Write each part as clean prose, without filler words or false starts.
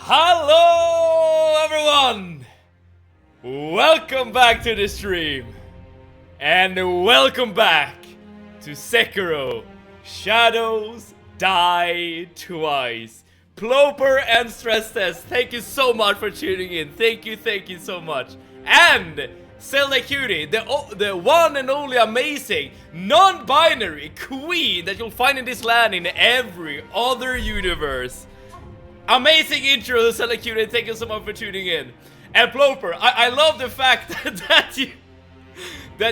Hello everyone! Welcome back to the stream. And welcome back to Sekiro Shadows Die Twice. Ploper and Stress Test, thank you so much for tuning in. Thank you so much. And Zelda Cutie, the one and only amazing non-binary queen that you'll find in this land in every other universe. Amazing intro, Zelda Cutie, thank you so much for tuning in. And Ploper, I love the fact that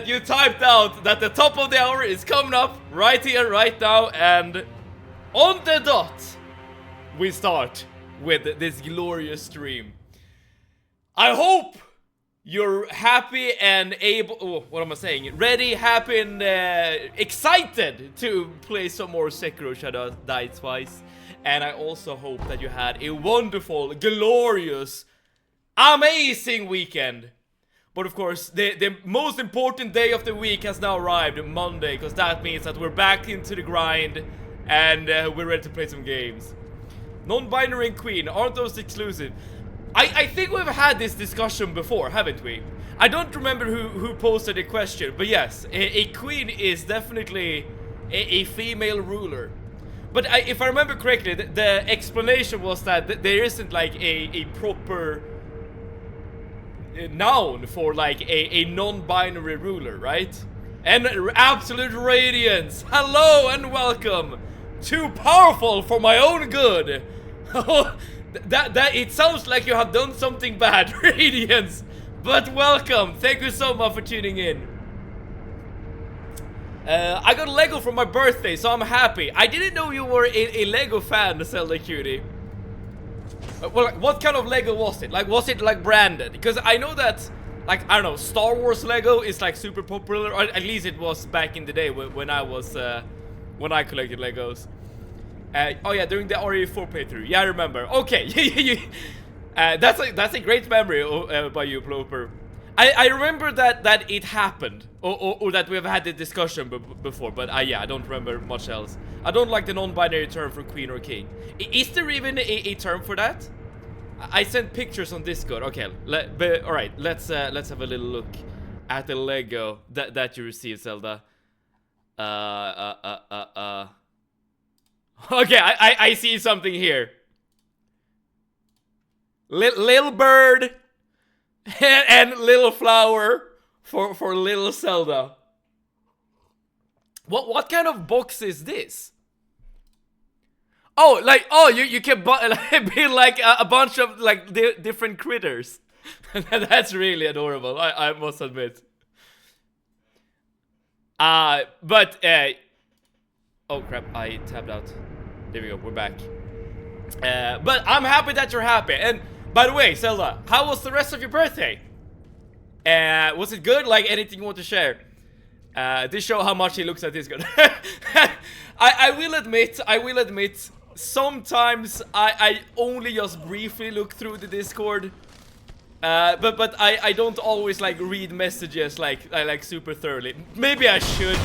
you typed out that the top of the hour is coming up right here, right now, and on the dot, we start with this glorious stream. I hope you're happy and able, what am I saying? Ready, happy, and excited to play some more Sekiro Shadows Die Twice. And I also hope that you had a wonderful, glorious, amazing weekend. But of course, the most important day of the week has now arrived, Monday, because that means that we're back into the grind and we're ready to play some games. Non-binary and queen, aren't those exclusive? I think we've had this discussion before, haven't we? I don't remember who posted the question, but yes, a queen is definitely a female ruler. But if I remember correctly, the explanation was that there isn't like a proper noun for like a non-binary ruler, right? And absolute radiance, hello and welcome. Too powerful for my own good. that it sounds like you have done something bad, Radiance. But welcome, thank you so much for tuning in. I got Lego for my birthday, so I'm happy. I didn't know you were a Lego fan, Zelda Cutie. Well, what kind of Lego was it? Like, was it like branded? Because I know that, like, I don't know, Star Wars Lego is like super popular, or at least it was back in the day when I was, when I collected Legos. Oh yeah, during the RE4 playthrough. Yeah, I remember. Okay, that's a great memory by you, Ploper. I remember that it happened, or that we've had the discussion before, but yeah, I don't remember much else. I don't like the non-binary term for queen or king. Is there even a term for that? I sent pictures on Discord. Okay, alright, let's have a little look at the Lego that you received, Zelda. Okay, I see something here. Little bird and little flower for little Zelda. What kind of box is this? Oh, like, oh, you can be like a bunch of like different critters. That's really adorable, I must admit. But oh crap, I tabbed out. There we go, we're back. But I'm happy that you're happy. And by the way, Zelda, how was the rest of your birthday? Was it good? Like, anything you want to share? This show how much he looks at this good. I will admit, sometimes I only just briefly look through the Discord. But I don't always like read messages like super thoroughly. Maybe I should.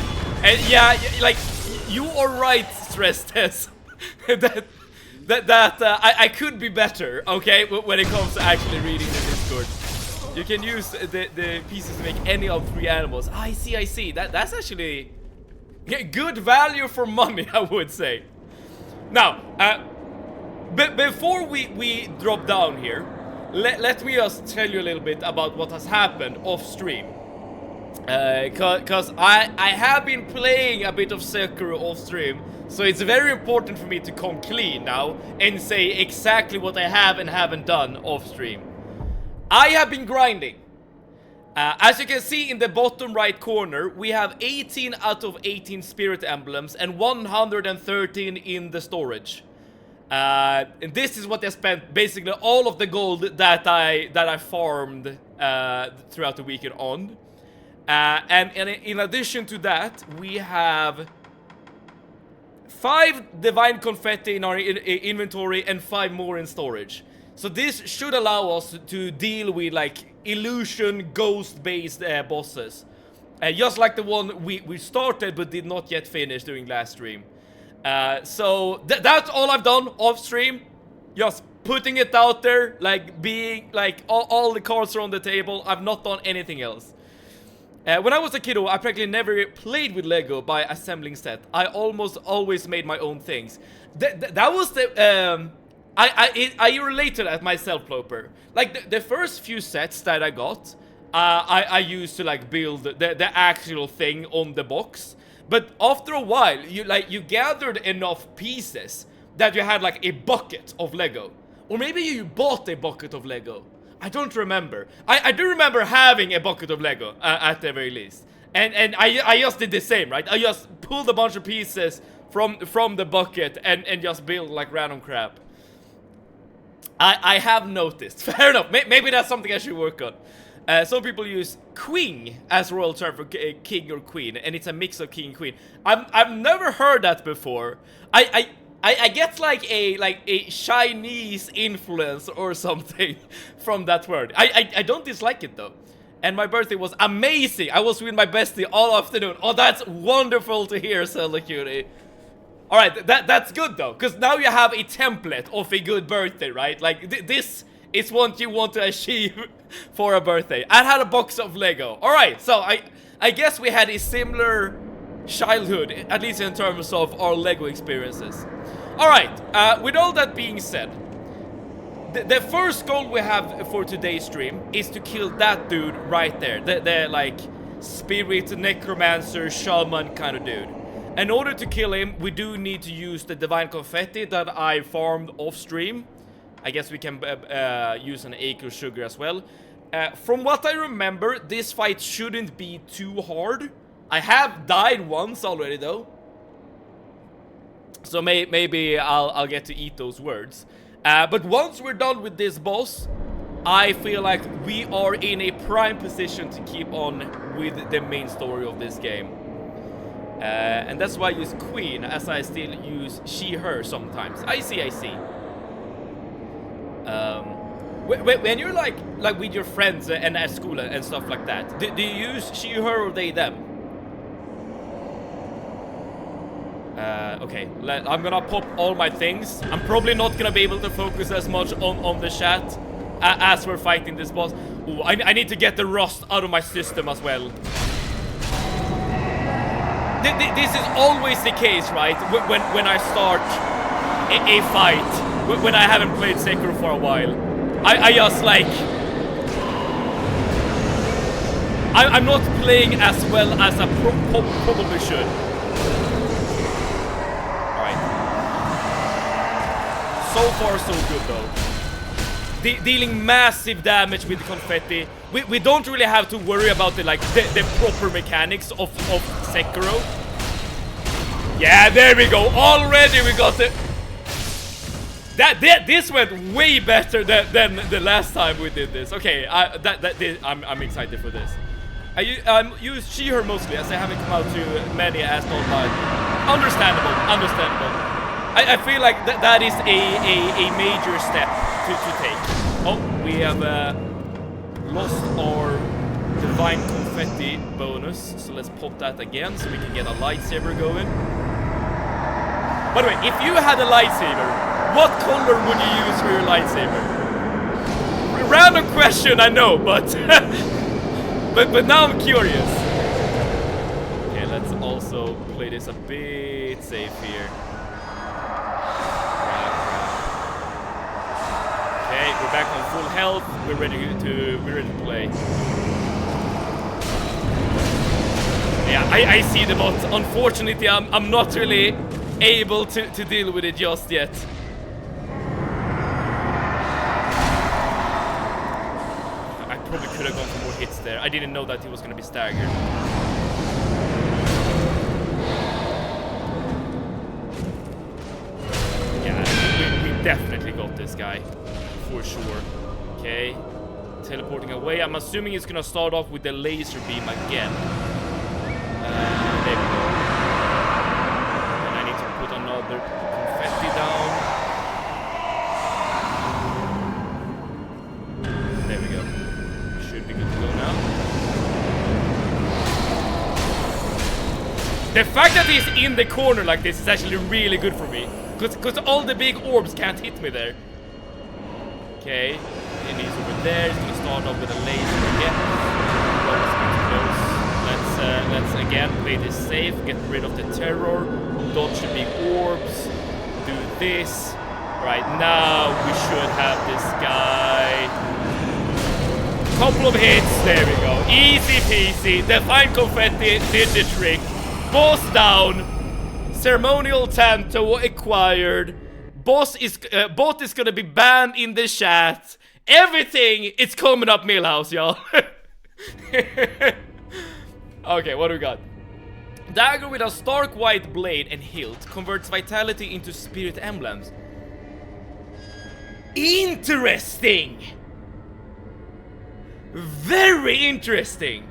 And yeah, like, you are right, Stress Test. I could be better, okay, when it comes to actually reading the Discord. You can use the pieces to make any of 3 animals. I see. That's actually good value for money, I would say. Now, before we drop down here, let me just tell you a little bit about what has happened off stream. Cause I have been playing a bit of Sekiro off stream, so it's very important for me to come clean now and say exactly what I have and haven't done off stream. I have been grinding. As you can see in the bottom right corner, we have 18 out of 18 spirit emblems and 113 in the storage. And this is what I spent basically all of the gold that I farmed throughout the weekend on. And in addition to that, we have 5 divine confetti in our inventory and 5 more in storage. So this should allow us to deal with like illusion ghost based bosses, just like the one we started but did not yet finish during last stream. So that's all I've done off stream. Just putting it out there, like being like all the cards are on the table. I've not done anything else. When I was a kiddo, I practically never played with Lego by assembling set. I almost always made my own things. That was the I relate to that myself, Ploper. Like the first few sets that I got, I used to like build the actual thing on the box. But after a while, you gathered enough pieces that you had like a bucket of Lego. Or maybe you bought a bucket of Lego. I don't remember. I do remember having a bucket of Lego at the very least. And I just did the same, right? I just pulled a bunch of pieces from the bucket and just built like random crap. I have noticed. Fair enough. Maybe that's something I should work on. Some people use queen as royal term for king or queen, and it's a mix of king and queen. I've never heard that before. I get like a Chinese influence or something from that word. I don't dislike it though. And my birthday was amazing. I was with my bestie all afternoon. Oh, that's wonderful to hear, Zelda Cutie. Alright, that's good though, because now you have a template of a good birthday, right? Like, this is what you want to achieve for a birthday. I had a box of Lego. Alright, so I guess we had a similar childhood, at least in terms of our Lego experiences. Alright, with all that being said, the first goal we have for today's stream is to kill that dude right there. The like, spirit, necromancer, shaman kind of dude. In order to kill him, we do need to use the divine confetti that I farmed off stream. I guess we can use an acre sugar as well. From what I remember, this fight shouldn't be too hard. I have died once already though. So maybe I'll get to eat those words. But once we're done with this boss, I feel like we are in a prime position to keep on with the main story of this game. And that's why I use queen, as I still use she, her sometimes. I see. When you're like with your friends and at school and stuff like that, do you use she, her, or they, them? Okay, I'm gonna pop all my things. I'm probably not gonna be able to focus as much on the chat as we're fighting this boss. Ooh, I need to get the rust out of my system as well. This is always the case, right? When I start a fight, when I haven't played Sekiro for a while, I just like... I'm not playing as well as I probably should. Alright. So far so good though. Dealing massive damage with the confetti. We don't really have to worry about the proper mechanics of Sekiro. Yeah, there we go. Already we got it. This went way better than the last time we did this. Okay, I'm excited for this. I use she, her mostly, as I haven't come out to many as online. Understandable. I feel like that is a major step to take. Oh, we have lost our divine confetti bonus, so let's pop that again so we can get a lightsaber going. By the way, if you had a lightsaber, what color would you use for your lightsaber? Random question, I know, but but now I'm curious. Okay, let's also play this a bit safe here. Okay, we're back on full health. We're ready to play. Yeah, I see the bot. Unfortunately, I'm not really able to deal with it just yet. I probably could have gone for more hits there. I didn't know that he was going to be staggered. Yeah, we definitely got this guy. For sure. Okay. Teleporting away. I'm assuming it's gonna start off with the laser beam again. There we go. And I need to put another confetti down. There we go. Should be good to go now. The fact that he's in the corner like this is actually really good for me. Because all the big orbs can't hit me there. Okay, and he's over there. He's gonna start off with a laser again. Let's again play this safe, get rid of the terror, dodge the big orbs, do this. Right now, we should have this guy. Couple of hits, there we go. Easy peasy. Define confetti did the trick. Boss down. Ceremonial Tanto acquired. Bot is gonna be banned in the chat. Everything is coming up Millhouse, y'all. Okay, what do we got? Dagger with a stark white blade and hilt converts vitality into spirit emblems. Interesting! Very interesting!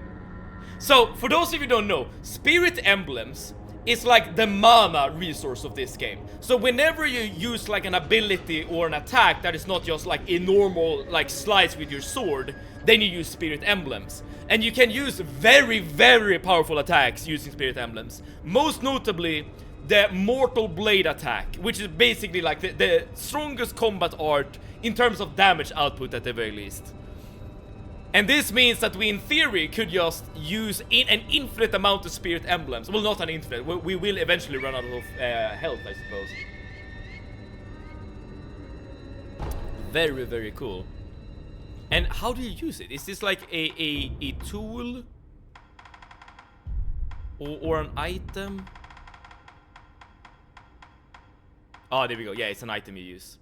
So, for those of you who don't know, spirit emblems is like the mana resource of this game. So whenever you use like an ability or an attack that is not just like a normal like slice with your sword, then you use spirit emblems. And you can use very, very powerful attacks using spirit emblems. Most notably, the Mortal Blade attack, which is basically like the strongest combat art in terms of damage output at the very least. And this means that we in theory could just use an infinite amount of spirit emblems. Well, not an infinite, we will eventually run out of health, I suppose. Very, very cool. And how do you use it? Is this like a tool? Or an item? Oh, there we go. Yeah, it's an item you use.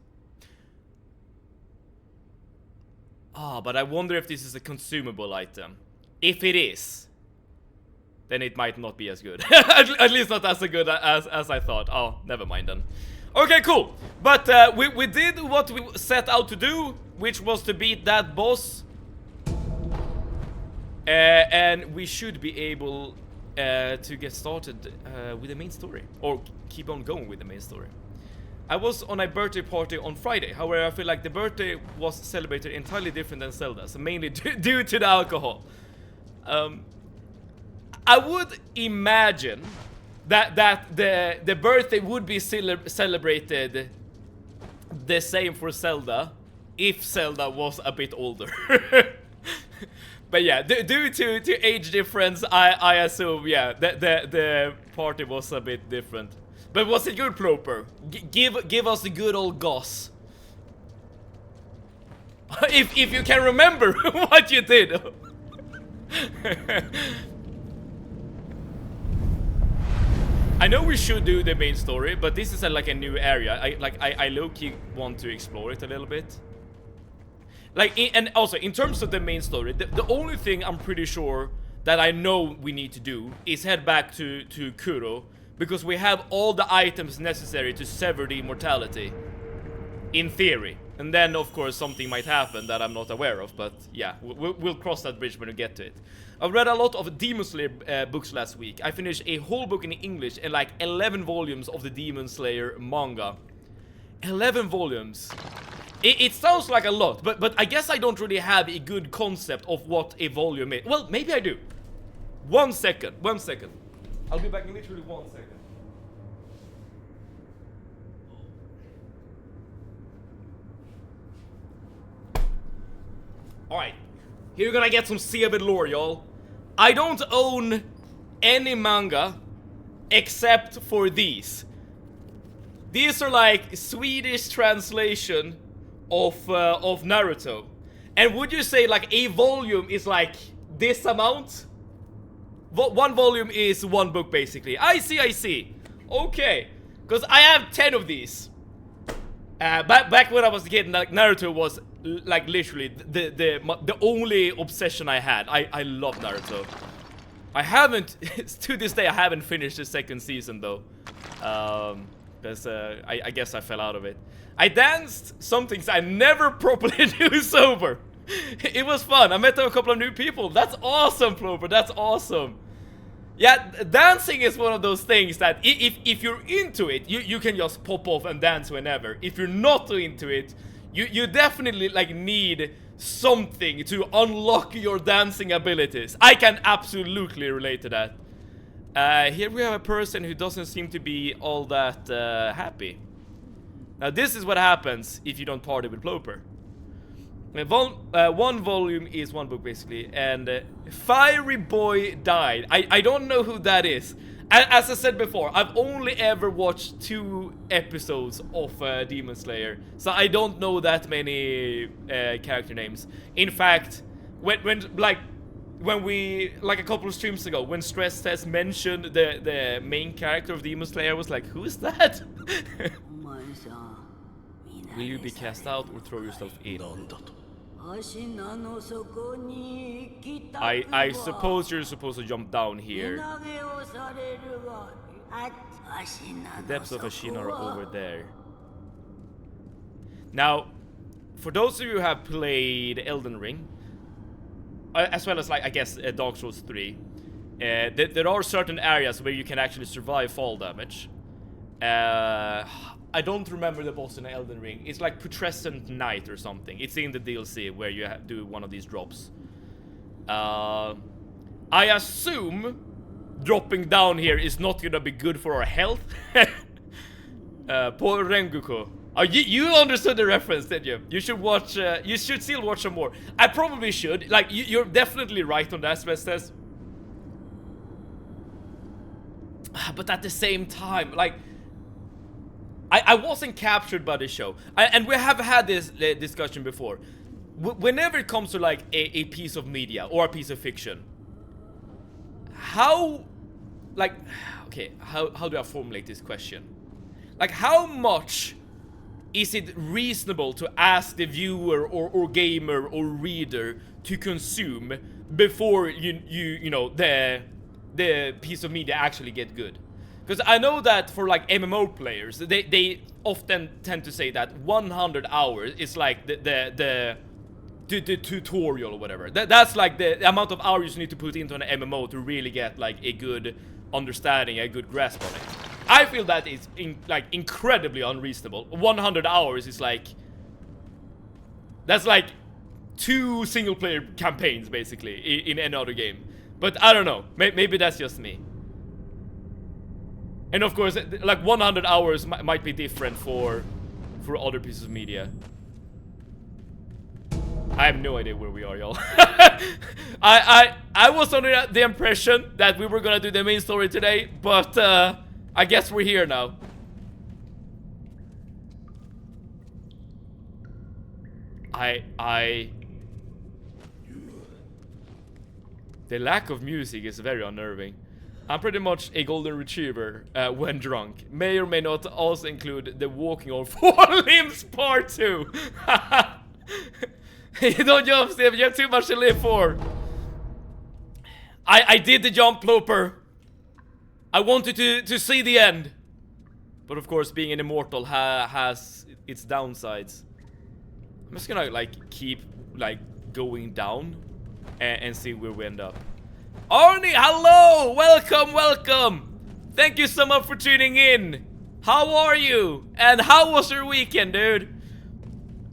Ah, but I wonder if this is a consumable item. If it is, then it might not be as good. At least not as good as I thought. Oh, never mind then. Okay, cool. But we did what we set out to do, which was to beat that boss. And we should be able to get started with the main story. Or keep on going with the main story. I was on a birthday party on Friday. However, I feel like the birthday was celebrated entirely different than Zelda's, mainly due to the alcohol. I would imagine that the birthday would be celebrated the same for Zelda if Zelda was a bit older. But yeah, due to age difference, I assume, yeah, the party was a bit different. But was it good, Ploper? Give us the good old goss. if you can remember what you did. I know we should do the main story, but this is like a new area. I low-key want to explore it a little bit. And also in terms of the main story, the only thing I'm pretty sure that I know we need to do is head back to Kuro. Because we have all the items necessary to sever the immortality. In theory. And then, of course, something might happen that I'm not aware of. But yeah, we'll cross that bridge when we get to it. I've read a lot of Demon Slayer books last week. I finished a whole book in English and like 11 volumes of the Demon Slayer manga. 11 volumes. It sounds like a lot, but I guess I don't really have a good concept of what a volume is. Well, maybe I do. 1 second. I'll be back in literally 1 second. Alright, here we're gonna get some Seabed lore, y'all. I don't own any manga except for these. These are like Swedish translation of Naruto. And would you say like a volume is like this amount? One volume is one book, basically. I see. Okay. Because I have 10 of these. Back when I was a kid, like, Naruto was, like, literally the only obsession I had. I love Naruto. I haven't, to this day, I haven't finished the second season, though. Because I guess I fell out of it. I danced some things I never properly do sober. It was fun. I met a couple of new people. That's awesome, Ploper. That's awesome. Yeah, dancing is one of those things that if you're into it, you can just pop off and dance whenever. If you're not into it, you definitely like need something to unlock your dancing abilities. I can absolutely relate to that. Here we have a person who doesn't seem to be all that happy. Now this is what happens if you don't party with Ploper. One volume is one book basically, and Fiery Boy died. I don't know who that is. As I said before, I've only ever watched 2 episodes of Demon Slayer, so I don't know that many character names. In fact, when we, like a couple of streams ago, when Stress Test mentioned the main character of Demon Slayer, I was like, who is that? Will you be cast out or throw yourself in? I suppose you're supposed to jump down here. The depths of Ashina are over there. Now, for those of you who have played Elden Ring, as well as, like, I guess Dark Souls 3, there are certain areas where you can actually survive fall damage. I don't remember the boss in Elden Ring. It's like Putrescent Knight or something. It's in the DLC where you do one of these drops. I assume dropping down here is not gonna be good for our health. Poor Rengoku. Oh, you understood the reference, did you? You should watch. You should still watch some more. I probably should. Like, you're definitely right on that, Svestes. But at the same time, like, I wasn't captured by the show. And we have had this discussion before. Whenever it comes to, like, a piece of media or a piece of fiction, how do I formulate this question? Like, how much is it reasonable to ask the viewer or gamer or reader to consume before you know the piece of media actually get good? Because I know that for, like, MMO players, they often tend to say that 100 hours is like the tutorial or whatever. That's like the amount of hours you need to put into an MMO to really get, like, a good understanding, a good grasp on it. I feel that is incredibly unreasonable. 100 hours is like, that's like 2 single-player campaigns basically in any other game. But I don't know. Maybe that's just me. And of course, like, 100 hours might be different for other pieces of media. I have no idea where we are, y'all. I was under the impression that we were gonna do the main story today, but I guess we're here now. The lack of music is very unnerving. I'm pretty much a golden retriever when drunk. May or may not also include the walking on 4 limbs part 2. You don't jump, Steve. You have too much to live for. I did the jump, Loper. I wanted to see the end. But of course, being an immortal has its downsides. I'm just gonna, like, keep, like, going down and see where we end up. Arnie, hello! Welcome, welcome! Thank you so much for tuning in. How are you? And how was your weekend, dude?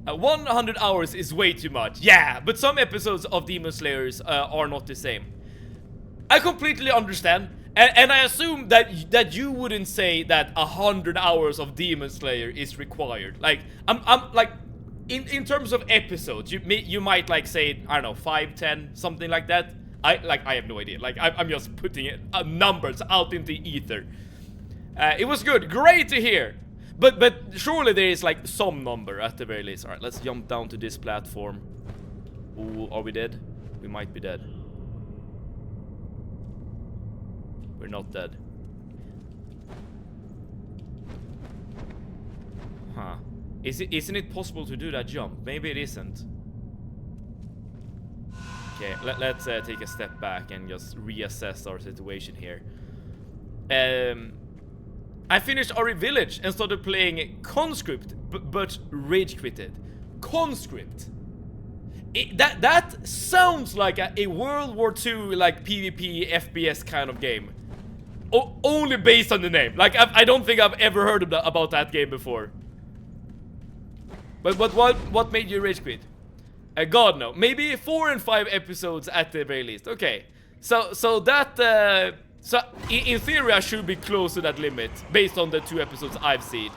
100 hours is way too much. Yeah, but some episodes of Demon Slayers are not the same. I completely understand. And I assume that you wouldn't say that 100 hours of Demon Slayer is required. Like, I'm like, in terms of episodes, you might, like, say, I don't know, 5, 10, something like that. I have no idea. Like, I'm just putting it, numbers out into ether. It was good. Great to hear. But surely there is, like, some number at the very least. Alright, let's jump down to this platform. Ooh, are we dead? We might be dead. We're not dead. Huh. Isn't it possible to do that jump? Maybe it isn't. Okay, let's take a step back and just reassess our situation here. I finished Ori Village and started playing Conscript, but rage quitted. Conscript. That sounds like a World War II, like, PvP FPS kind of game. Only based on the name. Like, I don't think I've ever heard about that game before. But what made you rage quit? God no. Maybe 4 and 5 episodes at the very least. Okay. So that in theory I should be close to that limit based on the 2 episodes I've seen.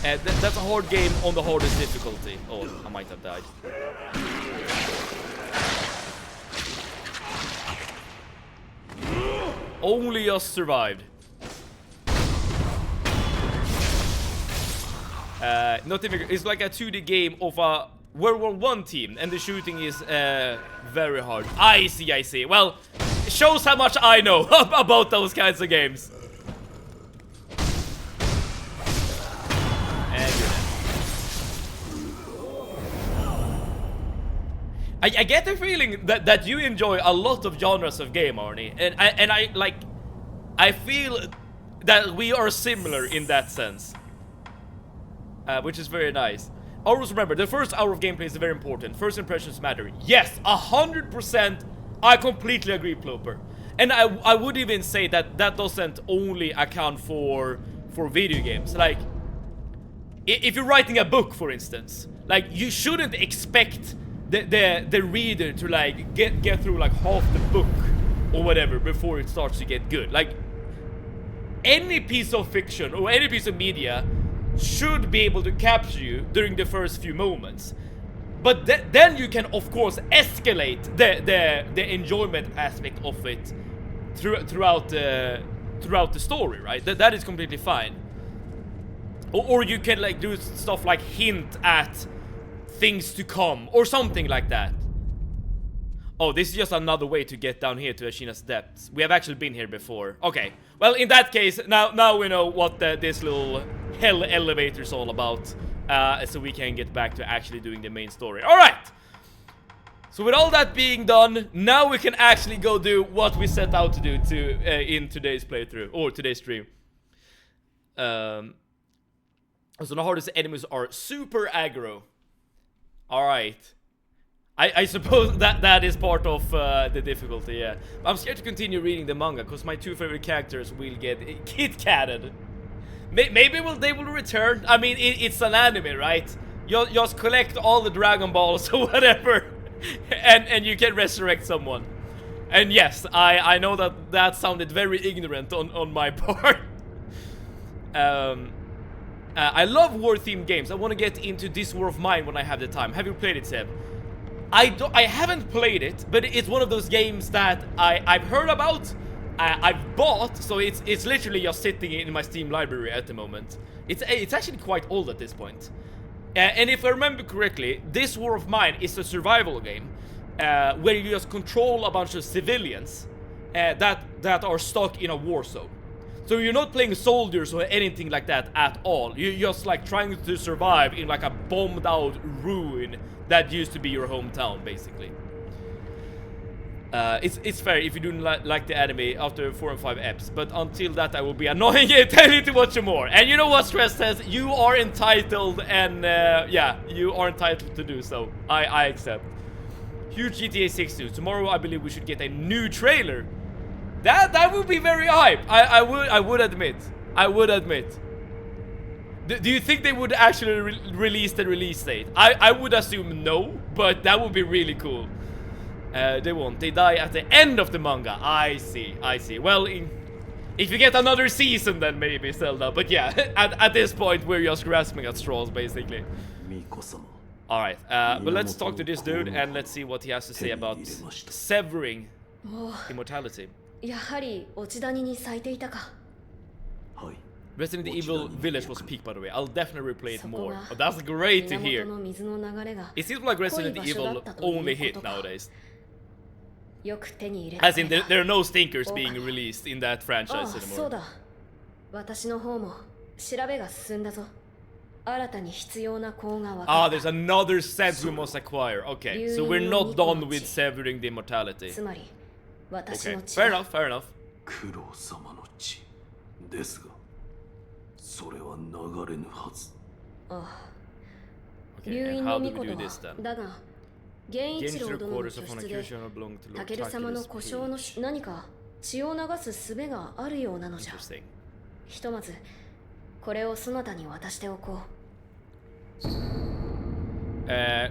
That's a hard game on the hardest difficulty. Oh, I might have died. Only just survived. Not even. It's like a 2D game of a World War I team, and the shooting is very hard. I see. Well, it shows how much I know about those kinds of games. And you're dead. I get the feeling that you enjoy a lot of genres of game, Arnie, and I feel that we are similar in that sense, which is very nice. Always remember, the first hour of gameplay is very important. First impressions matter. Yes, 100%. I completely agree, Ploper. And I would even say that doesn't only account for video games. Like, if you're writing a book, for instance, like, you shouldn't expect the reader to like get through like half the book or whatever before it starts to get good. Like, any piece of fiction or any piece of media should be able to capture you during the first few moments, but then you can of course escalate the enjoyment aspect of it throughout the story, right? That is completely fine. Or you can like do stuff like hint at things to come or something like that. Oh, this is just another way to get down here to Ashina's depths. We have actually been here before. Okay, well, in that case, now we know what this little hell elevator is all about, so we can get back to actually doing the main story. All right. So with all that being done, now we can actually go do what we set out to do in today's playthrough or today's stream. So the hardest enemies are super aggro. All right. I suppose that is part of the difficulty, yeah. I'm scared to continue reading the manga because my two favorite characters will get Kit-Katted. Maybe they will return. I mean, it's an anime, right? You just collect all the Dragon Balls or whatever, and you can resurrect someone. And yes, I know that sounded very ignorant on my part. I love war-themed games. I want to get into This War of Mine when I have the time. Have you played it, Seb? I haven't played it, but it's one of those games that I've heard about, I've bought, so it's literally just sitting in my Steam library at the moment. It's actually quite old at this point. And if I remember correctly, This War of Mine is a survival game where you just control a bunch of civilians that are stuck in a war zone. So you're not playing soldiers or anything like that at all. You're just like trying to survive in like a bombed out ruin that used to be your hometown, basically. It's fair if you do like the anime after 4 and 5 eps, but until that I will be annoying it and need to watch more. And you know what, Stress says? You are entitled, and yeah, you are entitled to do so. I accept. Huge GTA 6 news. Tomorrow I believe we should get a new trailer. That would be very hype. I would admit. Do you think they would actually release the release date? I would assume no, but that would be really cool. They won't. They die at the end of the manga. I see. Well, if you get another season, then maybe Zelda. But yeah, at this point, we're just grasping at straws, basically. Alright, but let's talk to this dude and let's see what he has to say about severing immortality. Resident Evil Village was peak, by the way. I'll definitely replay it more. Oh, that's great to hear. It seems like Resident Evil only hit nowadays. As in, there are no stinkers being released in that franchise anymore. Ah, there's another set we must acquire. Okay, so we're not done with severing the immortality. Okay, fair enough. Okay, and how do we do this then? Gains the recorders of an accusation of belonging to Lord Takeru's Interesting.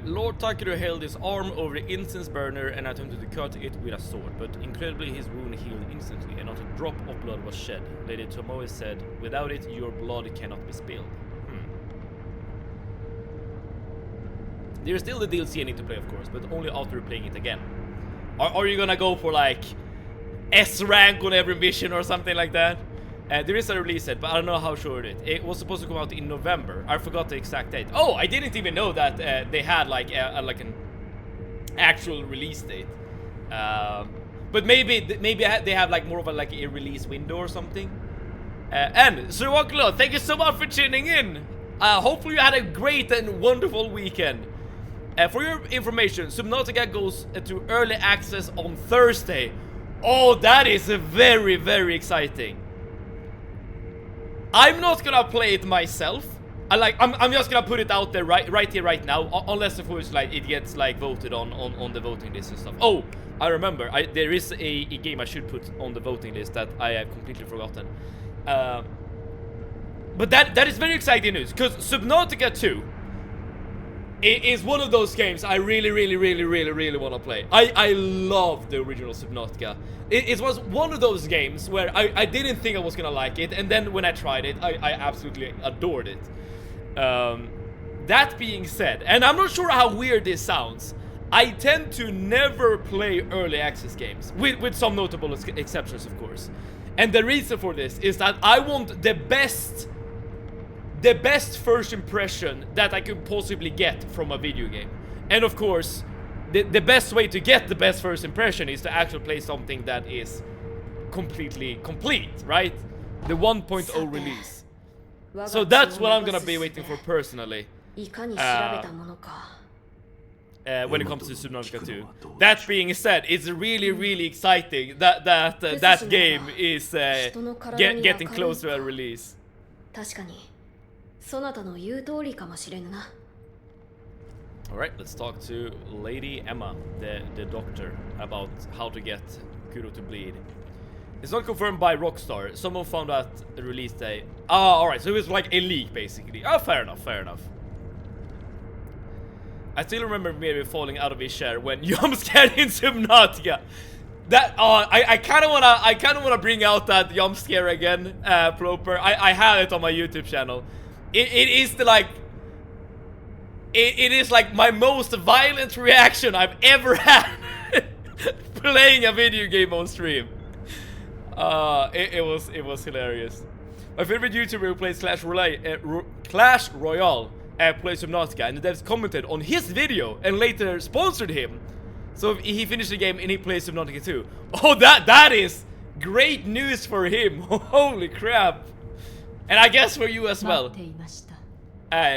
Lord Takeru held his arm over the incense burner and attempted to cut it with a sword, but incredibly his wound healed instantly and not a drop of blood was shed. Lady Tomoe said, "Without it, your blood cannot be spilled." There's still the DLC I need to play, of course, but only after playing it again. Are you gonna go for like S rank on every mission or something like that? There is a release date, but I don't know how sure it is. It was supposed to come out in November. I forgot the exact date. Oh, I didn't even know that they had like an actual release date. But maybe they have like more of a release window or something. And Sir Wanklo, thank you so much for tuning in. Hopefully you had a great and wonderful weekend. For your information, Subnautica goes to early access on Thursday. Oh, that is very, very exciting. I'm not gonna play it myself. I'm just gonna put it out there right here, right now. Unless of course like it gets like voted on the voting list and stuff. Oh, I remember. There is a game I should put on the voting list that I have completely forgotten. But that is very exciting news, because Subnautica 2 is one of those games I really want to play. I love the original Subnautica. It was one of those games where I didn't think I was gonna like it, and then when I tried it, I absolutely adored it. That being said, and I'm not sure how weird this sounds, I tend to never play early access games, with some notable exceptions, of course. And the reason for this is that I want the best first impression that I could possibly get from a video game. And of course, the best way to get the best first impression is to actually play something that is completely complete, right? The 1.0 release. So that's what I'm gonna be waiting for personally. When it comes to Subnautica 2. That being said, it's really exciting that that game is getting close to a release. Alright, let's talk to Lady Emma, the doctor, about how to get Kuro to bleed. It's not confirmed by Rockstar. Someone found out the release day. Ah, alright, so it was like a leak basically. Oh, fair enough. I still remember maybe falling out of his chair when jump scared in Subnautica. That I kind of wanna bring out that jump scare again, Proper. I had it on my YouTube channel. It is my most violent reaction I've ever had playing a video game on stream. It was hilarious. My favorite YouTuber who plays Clash Royale. Plays Subnautica, and the devs commented on his video and later sponsored him. So he finished the game and he plays Subnautica 2. Oh, that is great news for him. Holy crap. And I guess for you as well.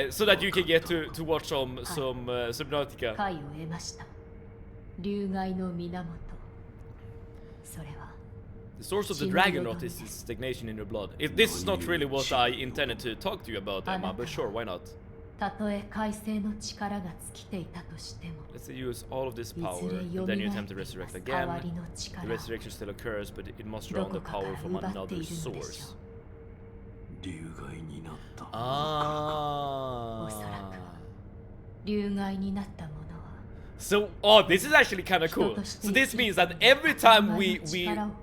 So that you can get to watch some Subnautica. The source of the dragon rot is the stagnation in your blood. This is not really what I intended to talk to you about, Emma, but sure, why not? Let's use all of this power, and then you attempt to resurrect again. The resurrection still occurs, but it must draw on the power from another source. So, this is actually kind of cool. So this means that every time we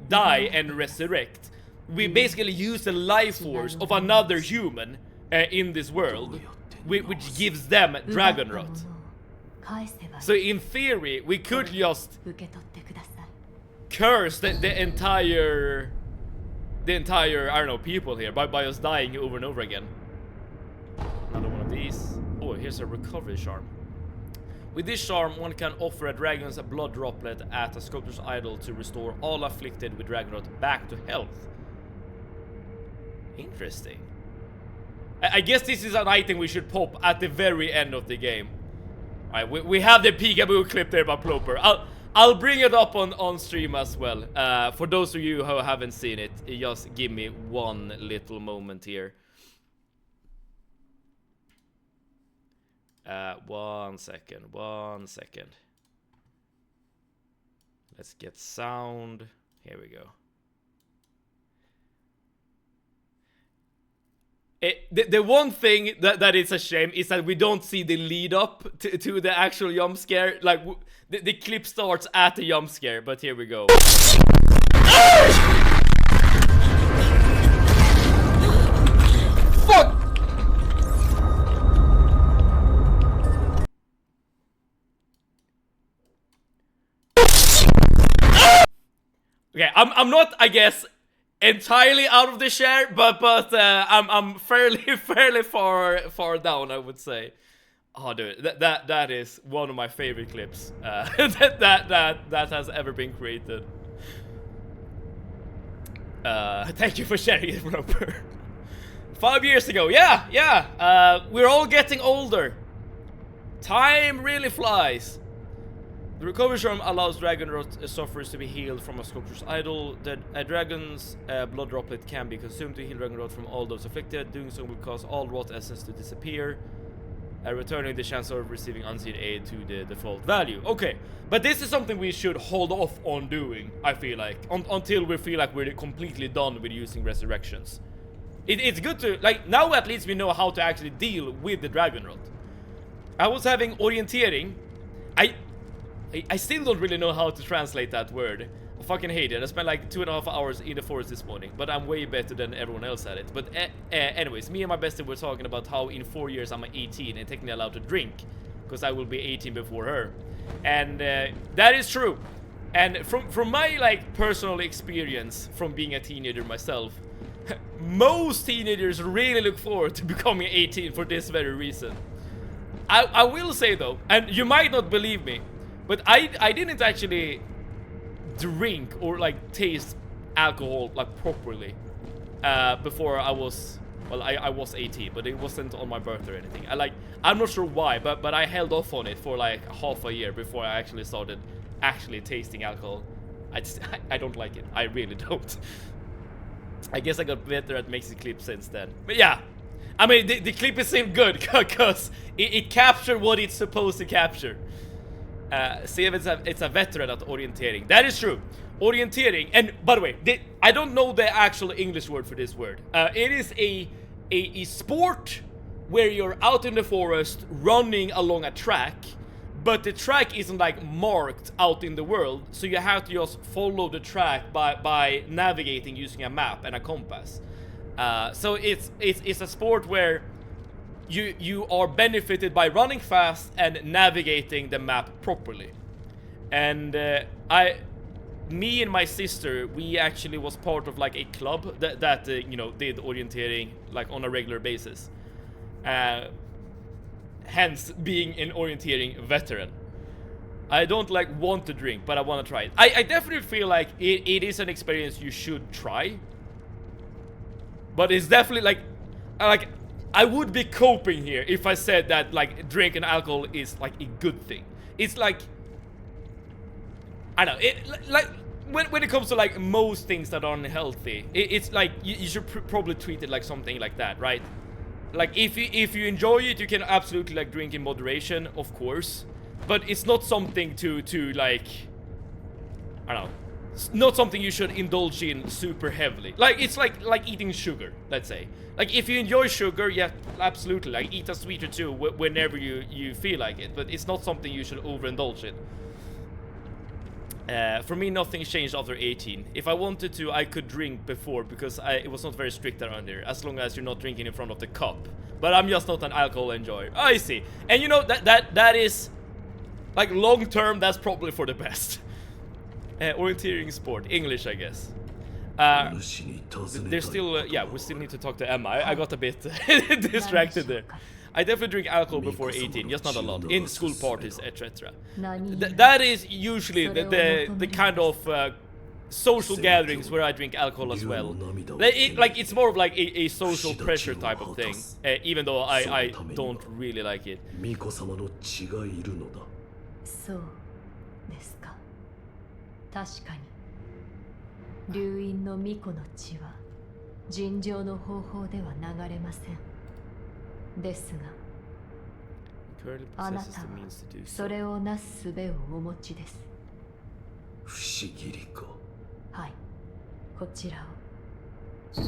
die and resurrect, we basically use the life force of another human in this world, which gives them dragon rot. So in theory, we could just curse the entire I don't know, people here by us dying over and over again. Another one of these. Oh, here's a recovery charm. With this charm, one can offer a dragon's blood droplet at a sculptor's idol to restore all afflicted with dragon rot back to health. Interesting. I guess this is an item we should pop at the very end of the game. Alright, we have the peekaboo clip there by Proper. I'll bring it up on stream as well. For those of you who haven't seen it, just give me one little moment here. One second. Let's get sound. Here we go. The one thing that is a shame is that we don't see the lead up to the actual jump scare. Like, the clip starts at the jump scare, but here we go. Fuck! Okay, I'm not, I guess, entirely out of the share, but I'm fairly far down, I would say. Oh, dude, that is one of my favorite clips that has ever been created. Thank you for sharing it, Roper. 5 years ago, yeah. We're all getting older. Time really flies. The recovery charm allows dragon rot sufferers to be healed from a sculpture's idol. A dragon's blood droplet can be consumed to heal dragon rot from all those afflicted. Doing so will cause all rot essence to disappear, returning the chance of receiving unseen aid to the default value. Okay, but this is something we should hold off on doing, I feel like, until we feel like we're completely done with using resurrections. It's good to, like, now at least we know how to actually deal with the dragon rot. I was having orienteering. I still don't really know how to translate that word. I fucking hate it. I spent like 2.5 hours in the forest this morning, but I'm way better than everyone else at it. But anyways, me and my bestie were talking about how in 4 years I'm 18 and technically allowed to drink, because I will be 18 before her. And that is true. And from my like personal experience from being a teenager myself, most teenagers really look forward to becoming 18 for this very reason. I will say though, and you might not believe me, but I didn't actually drink or like taste alcohol like properly before I was, well, I was 18, but it wasn't on my birthday or anything. I'm not sure why, but I held off on it for like half a year before I actually started tasting alcohol. I don't like it. I really don't. I guess I got better at making clips since then. But yeah, I mean, the clip is still good because it captured what it's supposed to capture. See if it's a veteran at orienteering. That is true. Orienteering, and by the way, I don't know the actual English word for this word. It is a sport where you're out in the forest running along a track, but the track isn't like marked out in the world, so you have to just follow the track by navigating using a map and a compass. So it's a sport where you are benefited by running fast and navigating the map properly. And me and my sister, we actually was part of like a club that you know, did orienteering like on a regular basis. Hence being an orienteering veteran. I don't like want to drink, but I want to try it. I definitely feel like it is an experience you should try. But it's definitely like I would be coping here if I said that like drinking alcohol is like a good thing. It's like, I don't know, like when it comes to like most things that are unhealthy, it's like you should probably treat it like something like that, right? Like if you enjoy it, you can absolutely like drink in moderation, of course, but it's not something to like, I don't know, it's not something you should indulge in super heavily. Like it's like eating sugar, let's say. Like if you enjoy sugar, yeah, absolutely, like eat a sweet or two whenever you feel like it, but it's not something you should overindulge in. For me, nothing changed after 18. If I wanted to, I could drink before because it was not very strict around here, as long as you're not drinking in front of the cup. But I'm just not an alcohol enjoyer. I see. And you know, that is, like, long term, that's probably for the best. Orienteering sport, English, I guess. There's still, yeah, we still need to talk to Emma. I got a bit distracted there. I definitely drink alcohol before 18, just not a lot, in school parties, etc. That is usually the kind of social gatherings where I drink alcohol as well. It's more of like a social pressure type of thing, even though I don't really like it. そうですか。確かに。流因の巫女の血は尋常の方法では流れません。ですが、あなたはそれをなす術をお持ちです。不思議りか。はい、こちらを。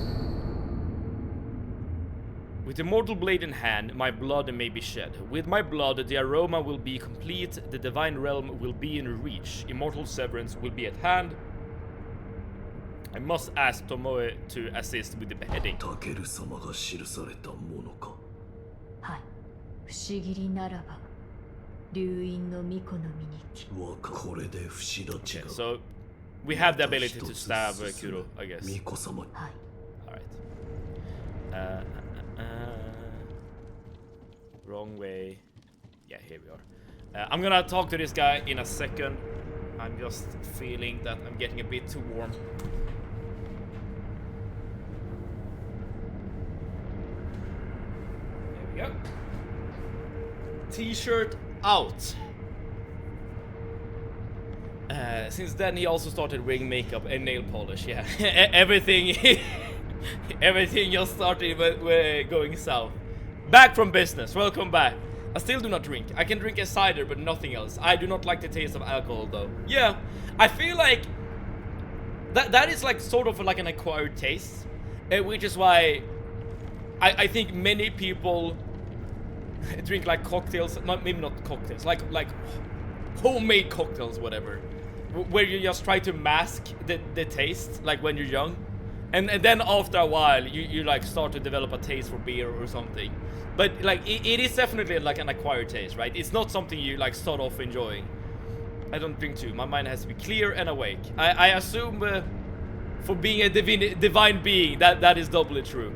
With the mortal blade in hand, my blood may be shed. With my blood, the aroma will be complete, the divine realm will be in reach, immortal severance will be at hand. I must ask Tomoe to assist with the beheading. タケル様が記されたものか。はい、不思議りならば、流因の巫女の身に。これで不死立ちが。So, We have the ability to stab Kuro, I guess. 巫女様に はい Alright. Wrong way. Yeah, here we are. I'm gonna talk to this guy in a second. I'm just feeling that I'm getting a bit too warm. There we go. T-shirt out. Since then, he also started wearing makeup and nail polish. Yeah, everything, everything just started going south. Back from business. Welcome back. I still do not drink. I can drink a cider, but nothing else. I do not like the taste of alcohol, though. Yeah, I feel like that is like sort of like an acquired taste, which is why I think many people drink like cocktails. Maybe not cocktails, like homemade cocktails, whatever, where you just try to mask the taste, like when you're young, and then after a while you like start to develop a taste for beer or something. But like it is definitely like an acquired taste, right? It's not something you like start off enjoying. I don't drink too. My mind has to be clear and awake. I assume for being a divine being, that is doubly true.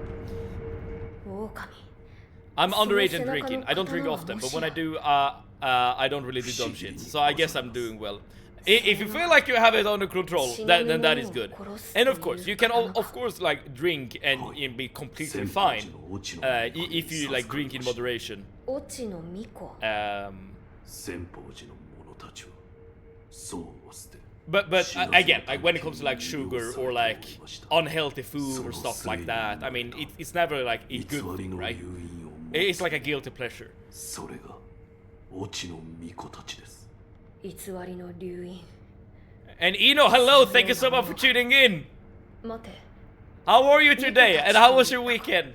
I'm underage in drinking. I don't drink often, but when I do, I don't really do dumb shit. So I guess I'm doing well. If you feel like you have it under control, then that is good. And of course, you can of course like drink and be completely fine if you like drink in moderation. But again, like when it comes to like sugar or like unhealthy food or stuff like that, I mean it's never like a good thing, right? It's like a guilty pleasure. And Ino, hello, thank you so much for tuning in. How are you today, and how was your weekend?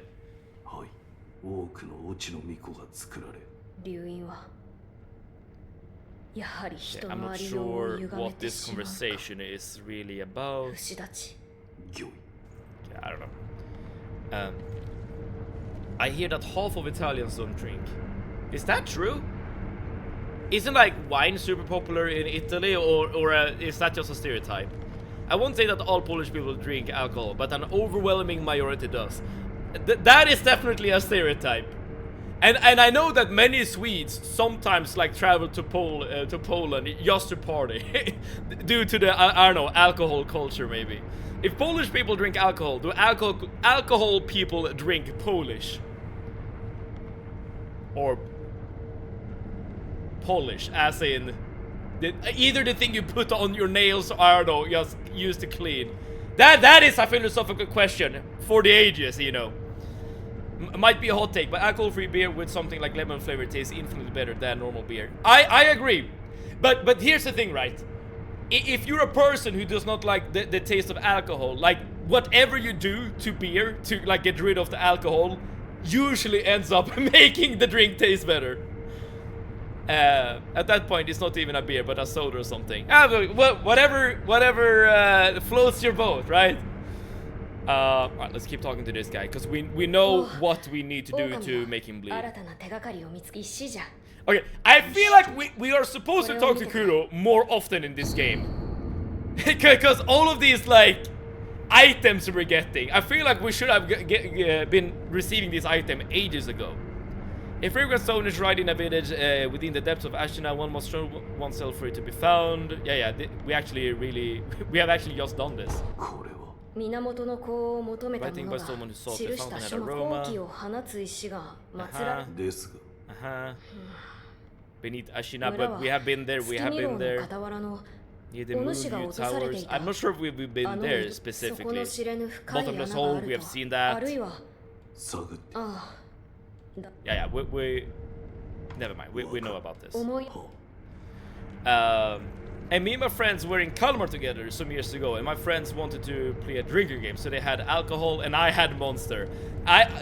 I'm not sure what this conversation is really about. Yeah, I don't know. I hear that half of Italians don't drink. Is that true? Isn't like wine super popular in Italy, or is that just a stereotype? I won't say that all Polish people drink alcohol, but an overwhelming majority does. That is definitely a stereotype. And I know that many Swedes sometimes like travel to Poland just to party due to the I don't know, alcohol culture maybe. If Polish people drink alcohol, do alcohol people drink Polish? Or Polish, as in either the thing you put on your nails or I don't know, just used to clean. That is a philosophical question for the ages, you know. Might be a hot take, but alcohol-free beer with something like lemon flavor tastes infinitely better than normal beer. I agree, but here's the thing, right? If you're a person who does not like the taste of alcohol, like whatever you do to beer to like get rid of the alcohol, usually ends up making the drink taste better. At that point, it's not even a beer, but a soda or something. Whatever floats your boat, right? Alright, let's keep talking to this guy, because we know what we need to do to make him bleed. Okay, I feel like we are supposed to talk to Kuro more often in this game. Because all of these, like, items we're getting, I feel like we should have been receiving this item ages ago. If fragrant stone is right in a village within the depths of Ashina, one must show oneself for it to be found. Yeah, we have actually just done this. Writing by someone who saw the fountain had aroma. Beneath Ashina, but we have been there, Near the Moonview Towers. I'm not sure if we've been there specifically. Bottomless hole, we have seen that. Yeah, we never mind, we know about this. And me and my friends were in Kalmar together some years ago, and my friends wanted to play a drinking game, so they had alcohol and I had Monster.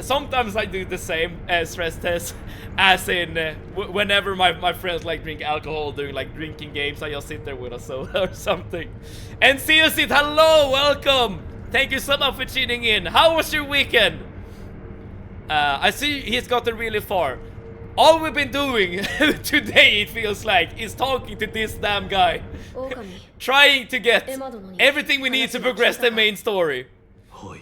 Sometimes I do the same stress test, as in whenever my friends like drink alcohol during like drinking games, I just sit there with a soda or something. And see you sit, hello, welcome! Thank you so much for tuning in. How was your weekend? I see he's gotten really far. All we've been doing today, it feels like, is talking to this damn guy. Trying to get everything we need to progress the main story. はい。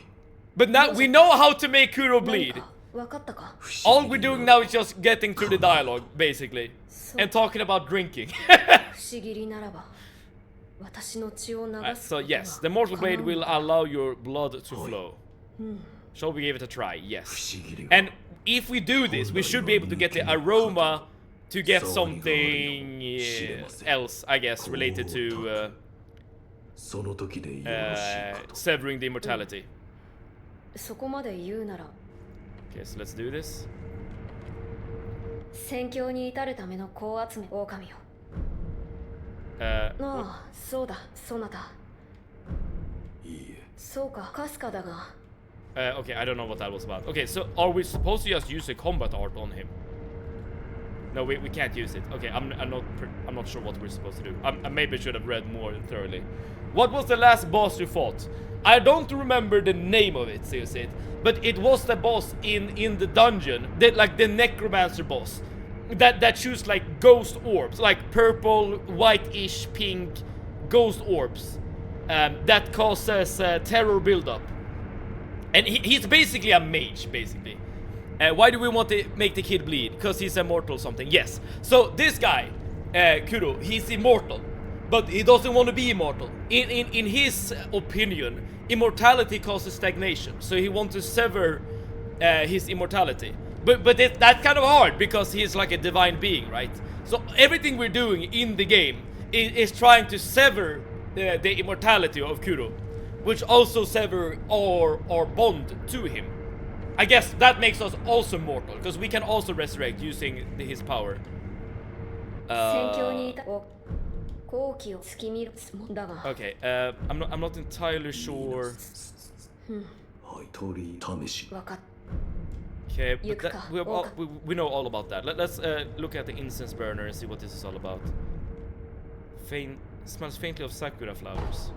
But now we know how to make Kuro bleed. 分かったか All we're doing now is just getting through the dialogue, basically. And talking about drinking. 不思議りならば私の血を流す So yes, the mortal blade will allow your blood to flow. Shall we give it a try? Yes. And if we do this, we should be able to get the aroma to get something else, I guess, related to その時でよろしいかと。 severing the immortality. そこまで言うなら Okay, so let's do this. 戦況に至るための子集め狼よ ああそうだそなたいいえ。そうかかすかだが Okay, I don't know what that was about. Okay, so are we supposed to just use a combat art on him? No, we can't use it. Okay, I'm not sure what we're supposed to do. I maybe should have read more thoroughly. What was the last boss you fought? I don't remember the name of it, seriously, but it was the boss in the dungeon, like the necromancer boss, that shoots like ghost orbs, like purple, whitish, pink ghost orbs, that causes terror buildup. And he's basically a mage, basically. Why do we want to make the kid bleed? Because he's immortal or something. Yes. So this guy, Kuro, he's immortal. But he doesn't want to be immortal. In his opinion, immortality causes stagnation. So he wants to sever his immortality. But that's kind of hard because he's like a divine being, right? So everything we're doing in the game is trying to sever the immortality of Kuro, which also sever our bond to him. I guess that makes us also mortal, because we can also resurrect using his power. Okay, I'm not entirely sure. はい、通り試し。 Okay, but we know all about that. Let's look at the incense burner and see what this is all about. Smells faintly of sakura flowers.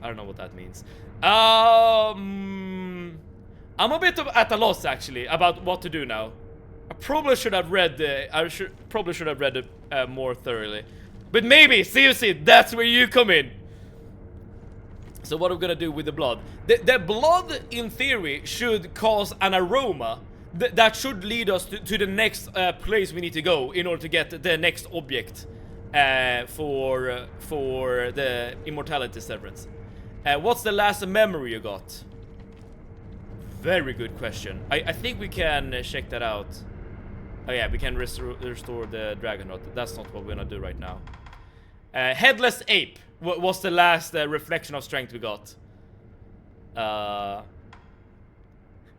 I don't know what that means. I'm a bit at a loss actually about what to do now. I probably should have read it more thoroughly. But maybe, seriously, that's where you come in. So what are we gonna do with the blood? The blood, in theory, should cause an aroma that should lead us to the next place we need to go in order to get the next object for the immortality severance. What's the last memory you got? Very good question. I think we can check that out. Oh yeah, we can restore the dragon rod. That's not what we're gonna do right now. Headless ape was the last reflection of strength we got.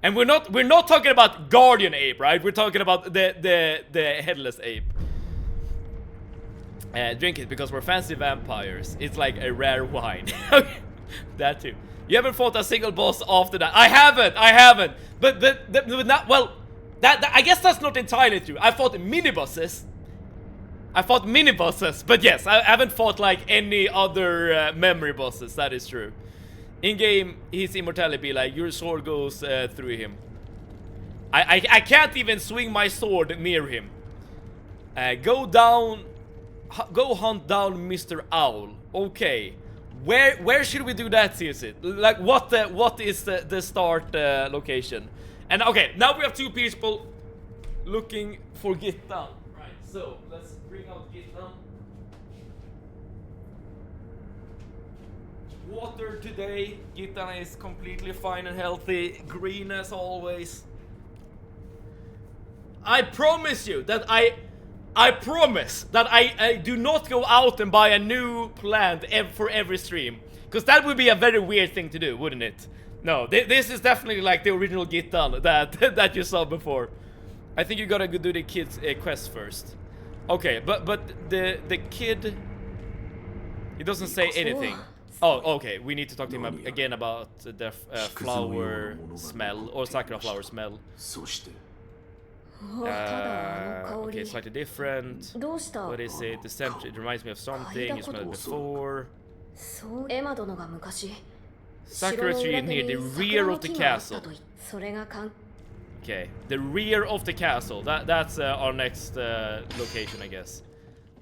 And we're not talking about guardian ape, right? We're talking about the headless ape. Drink it because we're fancy vampires. It's like a rare wine. That too. You haven't fought a single boss after that. I haven't. But not, well, that I guess that's not entirely true. I fought mini bosses. But yes, I haven't fought like any other memory bosses. That is true. In game, his immortality, like your sword goes through him. I can't even swing my sword near him. Go hunt down Mr. Owl. Okay. Where should we do that, seriously? Like, what is the start location? And okay, now we have two people looking for Gittan. Right, so let's bring out Gittan. Water today. Gittan is completely fine and healthy. Green as always. I promise you that I promise that I do not go out and buy a new plant for every stream. Because that would be a very weird thing to do, wouldn't it? No, this is definitely like the original Gittan that you saw before. I think you gotta go do the kid's quest first. Okay, but the kid... He doesn't say anything. Oh, okay, we need to talk to him again about the flower smell, or sakura flower smell. Okay, slightly different. What is it? The scent, it reminds me of something. You smelled it before. Sakura tree near the rear of the castle. Okay, the rear of the castle. That's our next location, I guess.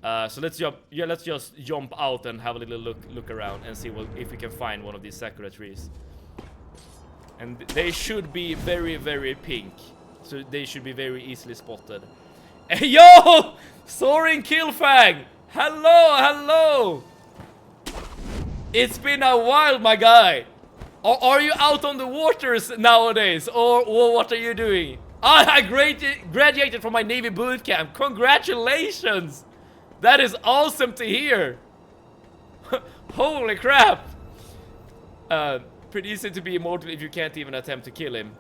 So let's jump. Yeah, let's just jump out and have a little look around and see if we can find one of these sakura trees. And they should be very, very pink, so they should be very easily spotted. Hey, yo, Soaring Killfang! Hello, hello. It's been a while, my guy. Are you out on the waters nowadays, or what are you doing? I graduated from my Navy boot camp. Congratulations! That is awesome to hear. Holy crap! Pretty easy to be immortal if you can't even attempt to kill him.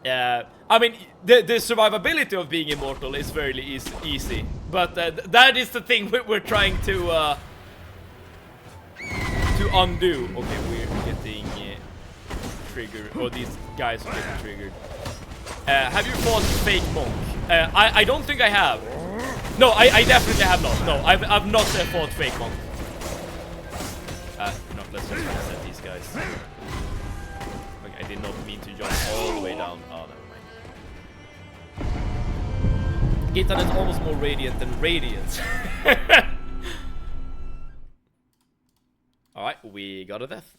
I mean, the survivability of being immortal is fairly easy, but that is the thing we're trying to undo. Okay, we're getting triggered, or these guys are getting triggered. Have you fought Fake Monk? I don't think I have. No, I definitely have not. No, I've not fought Fake Monk. No, let's just reset these guys. Okay, I did not mean to jump all the way down. Oh, never mind. Gitan is almost more radiant than Radiance. Alright, we got a death.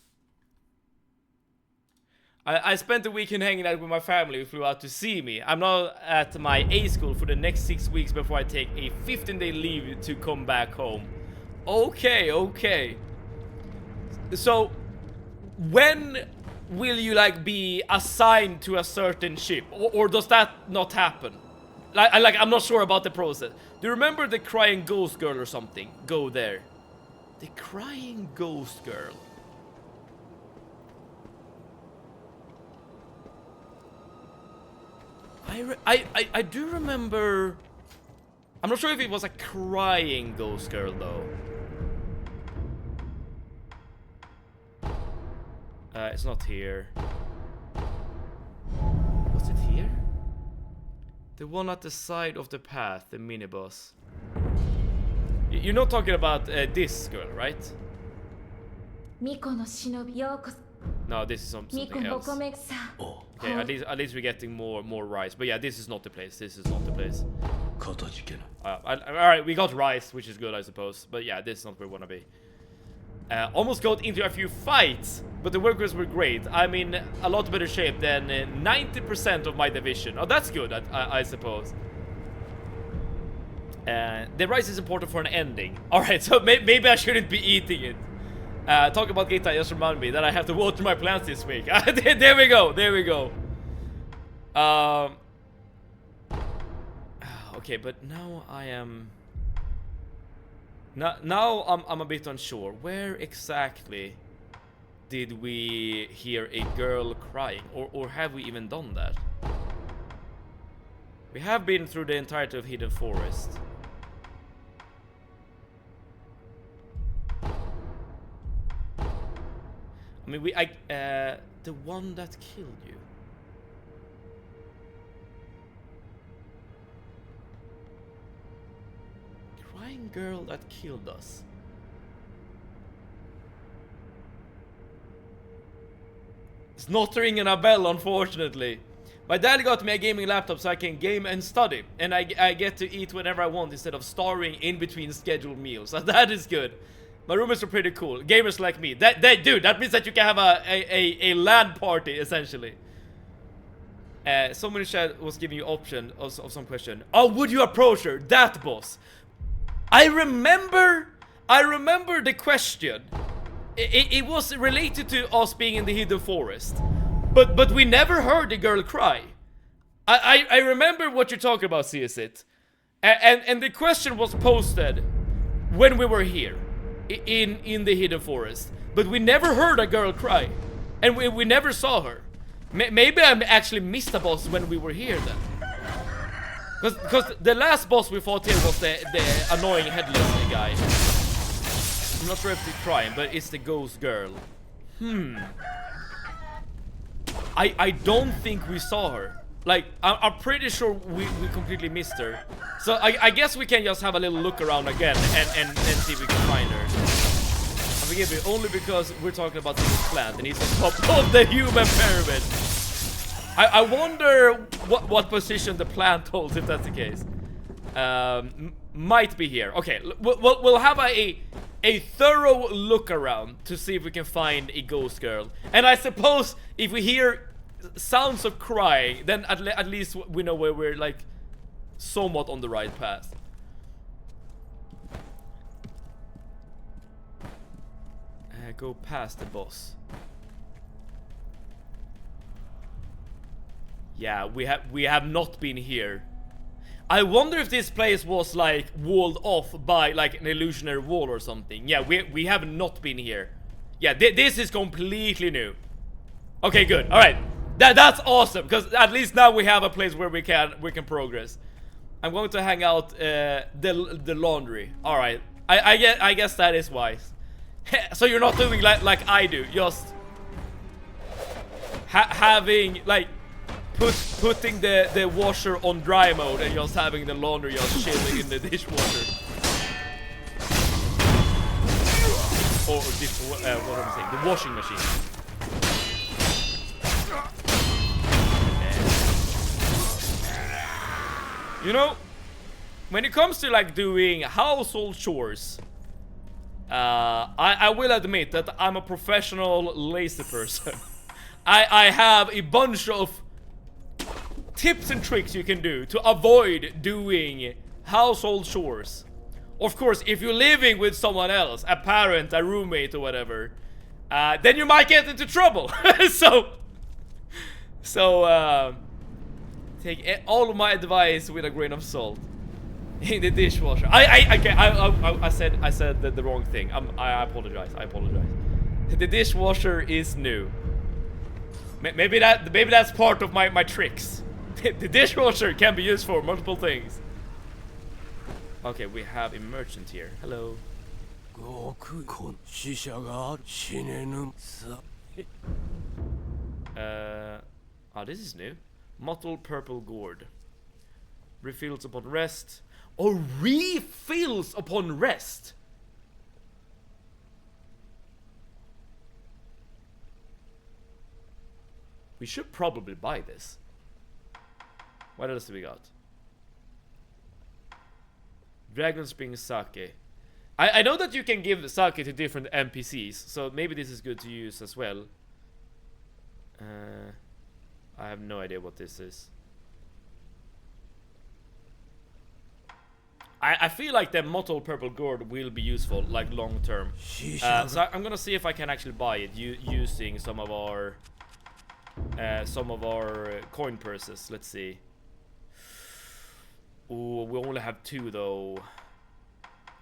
I spent the weekend hanging out with my family who flew out to see me. I'm now at my A school for the next 6 weeks before I take a 15-day leave to come back home. Okay, okay. So, when will you like be assigned to a certain ship? Or does that not happen? Like, I'm not sure about the process. Do you remember the crying ghost girl or something? Go there. The crying ghost girl. I do remember. I'm not sure if it was a crying ghost girl though. It's not here. Was it here? The one at the side of the path, the mini boss. You're not talking about this girl, right? No, this is something else. Okay, at least we're getting more rice. But yeah, this is not the place. This is not the place. Alright, we got rice, which is good, I suppose. But yeah, this is not where we want to be. Almost got into a few fights, but the workers were great. I'm in a lot better shape than 90% of my division. Oh, that's good, I suppose. The rice is important for an ending. Alright, so maybe I shouldn't be eating it. Talk about Gita just reminded me that I have to water my plants this week. There we go, there we go. Okay, but now I am... Now I'm a bit unsure. Where exactly did we hear a girl crying? Or have we even done that? We have been through the entirety of Hidden Forest. I mean, the one that killed you. Crying girl that killed us. It's not ringing a bell, unfortunately. My dad got me a gaming laptop so I can game and study. And I get to eat whenever I want instead of starving in between scheduled meals. So that is good. My roommates are pretty cool. Gamers like me. Dude, that means that you can have a LAN party, essentially. Someone in chat was giving you option of some question. Oh, would you approach her? That boss. I remember the question. It was related to us being in the Hidden Forest. But we never heard the girl cry. I remember what you're talking about, Seasit. And the question was posted when we were here. In the Hidden Forest, but we never heard a girl cry, and we never saw her. Maybe I actually missed a boss when we were here then, because the last boss we fought here was the annoying headless guy. I'm not sure if they're crying, but it's the ghost girl. I don't think we saw her. Like, I'm pretty sure we completely missed her. So I guess we can just have a little look around again and see if we can find her. And forgive me, only because we're talking about this plant and he's on top of the human pyramid. I wonder what position the plant holds, if that's the case. Might be here. Okay, we'll have a thorough look around to see if we can find a ghost girl. And I suppose if we hear sounds of crying, then at least we know where we're like somewhat on the right path. Go past the boss. Yeah, we have not been here. I wonder if this place was like walled off by like an illusionary wall or something. Yeah, we have not been here. Yeah, this is completely new. Okay, good. All right, that's awesome because at least now we have a place where we can progress. I'm going to hang out the laundry. All right, I guess that is wise. So you're not doing like I do, just having like putting the washer on dry mode and just having the laundry just chilling in the dishwasher. Or what am I saying? The washing machine. You know, when it comes to like doing household chores, I will admit that I'm a professional lazy person. I have a bunch of tips and tricks you can do to avoid doing household chores. Of course, if you're living with someone else, a parent, a roommate or whatever, then you might get into trouble. so take all of my advice with a grain of salt. In the dishwasher. I said the wrong thing. I apologize. The dishwasher is new. Maybe that's part of my tricks. The dishwasher can be used for multiple things. Okay, we have a merchant here. Hello. Oh, this is new. Mottled purple gourd. Refills upon rest. Or refills upon rest. We should probably buy this. What else do we got? Dragon Spring sake. I know that you can give the sake to different NPCs, so maybe this is good to use as well. I have no idea what this is. I feel like the mottled purple gourd will be useful, like long term. So I'm gonna see if I can actually buy it using some of our coin purses. Let's see. Ooh, we only have 2 though.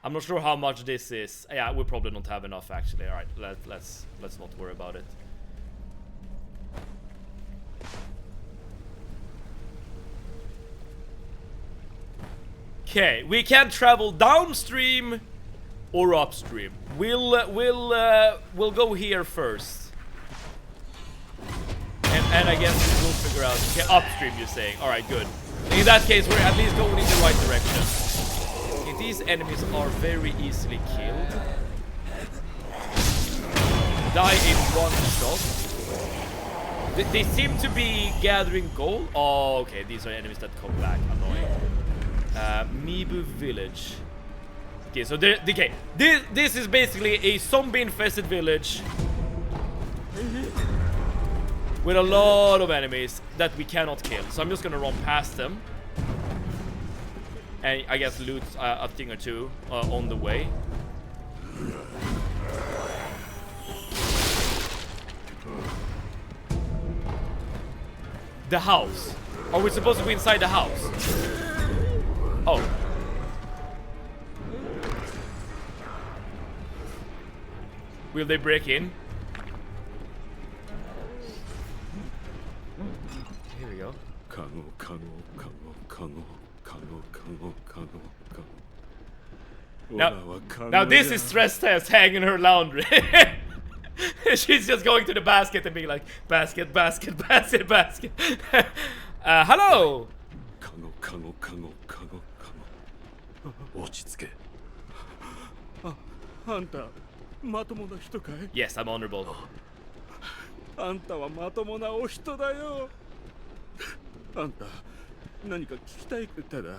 I'm not sure how much this is. Yeah, we probably don't have enough actually. All right, let's not worry about it. Okay, we can travel downstream or upstream. We'll go here first. And I guess we'll figure out. Okay, upstream you're saying. Alright, good. In that case, we're at least going in the right direction. Okay, these enemies are very easily killed. Die in one shot. They seem to be gathering gold. Oh, okay, these are enemies that come back. Annoying. Mibu village. Okay, so this is basically a zombie-infested village with a lot of enemies that we cannot kill. So I'm just gonna run past them and I guess loot a thing or two on the way. The house. Are we supposed to be inside the house? Oh. Will they break in? Here we go. Now this is stress test hanging her laundry. She's just going to the basket and being like, basket, basket, basket, basket. Hello. Yes, I'm honorable. あんた何か聞きたいただ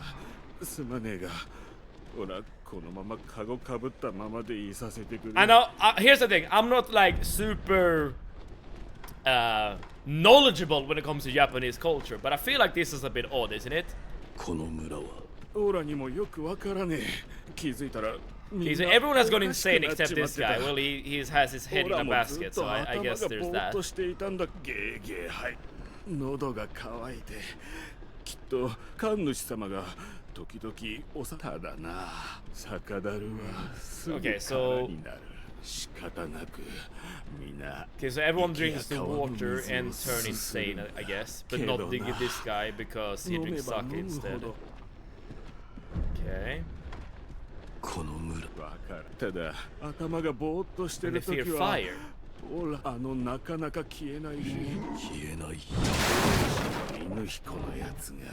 すまねえがほらこのままカゴかぶったままでいさせてくれ I know, here's the thing, I'm not like super knowledgeable when it comes to Japanese culture, but I feel like this is a bit odd, isn't it? この村はオーラにもよくわからねえ気づいたら Okay, so everyone has gone insane except this guy. Well, he has his head in a basket, so I guess there's that. ゲーゲーはい喉が渇いてきっと神主様が時々おさただな酒だるはすぐ空になる仕方なくみんな Okay, so everyone drinks the water and turn insane, I guess, but not this guy because he drinks sake instead. Okay. この村わかるただ頭がぼーっとして And る they 時 fear は fire. ほらなかなか消えない日消えない犬彦のやつが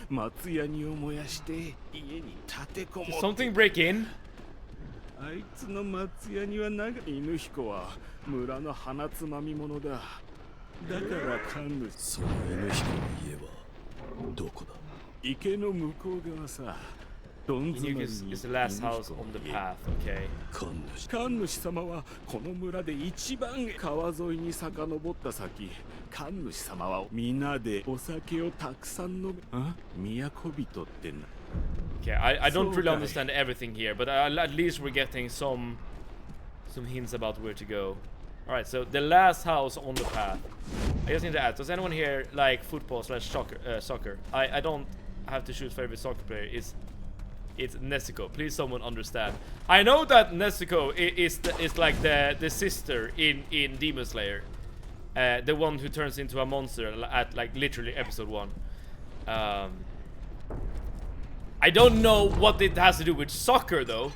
松ヤニを燃やして家に立てこも Did って something break in? あいつの松ヤニは犬彦は村の花つまみ者だだから神主その犬彦の家はどこだ池の向こう側さどん詰まり Inuki is the last house on the path, okay. 神主様はこの村で一番川沿いに遡った先神主様は皆でお酒をたくさん飲め都人ってな Okay, I don't really understand everything here, but at least we're getting some hints about where to go. Alright, so the last house on the path. I just need to ask, does anyone here like football / soccer? I don't have to choose favorite soccer player. It's Nezuko. Please someone understand. I know that Nezuko is like the sister in Demon Slayer. The one who turns into a monster at like literally episode 1. I don't know what it has to do with soccer though.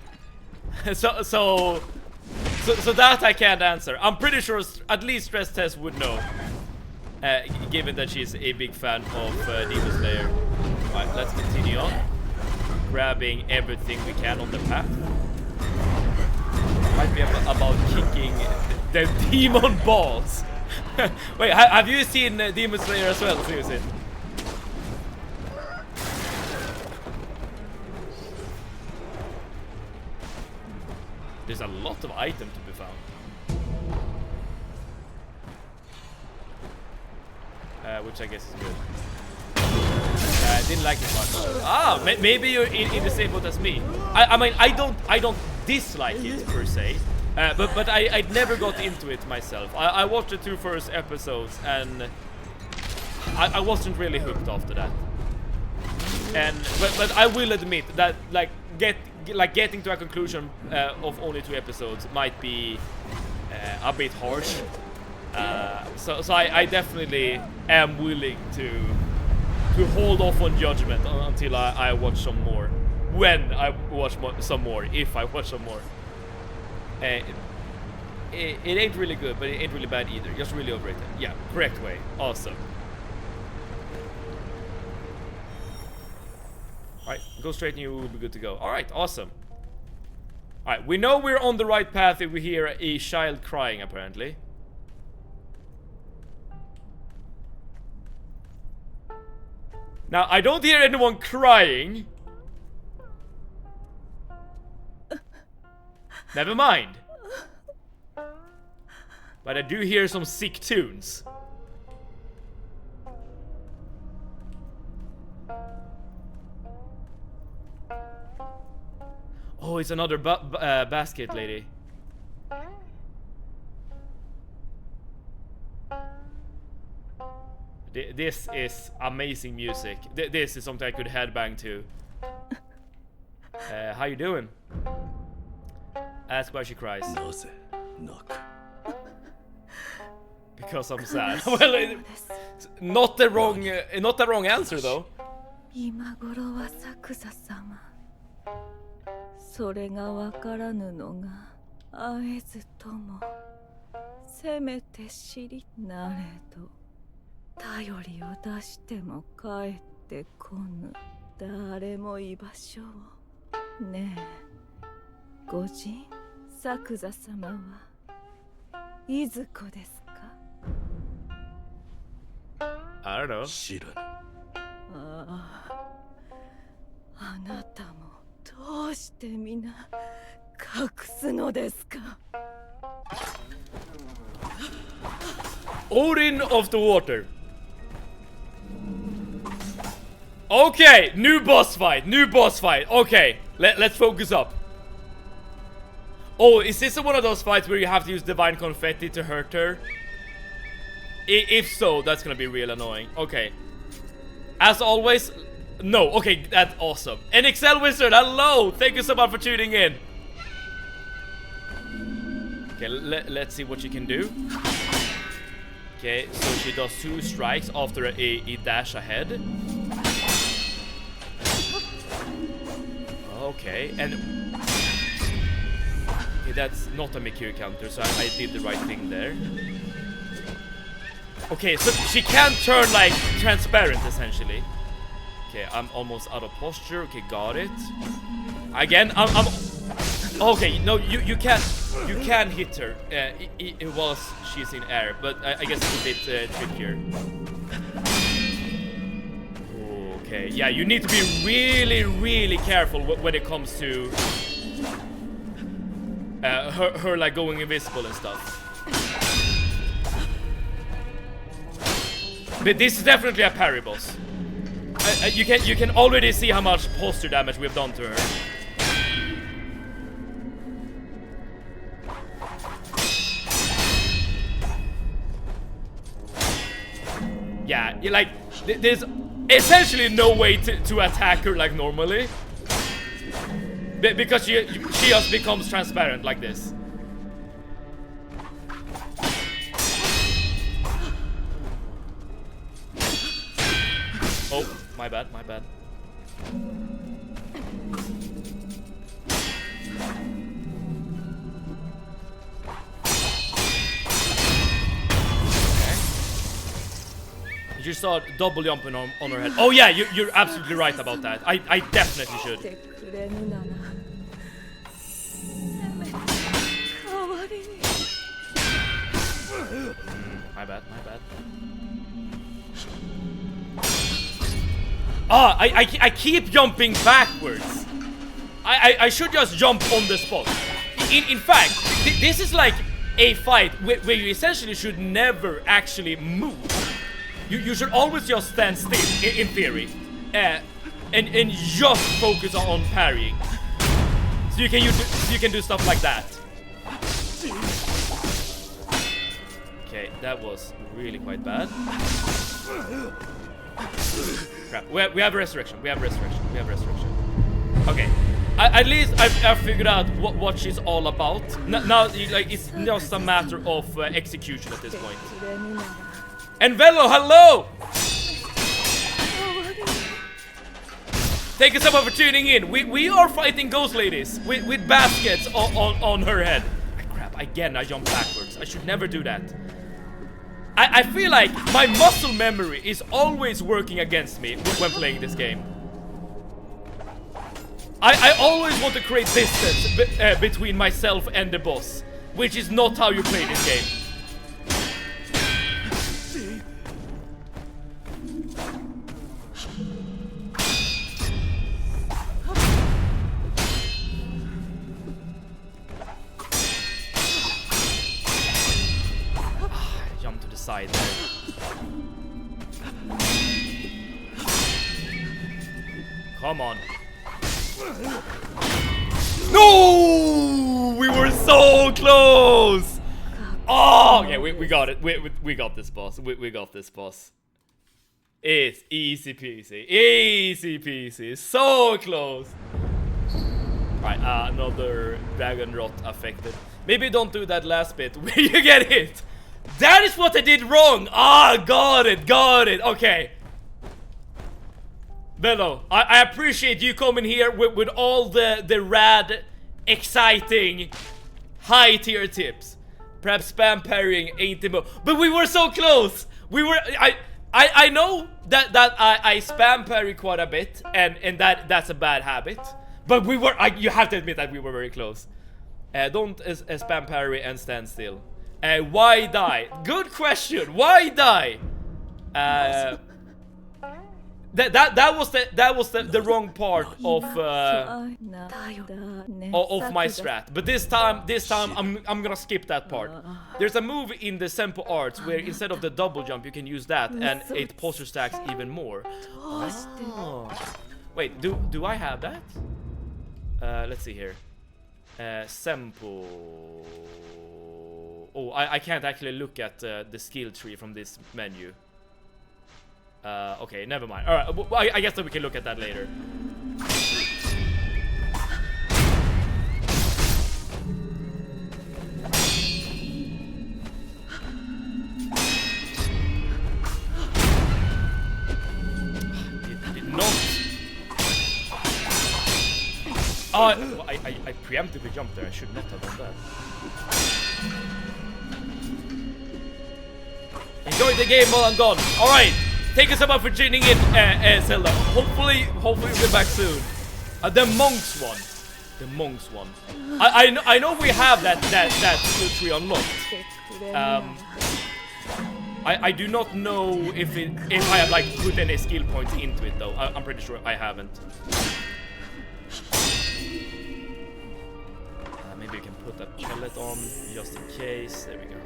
so that I can't answer. I'm pretty sure at least Stress Test would know. Given that she's a big fan of Demon Slayer. Alright, let's continue on. Grabbing everything we can on the path. Might be about kicking the demon balls. Wait, have you seen Demon Slayer as well, Seriously? There's a lot of items to be found. Which I guess is good. I didn't like it much. Maybe you're in the same boat as me. I mean, I don't dislike it per se, but I never got into it myself. I watched the 2 first episodes and I wasn't really hooked after that. But I will admit that getting to a conclusion of only 2 episodes might be a bit harsh. So I definitely am willing to hold off on judgment until I watch some more. When I watch some more, if I watch some more. It ain't really good, but it ain't really bad either. Just really overrated. Yeah, correct way. Awesome. Alright, go straight and you will be good to go. Alright, awesome. Alright, we know we're on the right path if we hear a child crying, apparently. Now, I don't hear anyone crying. Never mind. But I do hear some sick tunes. Oh, it's another basket lady. This is amazing music. This is something I could headbang to. How you doing? Ask why she cries. Because I'm sad. Well, not the wrong answer though. 今頃は作座様。それがわからぬのが会えずとも、せめて知りなれど。頼りを出しても帰ってこぬ誰も居場所をねえ御人作座様はいずこですか I don't know. 知らぬなたもどうして皆隠すのですか。 Odin of the water. Okay, new boss fight, Okay, let's focus up. Oh, is this one of those fights where you have to use divine confetti to hurt her? If so, that's gonna be real annoying. Okay. As always, no. Okay, that's awesome. And Excel Wizard, hello! Thank you so much for tuning in. Okay, let's see what she can do. Okay, so she does 2 strikes after a dash ahead. Okay, and... Okay, that's not a Mikiri counter, so I did the right thing there. Okay, so she can turn, like, transparent, essentially. Okay, I'm almost out of posture. Okay, got it. Again, I'm... Okay, no, you can hit her. It was she's in air, but I guess it's a bit trickier. Okay, yeah, you need to be really careful when it comes to her like going invisible and stuff. But this is definitely a parry boss. You can already see how much posture damage we've done to her. Yeah, like there's essentially no way to attack her like normally, because she just becomes transparent like this. Oh, my bad. You saw double jumping on her head. Oh yeah, you're absolutely right about that. I definitely should. My bad. Ah, I keep jumping backwards. I should just jump on the spot. In fact, this is like a fight where you essentially should never actually move. You should always just stand still, in theory, and just focus on parrying. So you can do stuff like that. Okay, that was really quite bad. Crap. We have resurrection. Okay. At least I've figured out what she's all about. Now, like, it's just a matter of execution at this point. And Velo, hello! Thank you so much for tuning in. We are fighting ghost ladies with baskets on her head. Crap, again I jumped backwards. I should never do that. I feel like my muscle memory is always working against me when playing this game. I always want to create distance between myself and the boss, which is not how you play this game. Side there. Come on. No! We were so close! Oh, okay, we got it. We got this boss. We got this boss. It's easy peasy. Easy peasy. So close. Alright, another dragon rot affected. Maybe don't do that last bit where you get hit. That is what I did wrong! Ah, got it! Okay. Bello, I appreciate you coming here with all the rad, exciting, high tier tips. Perhaps spam parrying ain't the mo- But we were so close! We were- I know that I spam parry quite a bit, and that's a bad habit. But we were- you have to admit that we were very close. Don't spam parry and stand still. Why die? Good question. Why die? That was the wrong part of my strat. But this time I'm gonna skip that part. There's a move in the Sempo arts where instead of the double jump you can use that and it posture stacks even more. Oh. Wait, do I have that? Let's see here. Sempo. Oh, I can't actually look at the skill tree from this menu. Okay, never mind. Alright, well, I guess that we can look at that later. Did not. Oh, well, I preemptively jumped there. I should not have done that. Enjoy the game while I'm gone. Alright. Thank you so much for tuning in, Zelda. Hopefully we'll be back soon. The monks one. The monks one. I know we have that skill tree unlocked. I do not know if I have like put any skill points into it though. I'm pretty sure I haven't. Maybe you can put that pellet on just in case. There we go.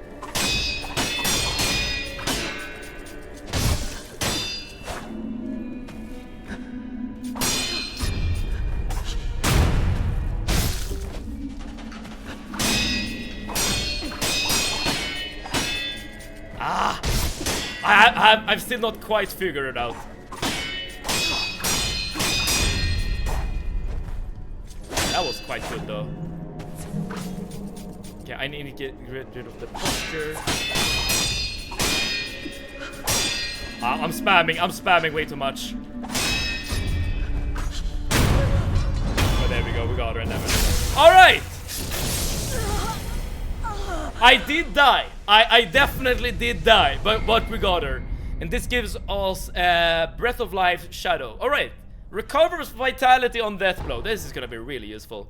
I've still not quite figured it out. That was quite good though. Okay, I need to get rid of the posture. I'm spamming way too much. Oh, there we go, we got her and everything. Alright! I did die. I definitely did die, but we got her. And this gives us Breath of Life Shadow. Alright. Recovers vitality on death blow. This is gonna be really useful.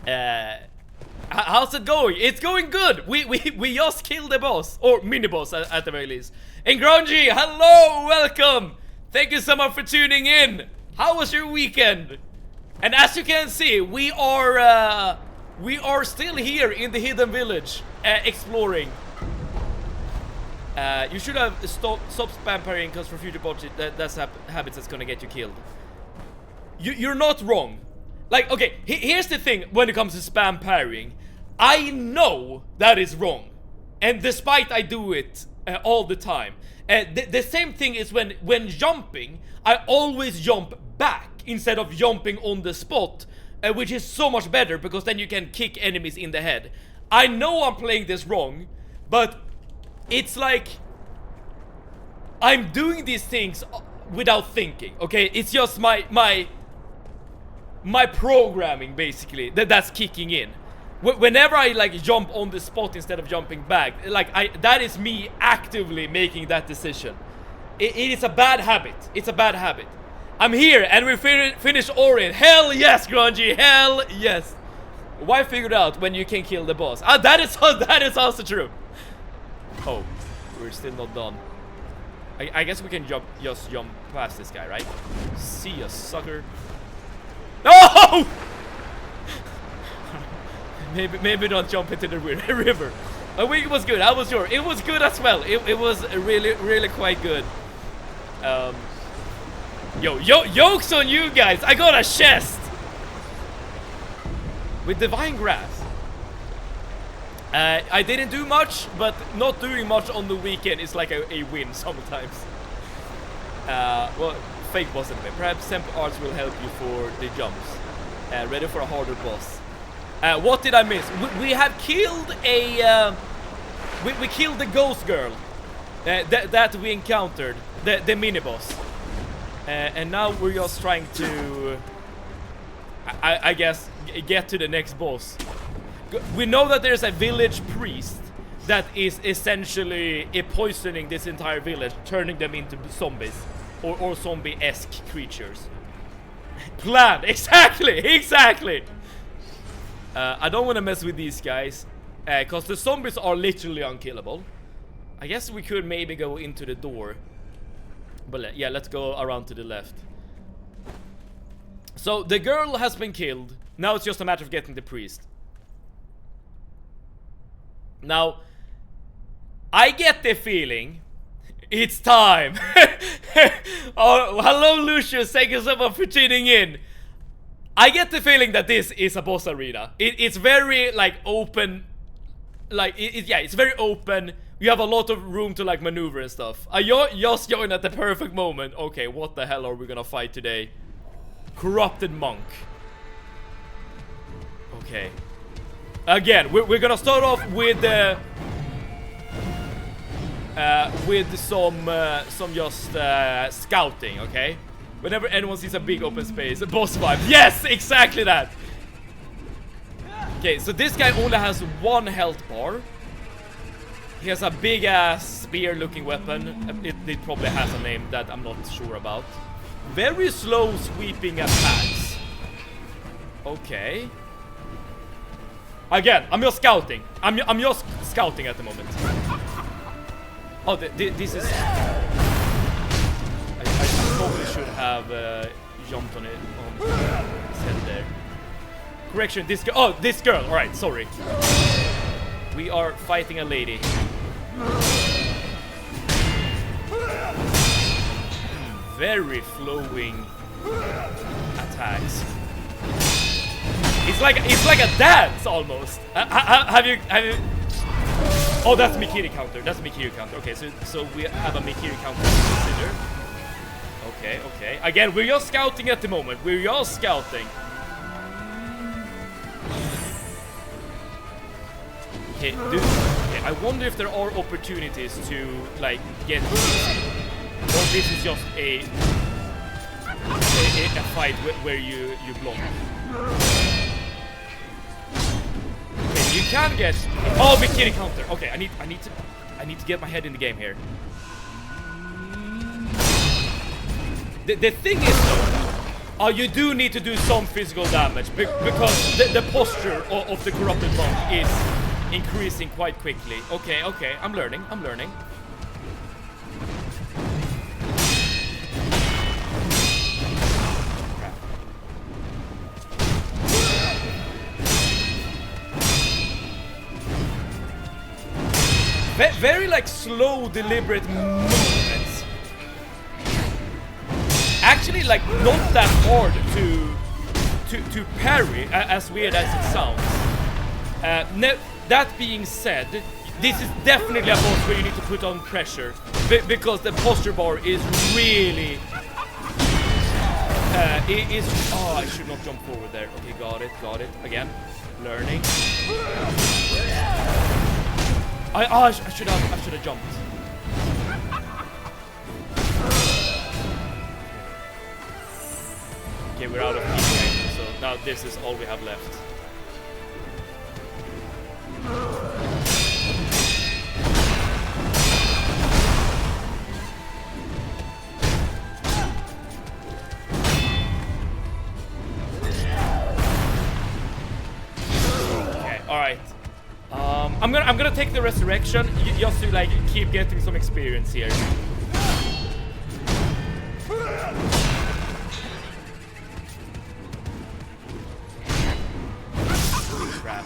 How's it going? It's going good. We just killed the boss. Or mini-boss at the very least. And Grungy, hello, welcome. Thank you so much for tuning in. How was your weekend? And as you can see, we are still here in the hidden village, exploring. You should have stop spam parrying, because for future bots, that's habits that's gonna get you killed. You're not wrong. Like, okay, here's the thing when it comes to spam parrying. I know that is wrong, and despite I do it all the time. The same thing is when jumping, I always jump back instead of jumping on the spot. Which is so much better, because then you can kick enemies in the head. I know I'm playing this wrong, but it's like I'm doing these things without thinking, okay? It's just my programming, basically, that's kicking in. Whenever I like jump on the spot instead of jumping back, like that is me actively making that decision. It is a bad habit. It's a bad habit. I'm here, and we finished Orin. Hell yes, Grungy. Hell yes. Why figure it out when you can kill the boss? That is also true. Oh, we're still not done. I guess we can just jump past this guy, right? See ya, sucker. No! maybe don't jump into the river. My week was good. How was yours? It was good as well. It was really quite good. Yokes on you guys! I got a chest! With Divine Grass. I didn't do much, but not doing much on the weekend is like a win sometimes. Well, fake boss anyway. Perhaps Sempo Arts will help you for the jumps. Ready for a harder boss. What did I miss? We have killed a... we killed the ghost girl. That we encountered. The mini-boss. And now we're just trying to, I guess, get to the next boss. We know that there's a village priest that is essentially poisoning this entire village, turning them into zombies or zombie-esque creatures. Plan, exactly. I don't want to mess with these guys, because the zombies are literally unkillable. I guess we could maybe go into the door. But yeah, let's go around to the left. So the girl has been killed. Now it's just a matter of getting the priest. Now, I get the feeling it's time. Oh, hello Lucius, thank you so much for tuning in. I get the feeling that this is a boss arena. It's very like open, like yeah, it's very open. You have a lot of room to like maneuver and stuff. I just joined at the perfect moment. Okay, what the hell are we gonna fight today? Corrupted monk. Okay. Again, we're gonna start off with some just scouting, okay? Whenever anyone sees a big open space, a boss vibe. Yes, exactly that. Okay, so this guy only has 1 health bar. He has a big ass spear looking weapon. It probably has a name that I'm not sure about. Very slow sweeping attacks. Okay. Again, I'm just scouting. I'm just scouting at the moment. Oh, this is... I probably should have jumped on it. On his head there. Correction, this girl. Oh, this girl. Alright, sorry. We are fighting a lady. Very flowing attacks. It's like a dance almost. Have you? Oh, that's Mikiri counter. That's Mikiri counter. Okay, so we have a Mikiri counter to consider. Okay. Again, we're just scouting at the moment. We're just scouting. Okay, dude. Okay, I wonder if there are opportunities to like get. Or this is just a fight where you block. Okay, you can get. Oh, Mikiri counter. Okay, I need to get my head in the game here. The thing is though, you do need to do some physical damage because the posture of the corrupted monk is increasing quite quickly. Okay, I'm learning. Very like slow, deliberate movements. Actually, like not that hard to parry, as weird as it sounds. That being said, this is definitely a boss where you need to put on pressure because the posture bar is really. It is. Oh, I should not jump forward there. Okay, got it. Again, learning. I should have jumped. Okay, we're out of PP, so now this is all we have left. Okay, all right. I'm gonna take the resurrection just to like keep getting some experience here. Crap.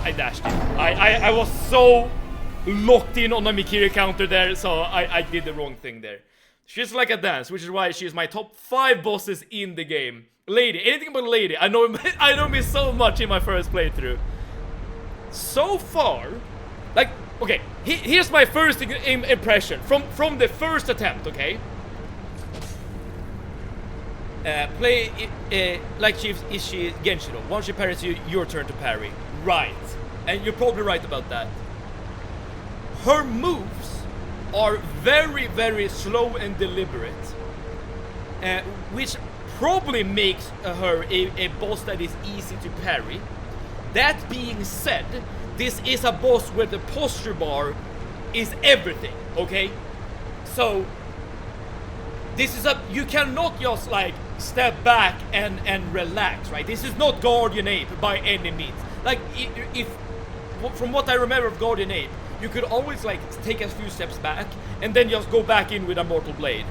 I dashed it. I was so locked in on a Mikiri counter there, so I did the wrong thing there. She's like a dance, which is why she's my top 5 bosses in the game. Lady, anything but Lady. I know me so much in my first playthrough. So far, like, okay, here's my first impression from the first attempt, okay? Play like she Genshiro. Once she parries you, your turn to parry. Right, and you're probably right about that. Her moves are very, very slow and deliberate, which probably makes her a boss that is easy to parry. That being said, this is a boss where the posture bar is everything, okay? So, this is you cannot just like step back and relax, right? This is not Guardian Ape by any means. Like if from what I remember of Guardian Ape, you could always like take a few steps back and then just go back in with a mortal blade.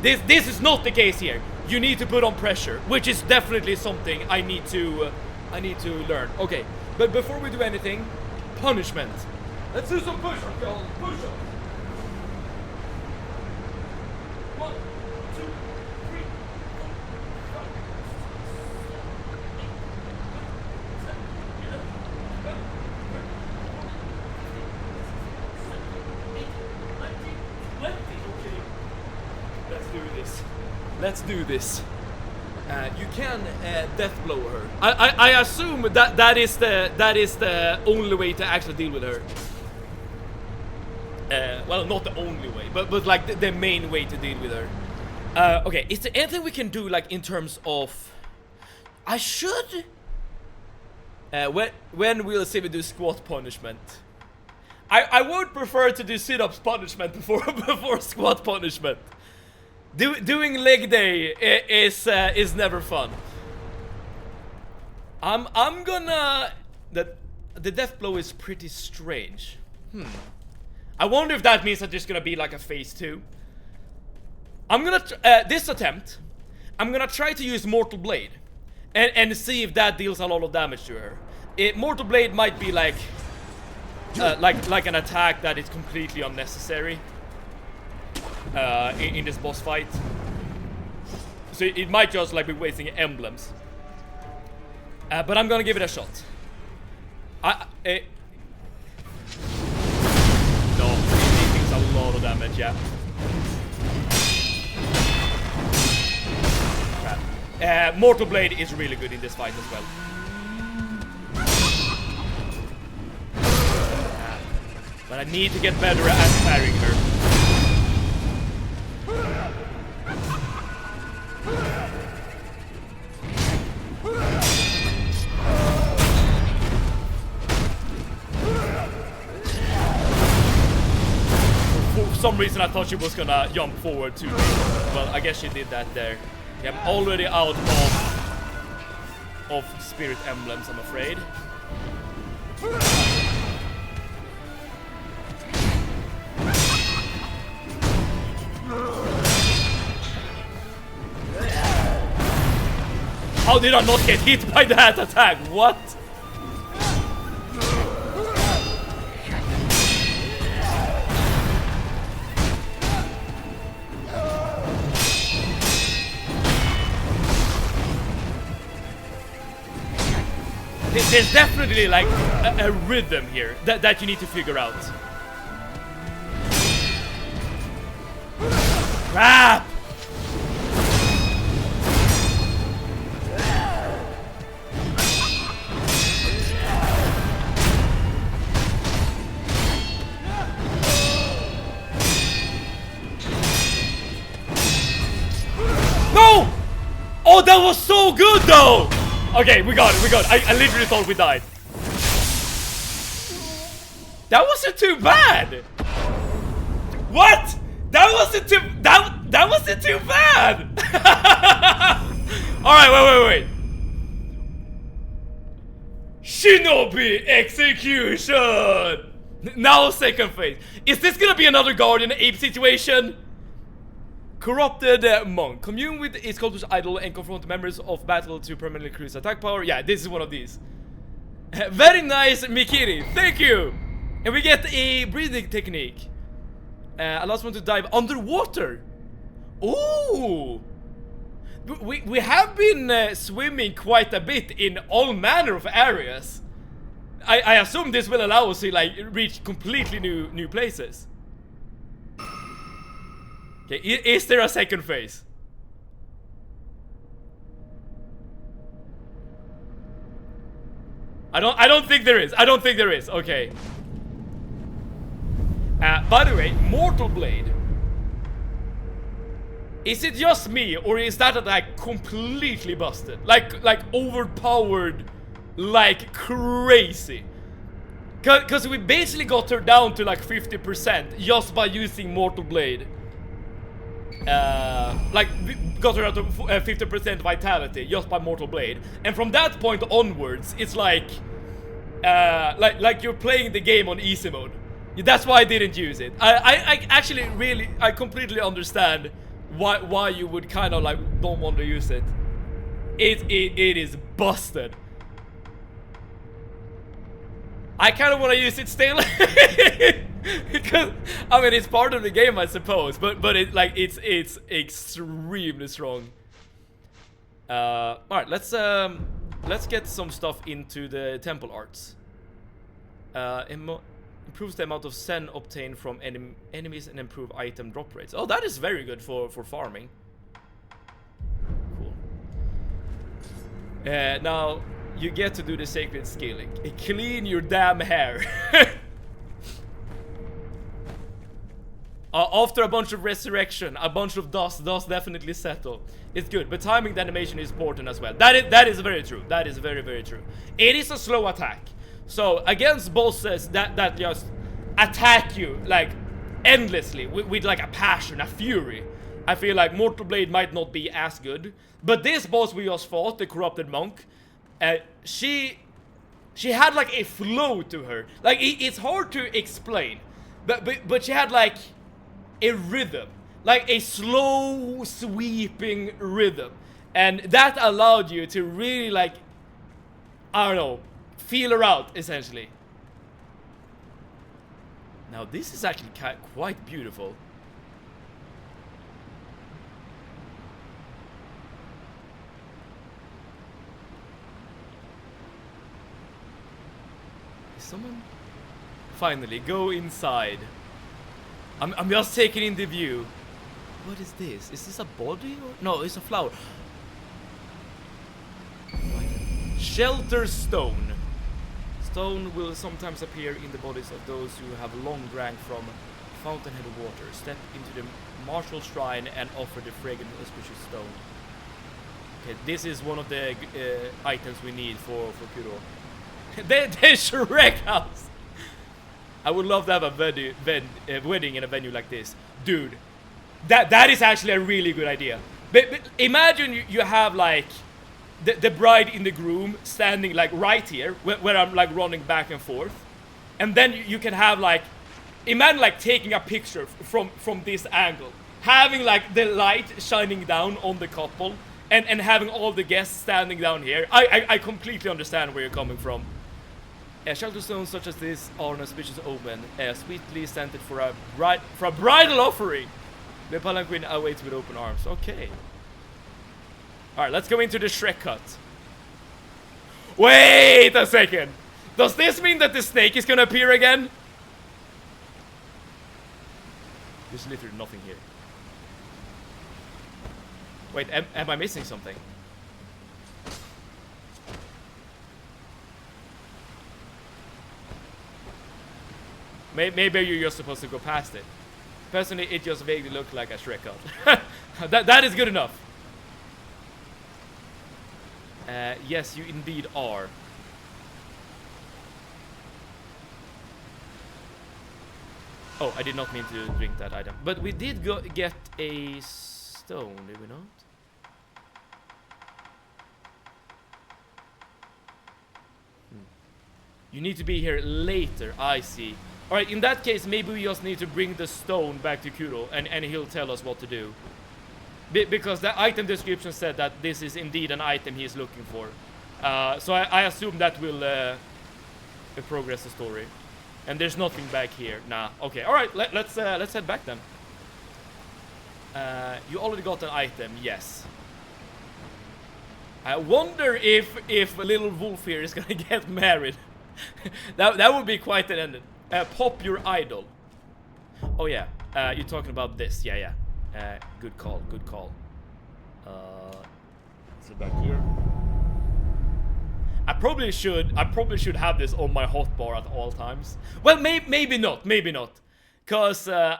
This is not the case here. You need to put on pressure, which is definitely something I need to learn. Okay, but before we do anything, punishment. Let's do some push-ups, y'all. Push-ups. 1, 2, 3, 4, 5, 6, 7, 8, 9, 10, 11, 12. Okay. Let's do this. You can death blow her. I assume that is the only way to actually deal with her. Well, not the only way, but like the main way to deal with her. Okay, is there anything we can do like in terms of? I should. When we'll see we do squat punishment. I would prefer to do sit-ups punishment before squat punishment. Doing leg day is never fun. I'm gonna the death blow is pretty strange. I wonder if that means that there's gonna be like a phase 2. I'm gonna this attempt. I'm gonna try to use Mortal Blade and see if that deals a lot of damage to her. Mortal Blade might be like an attack that is completely unnecessary. In this boss fight, so it might just like be wasting emblems. But I'm gonna give it a shot. No, it takes a lot of damage, yeah. Crap. Mortal Blade is really good in this fight as well. But I need to get better at parrying her. For some reason I thought she was gonna jump forward to me. Well, I guess she did that there. Yeah, I'm already out of spirit emblems, I'm afraid. How did I not get hit by that attack? What? There's definitely like a rhythm here that you need to figure out. Crap! No! Oh, that was so good though! Okay, we got it. I literally thought we died. That wasn't too bad! What? That wasn't too bad! Alright, wait. Shinobi execution! Now second phase. Is this gonna be another Guardian Ape situation? Corrupted monk. Commune with its cult's idol and confront members of battle to permanently increase attack power. Yeah, this is one of these. Very nice, Mikiri. Thank you. And we get a breathing technique. Allows one to dive underwater. Ooh. We have been swimming quite a bit in all manner of areas. I assume this will allow us to like reach completely new places. Okay, is there a second phase? I don't think there is. Okay. By the way, Mortal Blade. Is it just me, or is that attack completely busted? Like overpowered like crazy? Cause we basically got her down to like 50% just by using Mortal Blade. like got her out of 50% vitality just by Mortal Blade, and from that point onwards, it's like you're playing the game on easy mode. That's why I didn't use it. I actually really, I completely understand why you would kind of like don't want to use it. It is busted. I kind of want to use it still because I mean it's part of the game, I suppose, but it's extremely strong. All right, let's get some stuff into the temple arts. Improves the amount of Zen obtained from enemies and improve item drop rates. Oh, that is very good for farming. Cool. Now you get to do the sacred scaling. Clean your damn hair. After a bunch of resurrection, a bunch of dust definitely settle. It's good, but timing the animation is important as well. That is very true. That is very, very true. It is a slow attack. So against bosses that just attack you like endlessly with like a passion, a fury, I feel like Mortal Blade might not be as good. But this boss we just fought, the corrupted monk, she had like a flow to her. Like it's hard to explain, but she had like a rhythm, like a slow sweeping rhythm, and that allowed you to really like, I don't know, feel her out essentially. Now this is actually quite beautiful. Is someone? Finally, go inside. I'm just taking in the view. What is this? Is this a body or no? It's a flower. Shelter stone. Stone will sometimes appear in the bodies of those who have long drank from fountainhead water. Step into the martial shrine and offer the fragrant auspicious stone. Okay, this is one of the items we need for Kuro. the Shrek house. I would love to have a wedding in a venue like this. Dude, that is actually a really good idea. But imagine you have like the bride and the groom standing like right here where I'm like running back and forth, and then you can have like, imagine like taking a picture from this angle, having like the light shining down on the couple, and having all the guests standing down here. I completely understand where you're coming from. Shelter stones such as this are an auspicious omen, sweetly scented for a bridal offering. The palanquin awaits with open arms. Okay. Alright, let's go into the Shrek hut. Wait a second! Does this mean that the snake is gonna appear again? There's literally nothing here. Wait, am I missing something? Maybe you're just supposed to go past it. Personally, it just vaguely looked like a Shrek hut. that is good enough. Yes, you indeed are. Oh, I did not mean to drink that item. But we did get a stone, did we not? You need to be here later, I see. Alright, in that case, maybe we just need to bring the stone back to Kuro, and he'll tell us what to do. Because the item description said that this is indeed an item he is looking for. So I assume that will progress the story. And there's nothing back here. Nah, okay. Alright, let's head back then. You already got an item, yes. I wonder if little wolf here is gonna get married. that would be quite an ending. Pop your idol. Oh yeah, you're talking about this. Yeah. Good call. Is it back here? I probably should have this on my hotbar at all times. Well, maybe not. Cause I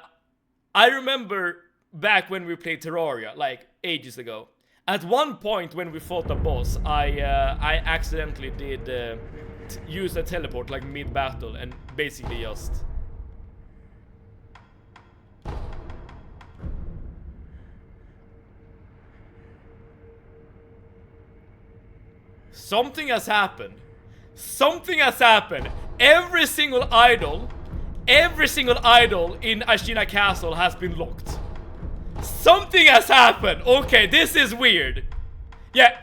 remember back when we played Terraria, like ages ago. At one point when we fought a boss, I accidentally did use a teleport like mid-battle and basically just... Something has happened. Something has happened. Every single idol in Ashina Castle has been locked. Something has happened. Okay, this is weird. Yeah.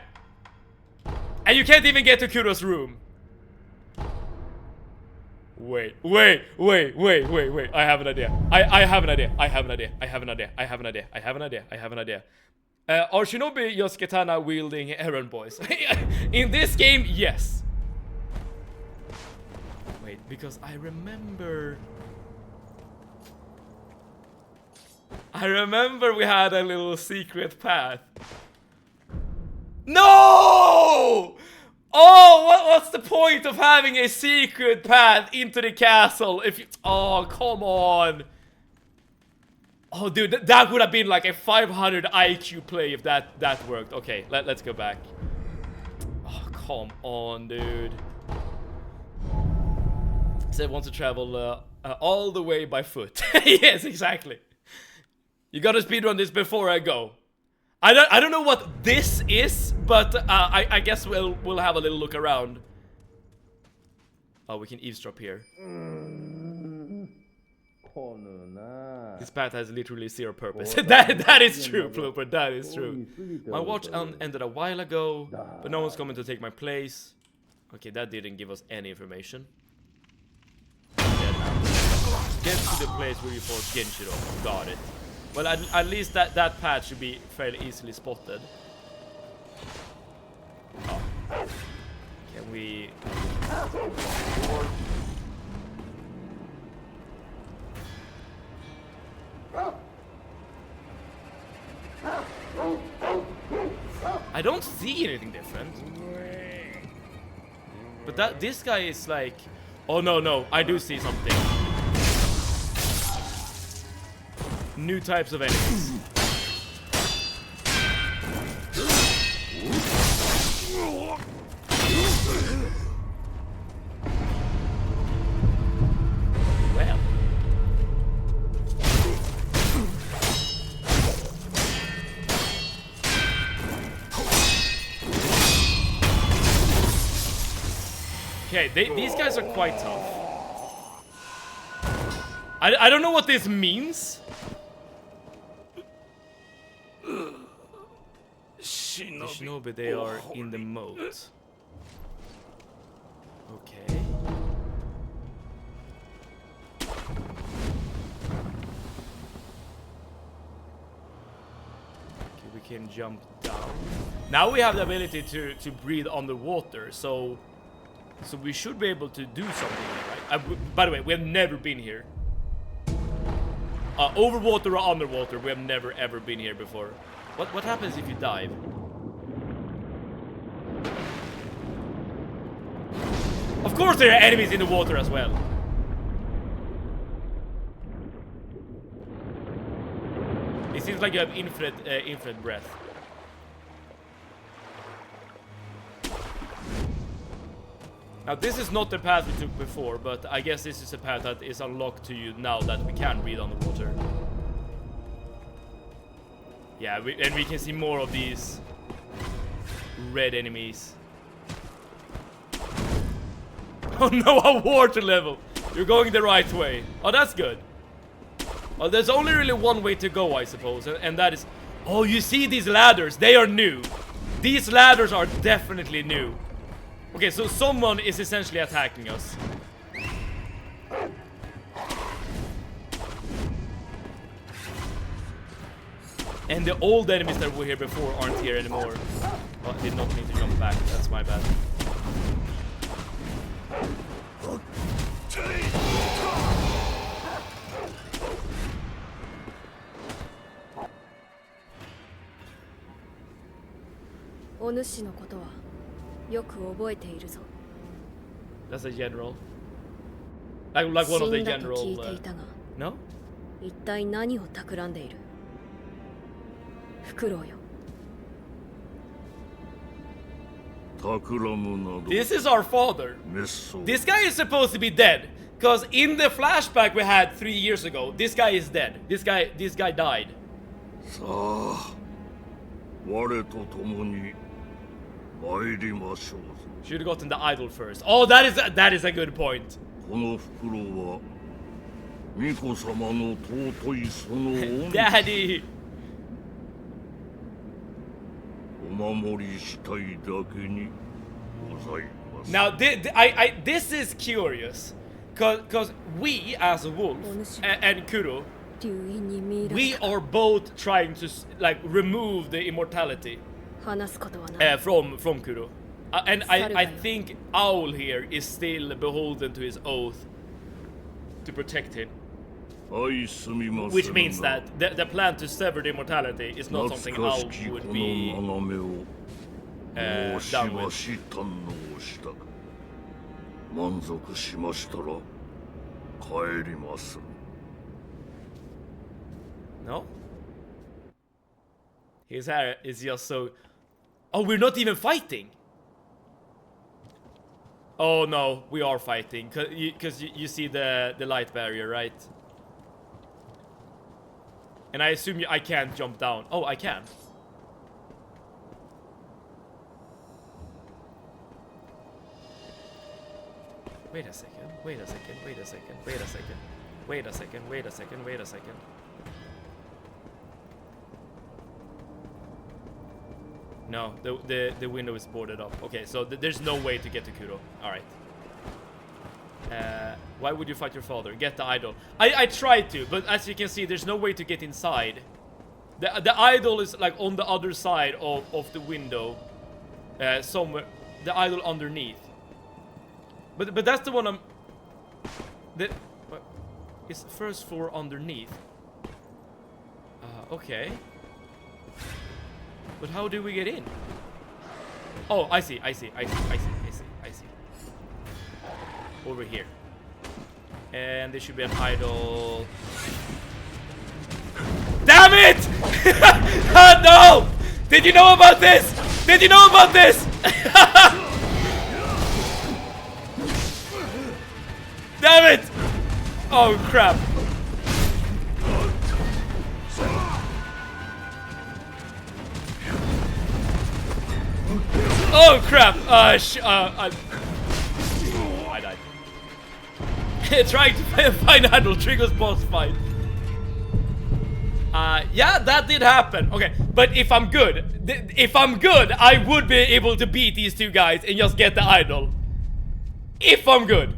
And you can't even get to Kuro's room. Wait. I have an idea. I have an idea. Are Shinobi Yoshikatana wielding errand boys? In this game, yes. Wait, because I remember we had a little secret path. No! Oh, what's the point of having a secret path into the castle if you... Oh, come on. Oh, dude, that would have been like a 500 IQ play if that worked. Okay, let's go back. Oh, come on, dude. So I want to travel all the way by foot. Yes, exactly. You gotta speedrun this before I go. I don't know what this is, but I guess we'll have a little look around. Oh, we can eavesdrop here. This path has literally zero purpose. that is true, Plooper. That is true. My watch ended a while ago, but no one's coming to take my place. Okay, that didn't give us any information. Get to the place where you fought Genshiro. Got it. Well, at least that path should be fairly easily spotted. Oh. Can we... I don't see anything different. But this guy is like... Oh no, I do see something. New types of enemies. Well. Okay, these guys are quite tough. I don't know what this means. The Shinobi, they are in the moat. Okay. Okay, we can jump down. Now we have the ability to breathe underwater, so we should be able to do something, right? By the way, we have never been here. Over water or underwater, we have never ever been here before. What happens if you dive? Of course there are enemies in the water as well. It seems like you have infinite breath. Now this is not the path we took before, but I guess this is a path that is unlocked to you now that we can breathe on the water. Yeah, and we can see more of these red enemies. Oh no, a water level! You're going the right way. Oh, that's good. Well, there's only really one way to go, I suppose, and that is... Oh, you see these ladders? They are new. These ladders are definitely new. Okay, so someone is essentially attacking us. And the old enemies that were here before aren't here anymore. Oh, I did not mean to jump back. That's my bad. That's a general. Like one of the general. No? 一体何を企んでいるフクロウよ This is our father. This guy is supposed to be dead. Because in the flashback we had 3 years ago, this guy is dead. This guy died. Should have gotten the idol first. Oh, that is a good point. この袋は巫女様の尊いその恩 Daddy. お守りしたいだけにございます。 Now, this is curious, cause we as a wolf and Kuro, 流因に見出 we すか are both trying to like remove the immortality 話すことはない from Kuro, and I Sarugayo. think Owl here is still beholden to his oath to protect him, はいすみません which means that the plan to sever the immortality is not something 懐か Owl しきこ would の be 眺めを し down ば with. し堪能したが満足しましたら帰ります。 No? His hair is just so... Oh, we're not even fighting! Oh no, we are fighting, because you see the light barrier, right? And I assume I can't jump down. Oh, I can. Wait a second, wait a second, wait a second, wait a second. Wait a second, wait a second, wait a second. No, the window is boarded up. Okay, so there's no way to get to Kuro. Alright. Why would you fight your father? Get the idol. I tried to, but as you can see, there's no way to get inside. The idol is like on the other side of the window. Somewhere. The idol underneath. But that's the one I'm... It's first floor underneath. Okay. But how do we get in? Oh, I see. Over here. And there should be an idol. Damn it! No! Did you know about this? Did you know about this? Damn it! Oh crap. Oh crap! I died. Trying to find idol triggers boss fight. Yeah, that did happen. Okay, but if I'm good, I would be able to beat these two guys and just get the idol. If I'm good.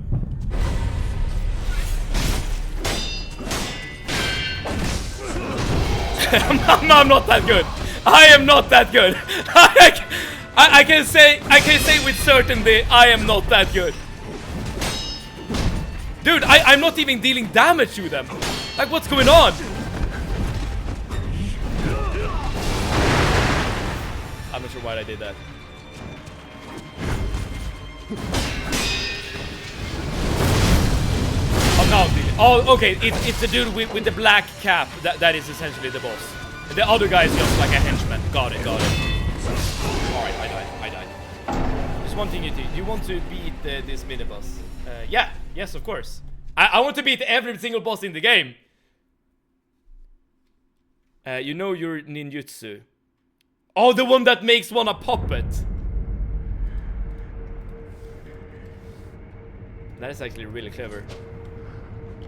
I'm not that good. I am not that good. I can say with certainty I am not that good. Dude, I'm not even dealing damage to them. Like, what's going on? I'm not sure why I did that. Oh, now I'm dealing. Oh, okay. It's the dude with the black cap. That is essentially the boss. The other guy is just like a henchman. Got it. Alright, I died. Just one thing, do you want to beat this mini-boss? Yeah, yes, of course. I want to beat every single boss in the game. You know your ninjutsu. Oh, the one that makes one a puppet. That is actually really clever.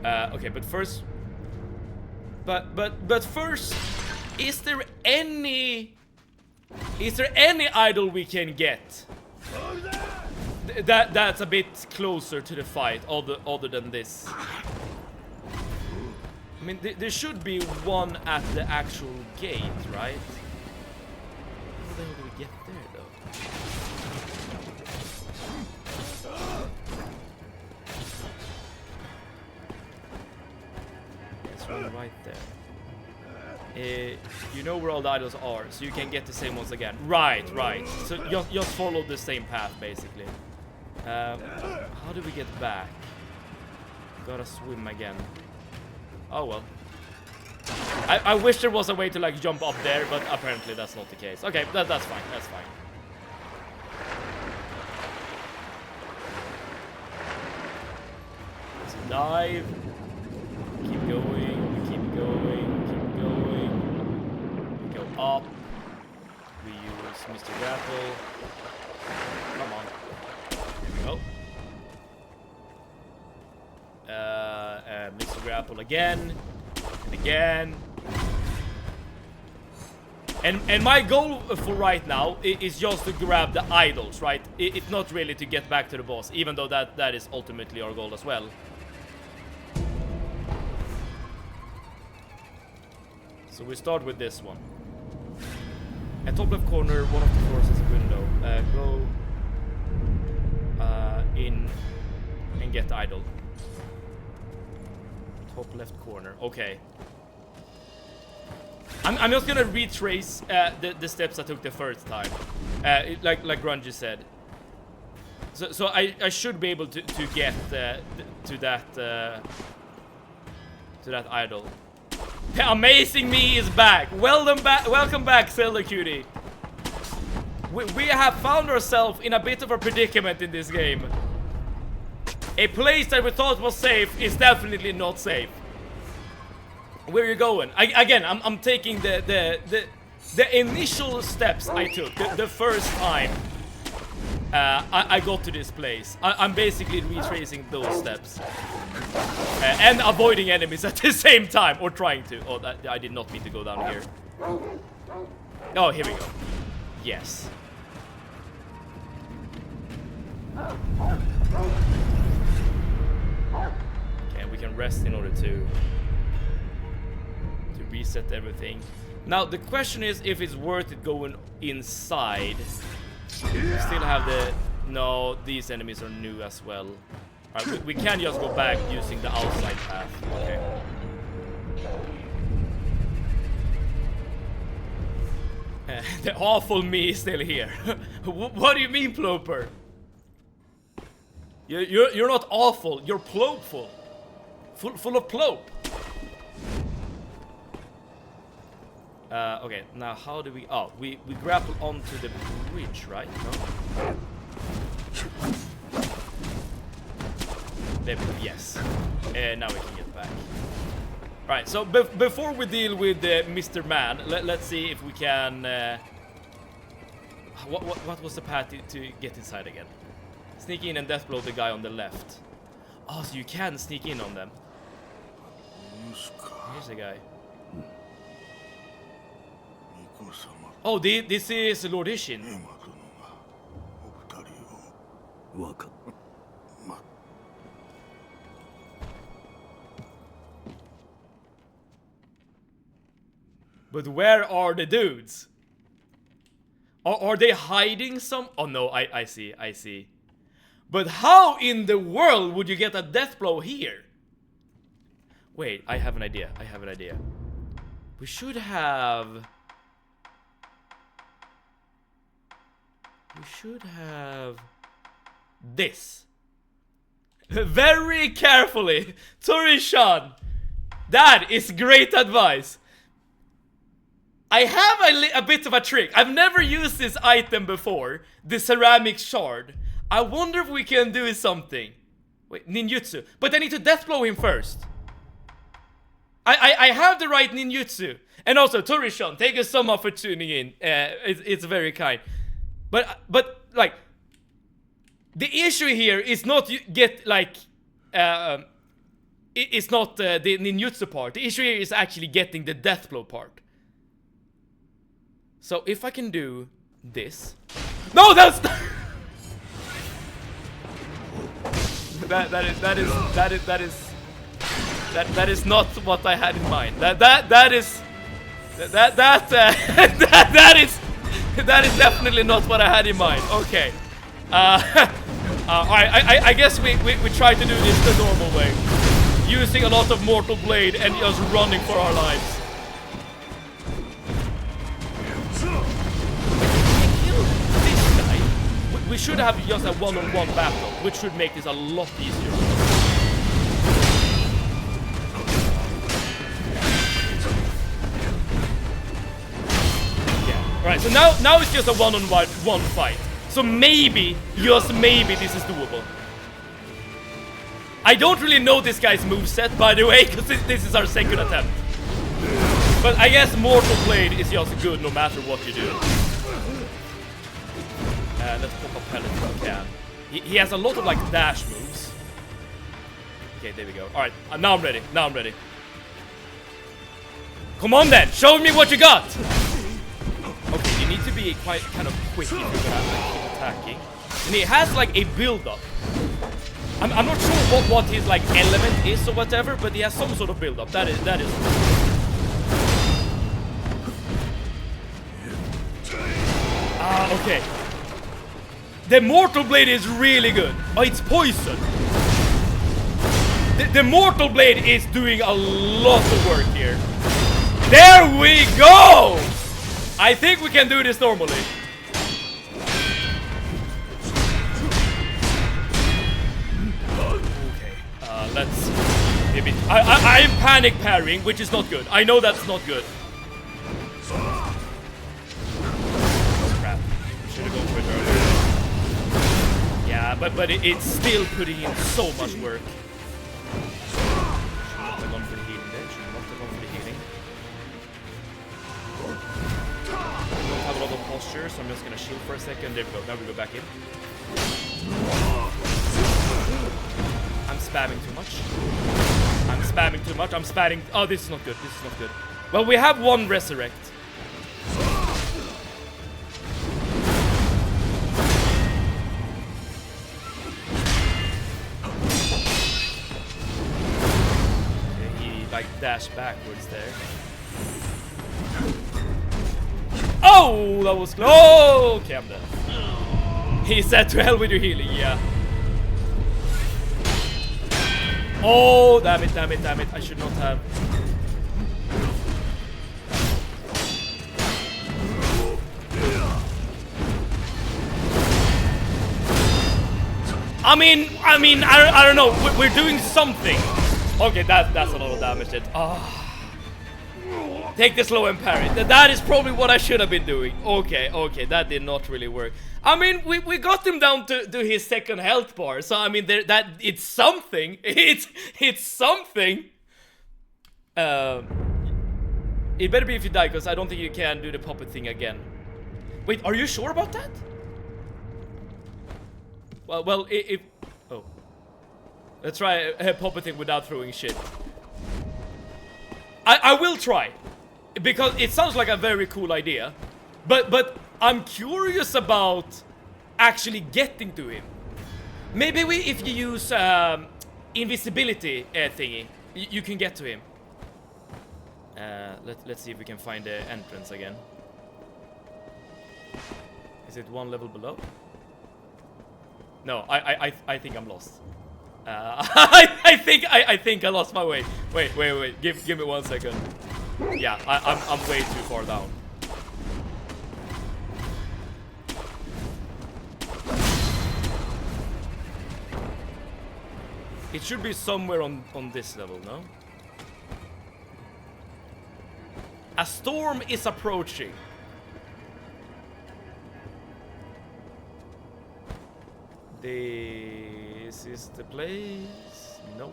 Okay, but first... But first... Is there any idol we can get that's a bit closer to the fight, other than this? I mean, there should be one at the actual gate, right? How the hell do we get there, though? It's right there. You know where all the idols are, so you can get the same ones again. Right. So just follow the same path, basically. How do we get back? Gotta swim again. Oh well. I wish there was a way to like jump up there, but apparently that's not the case. Okay, that's fine. That's fine. Let's dive. Keep going. Keep going. Up. We use Mr. Grapple. Come on. Here we go. Mr. Grapple again. And again. And my goal for right now is just to grab the idols, right? It's not really to get back to the boss, even though that is ultimately our goal as well. So we start with this one. At top left corner, one of the floors is a window. Go in and get the idol. Top left corner. Okay. I'm just gonna retrace the steps I took the first time, like Grungy said. So I should be able to get to that idol. The amazing me is back. Welcome back, Zelda Cutie. We have found ourselves in a bit of a predicament in this game. A place that we thought was safe is definitely not safe. Where are you going? I'm taking the initial steps I took the first time I got to this place. I'm basically retracing those steps and avoiding enemies at the same time, or trying to. Oh, I did not mean to go down here. Oh, here we go. Yes. Okay, we can rest in order to reset everything. Now the question is if it's worth it going inside. We still have the... No, these enemies are new as well. Alright, we can just go back using the outside path. Okay. The awful me is still here. What do you mean, Ploper? You're not awful, you're plopeful. Full of plope. Okay, now how do we... Oh, we grapple onto the bridge, right? No? There we go, yes. Now we can get back. Right, so before we deal with Mr. Man, let's see if we can... What was the path to get inside again? Sneak in and deathblow the guy on the left. Oh, so you can sneak in on them. Here's the guy. Oh, this is Lord Ishin. But where are the dudes? Are they hiding some? Oh no, I see. But how in the world would you get a death blow here? Wait, I have an idea. We should have this. Very carefully. Torishan, that is great advice. I have a bit of a trick. I've never used this item before, the ceramic shard. I wonder if we can do something. Wait, ninjutsu. But I need to deathblow him first. I have the right ninjutsu. And also, Torishan, thank you so much for tuning in. It's very kind. But like, the issue here is not you get like, it's not the ninjutsu part. The issue here is actually getting the deathblow part. So if I can do this, no, that's that is not what I had in mind. That is definitely not what I had in mind. Okay. I guess we try to do this the normal way, using a lot of Mortal Blade and just running for our lives. We should have just a one-on-one battle, which should make this a lot easier. Yeah. Right. So now it's just a one-on-one fight. So maybe, just maybe, this is doable. I don't really know this guy's moveset, by the way, because this is our second attempt. But I guess Mortal Blade is just good no matter what you do. let's pop up pellets if we can. He has a lot of like dash moves. Okay, there we go. Alright, now I'm ready. Now I'm ready. Come on then, show me what you got! Okay, you need to be quite kind of quick if you're gonna keep attacking. And he has like a build-up. I'm not sure what his like element is or whatever, but he has some sort of build-up. That is. Ah, okay. The Mortal Blade is really good. Oh, it's poison. The Mortal Blade is doing a lot of work here. There we go! I think we can do this normally. Okay, let's... Maybe... I am panic parrying, which is not good. I know that's not good. Crap. Should have gone for it earlier. Yeah, but it's still putting in so much work. Should not have gone for the healing there. Should not have gone for the healing. I don't have a lot of posture, so I'm just gonna shield for a second. There we go. Now we go back in. I'm spamming too much. I'm spamming too much. I'm spamming. Oh, this is not good. This is not good. Well, we have one resurrect. Okay, he like dashed backwards there. Oh, that was close. Oh, okay, I'm dead. He said to hell with your healing, yeah. Oh, damn it, damn it, damn it. I should not have. I don't know. We're doing something. Okay, that's a lot of damage. Oh. Take the slow and parry. That is probably what I should have been doing. Okay, that did not really work. I mean, we got him down to his second health bar, so I mean, that it's something. It's something. It better be if you die, because I don't think you can do the puppet thing again. Wait, are you sure about that? Well, if oh, let's try a puppet thing without throwing shit. I will try. Because it sounds like a very cool idea, but I'm curious about actually getting to him. Maybe if you use invisibility thingy, you can get to him. Let's see if we can find the entrance again. Is it one level below? No, I think I'm lost. I think I lost my way. Wait. Give me 1 second. Yeah, I'm way too far down. It should be somewhere on this level, no? A storm is approaching. This is the place. No.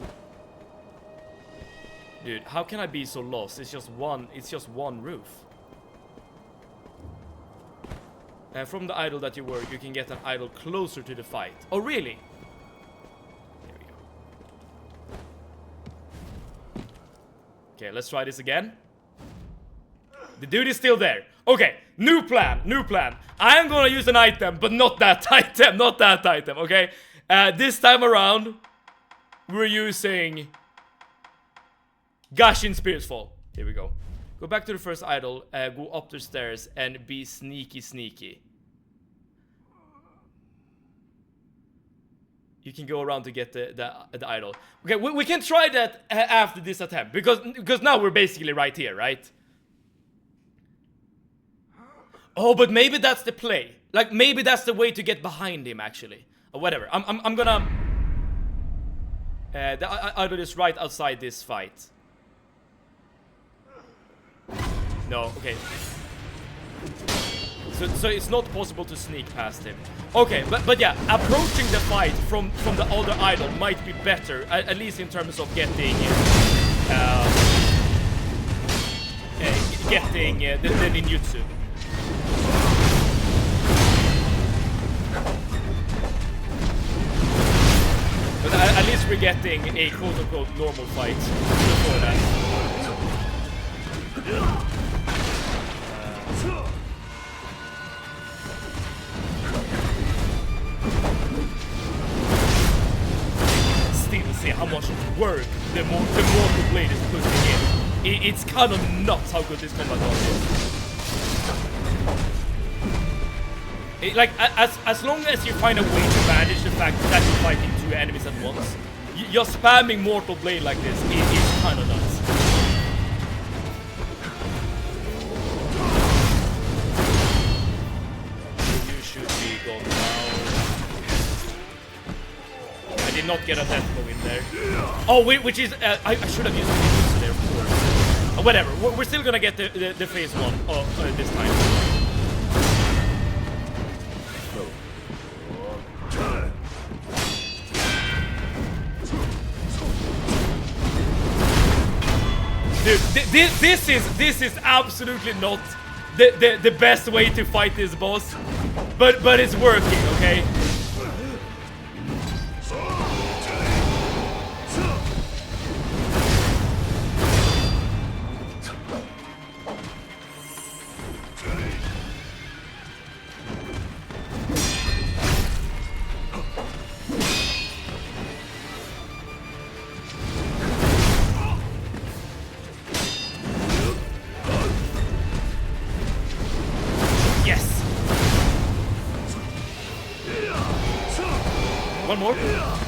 Dude, how can I be so lost? It's just one roof. From the idol that you work, you can get an idol closer to the fight. Oh, really? There we go. Okay, let's try this again. The dude is still there. Okay, new plan. I am gonna use an item, but not that item, okay? This time around, we're using Gashin Spirit's Fall. Here we go. Go back to the first idol, go up the stairs, and be sneaky. You can go around to get the idol. Okay, we can try that after this attempt, because now we're basically right here, right? Oh, but maybe that's the play. Like, maybe that's the way to get behind him, actually. Or whatever. I'm gonna... the idol is right outside this fight. No, okay. So it's not possible to sneak past him. Okay, but yeah, approaching the fight from the other idol might be better, at least in terms of getting the ninjutsu. getting a quote-unquote normal fight before that. Still see how much work the Mortal Blade is putting in. It's kind of nuts how good this combat is. Like, as long as you find a way to manage the fact that you're fighting two enemies at once, you're spamming Mortal Blade like this, it's kind of nuts. You should be gone now. I did not get a death blow in there. Oh, which is, I should have used the booster there, of course. Whatever, we're still gonna get the phase 1 this time. Dude, this is absolutely not the best way to fight this boss, but it's working, okay? One more?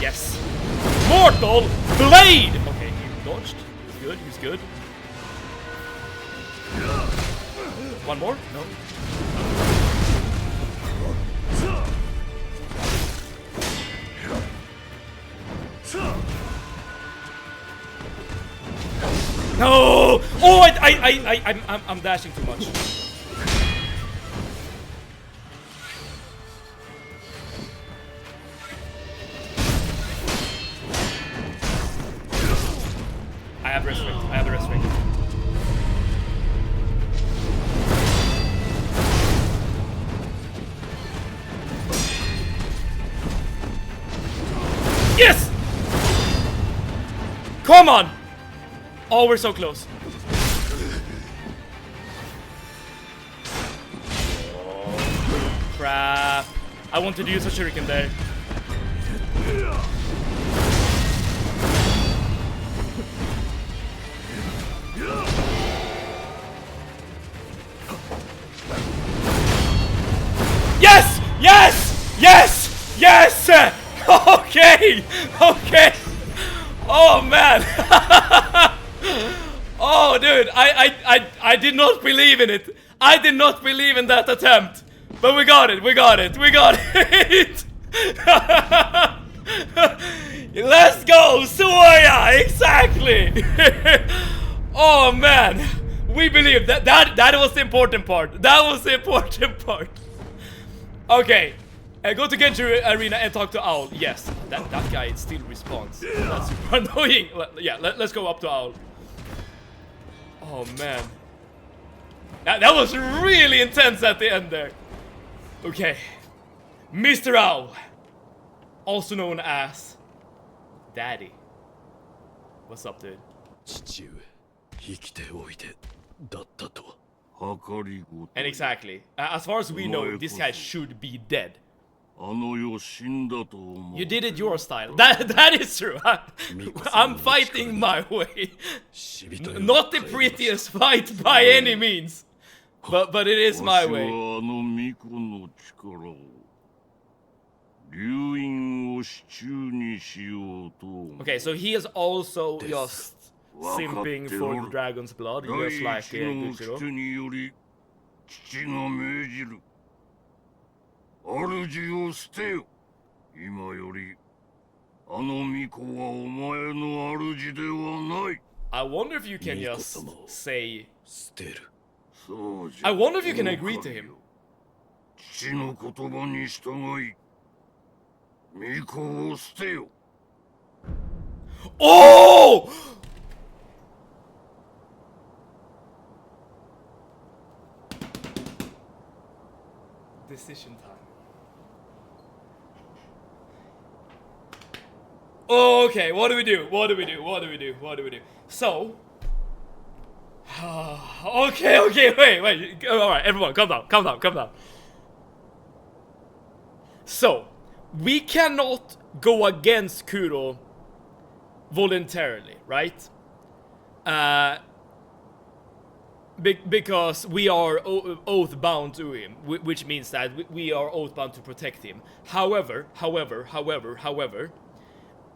Yes. Mortal Blade! Okay, he dodged. He's good, he's good. One more? No. No! Oh, I'm dashing too much. I have restrict. Yes! Come on! Oh, we're so close. Oh, crap. I wanted to use a shuriken there. Yes! Yes! Yes! Yes! Okay! Okay! Oh man! Oh dude, I did not believe in it. I did not believe in that attempt. But we got it, we got it, we got it! Let's go, Soya! Exactly! Oh man! We believe that was the important part. That was the important part. Okay. Go to Genji Arena and talk to Owl. Yes, that guy still responds. That's super annoying. Yeah, let's go up to Owl. Oh man, that was really intense at the end there. Okay, Mr. Owl, also known as Daddy. What's up, dude? And exactly, as far as we know, this guy should be dead. You did it your style. That is true. I'm fighting my way. Not the prettiest fight by any means, but it is my way. Okay, so he is also just simping for the dragon's blood, just like Gujiro. 主を捨てよ。今よりあの巫女はお前の主ではない。 I wonder if you can just say. I wonder if you can agree to him. 父の言葉に従い巫女を捨てよ。Oh! Decision time. Okay, what do we do? So... okay, wait. Alright, everyone, calm down. So, we cannot go against Kuro voluntarily, right? Because we are oath bound to him, which means that we are oath bound to protect him. However,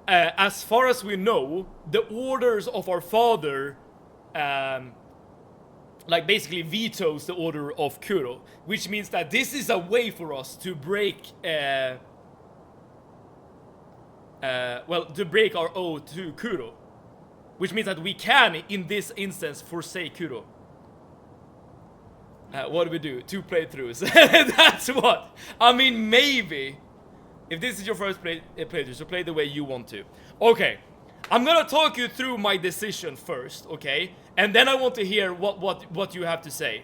as far as we know, the orders of our father, like basically vetoes the order of Kuro, which means that this is a way for us to break, to break our oath to Kuro, which means that we can, in this instance, forsake Kuro. What do we do? 2 playthroughs. That's what. I mean, maybe. If this is your first playthrough, so play the way you want to. Okay. I'm gonna talk you through my decision first, okay? And then I want to hear what you have to say.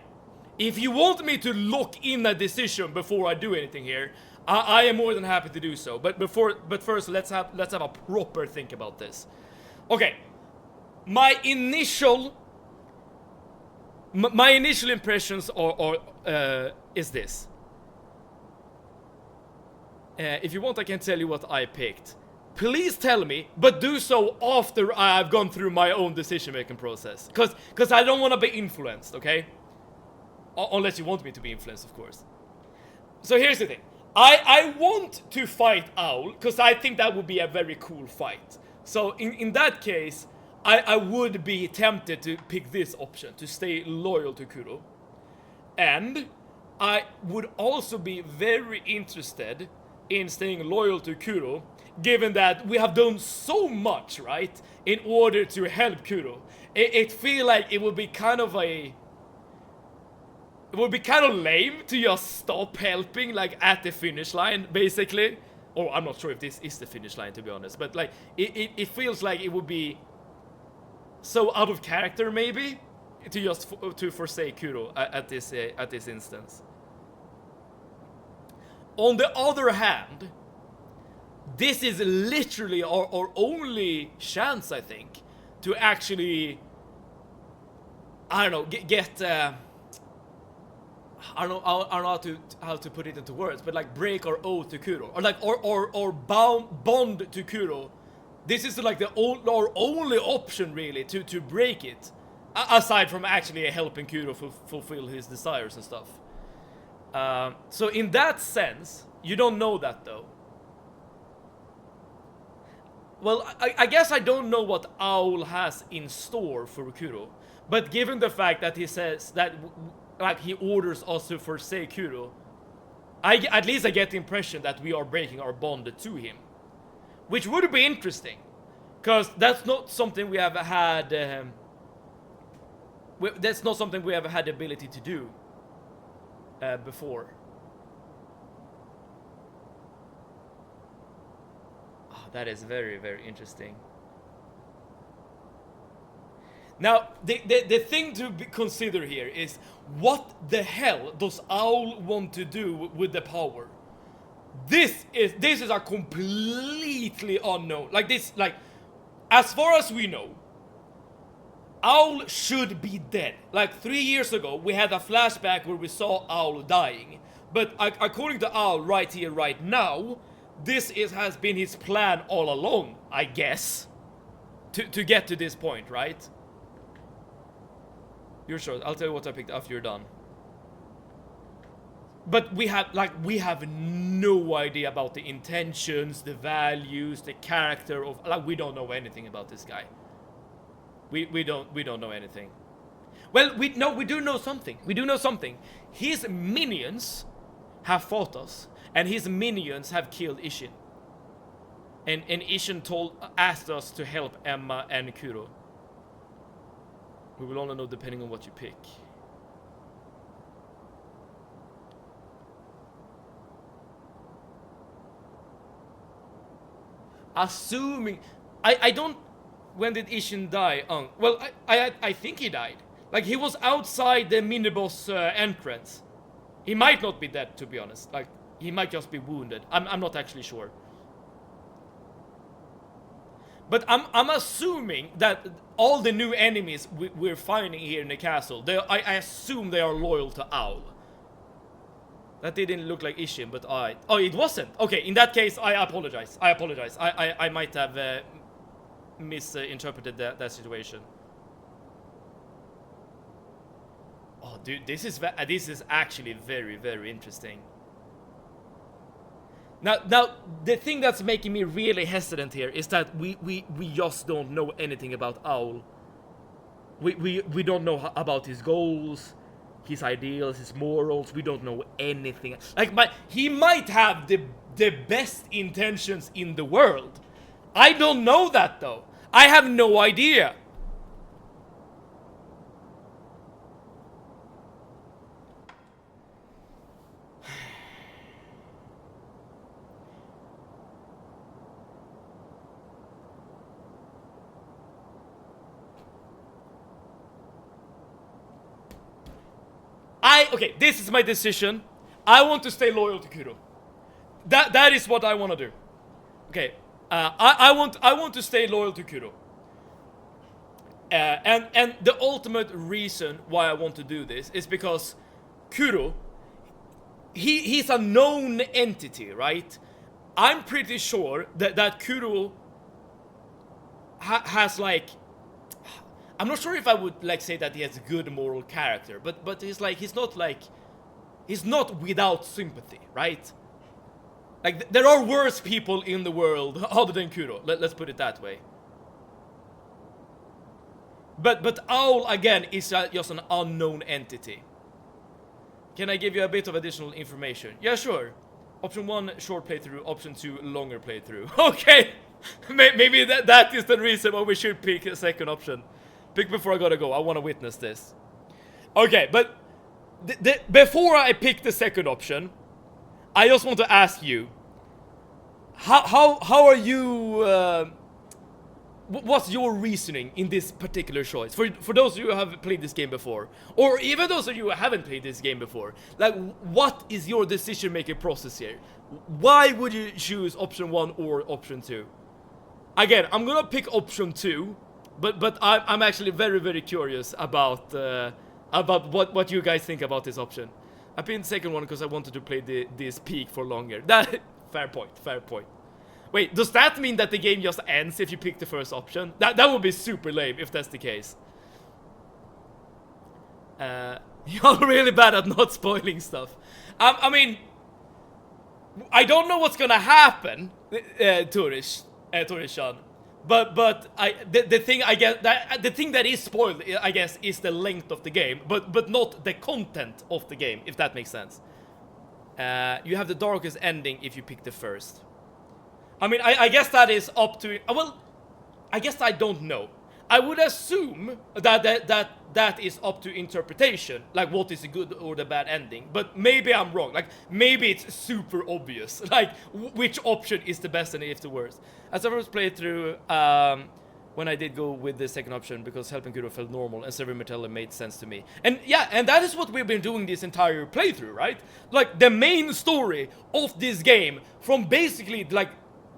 If you want me to lock in a decision before I do anything here, I am more than happy to do so. But first, let's have a proper think about this. Okay. My initial impressions is this. If you want, I can tell you what I picked. Please tell me, but do so after I've gone through my own decision-making process. Because I don't want to be influenced, okay? Unless you want me to be influenced, of course. So here's the thing. I want to fight Owl, because I think that would be a very cool fight. So in that case, I would be tempted to pick this option, to stay loyal to Kuro. And I would also be very interested in staying loyal to Kuro, given that we have done so much, right, in order to help Kuro. It feels like it would be kind of lame to just stop helping, like, at the finish line, basically. Or I'm not sure if this is the finish line, to be honest, but like, it feels like it would be so out of character, maybe, to just to forsake Kuro at this instance. On the other hand, this is literally our only chance, I think, to actually, I don't know, get I don't know how to put it into words, but like break our oath to Kuro, or like or bond to Kuro. This is like our only option, really, to break it, aside from actually helping Kuro fulfill his desires and stuff. So in that sense, you don't know that though. Well, I guess I don't know what Owl has in store for Kuro, but given the fact that he says that, like, he orders us to forsake Kuro, at least I get the impression that we are breaking our bond to him, which would be interesting, because that's not something we have had. That's not something we have had the ability to do before. Oh, that is very, very interesting. Now, the thing to consider here is, what the hell does Owl want to do with the power? This is a completely unknown. Like this, like, as far as we know, Owl should be dead. Like 3 years ago, we had a flashback where we saw Owl dying. But according to Owl right here, right now, this has been his plan all along, I guess, to get to this point, right? You're sure? I'll tell you what I picked after you're done. But we have no idea about the intentions, the values, the character of, like, we don't know anything about this guy. We don't know anything. Well, we do know something. We do know something. His minions have fought us, and his minions have killed Ishin. And Ishin asked us to help Emma and Kuro. We will only know depending on what you pick. Assuming, I don't. When did Ishin die? Well, I think he died. Like, he was outside the mini-boss entrance. He might not be dead, to be honest. Like, he might just be wounded. I'm not actually sure. But I'm assuming that all the new enemies we're finding here in the castle, I assume they are loyal to Owl. That didn't look like Ishin, but oh, it wasn't. Okay, in that case, I apologize. I might have misinterpreted that situation. Oh, dude, this is actually very, very interesting. Now, the thing that's making me really hesitant here is that we just don't know anything about Owl. We don't know about his goals, his ideals, his morals. We don't know anything. Like, he might have the best intentions in the world. I don't know that though. I have no idea. Okay, this is my decision. I want to stay loyal to Kuro. That is what I want to do. Okay, I want to stay loyal to Kuro. And the ultimate reason why I want to do this is because Kuro, he's a known entity, right? I'm pretty sure that Kuro has like, I'm not sure if I would like say that he has a good moral character, but he's not without sympathy, right? Like, there are worse people in the world other than Kuro. Let's put it that way. But Owl again is just an unknown entity. Can I give you a bit of additional information? Yeah, sure. Option 1, short playthrough. Option 2, longer playthrough. Okay, maybe that is the reason why we should pick a second option. Pick before I gotta go. I want to witness this. Okay, but before I pick the second option, I just want to ask you, how are you? What's your reasoning in this particular choice? For those of you who have played this game before, or even those of you who haven't played this game before, like, what is your decision-making process here? Why would you choose option 1 or option 2? Again, I'm gonna pick option 2. But I'm actually very, very curious about what you guys think about this option. I picked the second one because I wanted to play this peak for longer. That fair point. Wait, does that mean that the game just ends if you pick the first option? That would be super lame if that's the case. You're really bad at not spoiling stuff. I mean, I don't know what's gonna happen, Torish-chan. But the thing I guess the thing that is spoiled, I guess, is the length of the game, but not the content of the game, if that makes sense. You have the darkest ending if you pick the first. I mean, I guess that is up to, well, I guess I don't know. I would assume that is up to interpretation, like what is the good or the bad ending. But maybe I'm wrong. Like, maybe it's super obvious, like which option is the best and if the worst. As I first played through, when I did go with the second option because helping Kuro felt normal and Severin Metella made sense to me. And yeah, and that is what we've been doing this entire playthrough, right? Like, the main story of this game, from basically, like,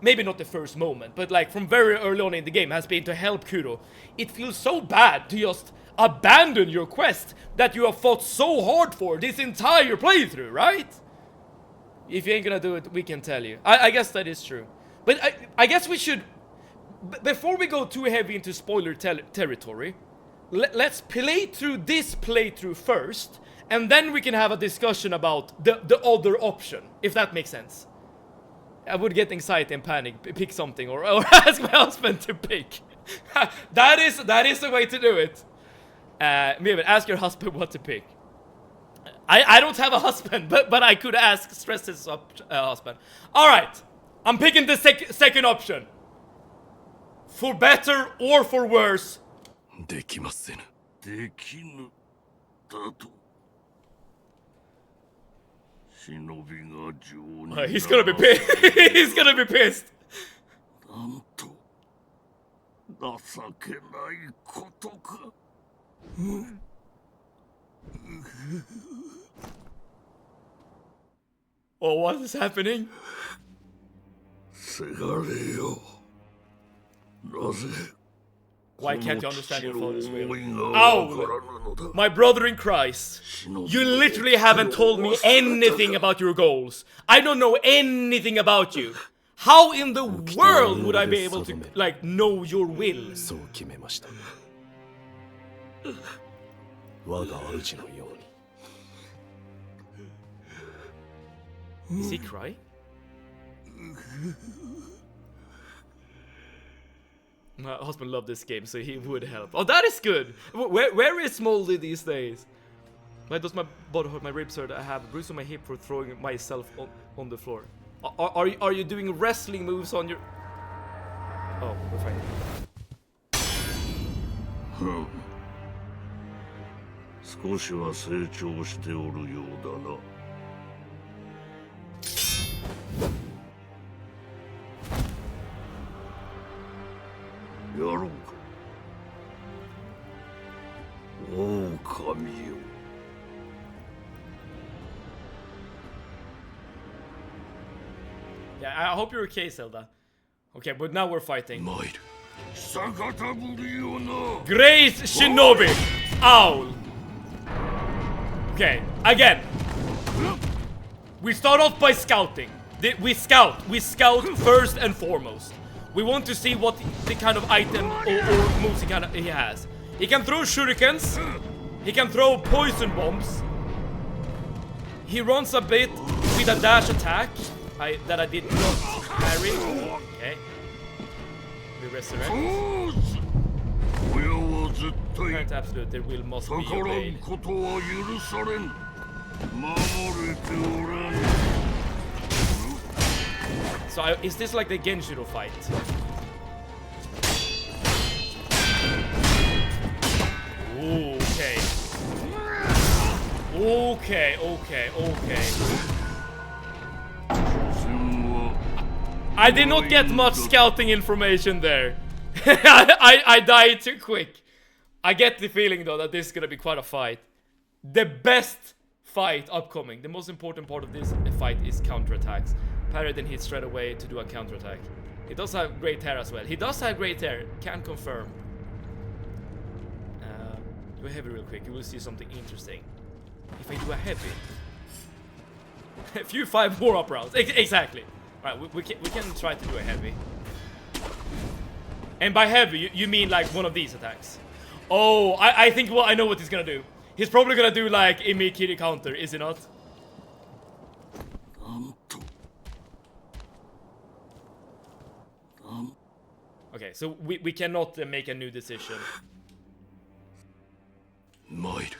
maybe not the first moment, but like from very early on in the game, has been to help Kuro. It feels so bad to just abandon your quest that you have fought so hard for this entire playthrough, right? If you ain't gonna do it, we can tell you. I guess that is true. But I guess we should, before we go too heavy into spoiler territory, let's play through this playthrough first, and then we can have a discussion about the other option, if that makes sense. I would get anxiety and panic, pick something, or ask my husband to pick. that is the way to do it. Maybe ask your husband what to pick. I don't have a husband, but I could ask Stress's husband. Alright, I'm picking the second option. For better or for worse. できませぬ。できぬだと。He's gonna be pissed. He's gonna be pissed. なんと情けないことか。Oh, what is happening? せがれよ。Why can't you understand your father's will? Owl! My brother in Christ, you literally haven't told me anything about your goals. I don't know anything about you. How in the world would I be able to, like, know your will? Is he crying? My husband loved this game, so he would help. Oh, that is good! Where is Moldy these days? Why does my body hurt? My ribs hurt. I have a bruise on my hip for throwing myself on the floor. Are you doing wrestling moves on your... Oh, we're fine. Hmm. 少しは成長しておるようだな。やろうか。狼よ。Yeah, I hope you're okay, Zelda. Okay, but now we're fighting. Grace Shinobi! Owl! Okay, again. We start off by scouting. We scout first and foremost. We want to see what the kind of item or moves he has. He can throw shurikens. He can throw poison bombs. He runs a bit with a dash attack that I did not parry. Okay. We resurrect. Current absolute, there will must be a raid. So is this like the Genshiro fight? Ooh, okay. Okay. I did not get much scouting information there. I died too quick. I get the feeling though that this is gonna be quite a fight. The best fight upcoming. The most important part of this fight is counterattacks. Parry then hits straight away to do a counterattack. He does have great hair as well. He does have great hair. Can confirm. Do a heavy real quick. You will see something interesting. If I do a heavy, a few 5 more up rounds. Exactly. Right, we can try to do a heavy. And by heavy, you mean like one of these attacks. Oh, I think I know what he's gonna do. He's probably gonna do like a Mikiri counter, is he not? Okay, so we cannot make a new decision. Might.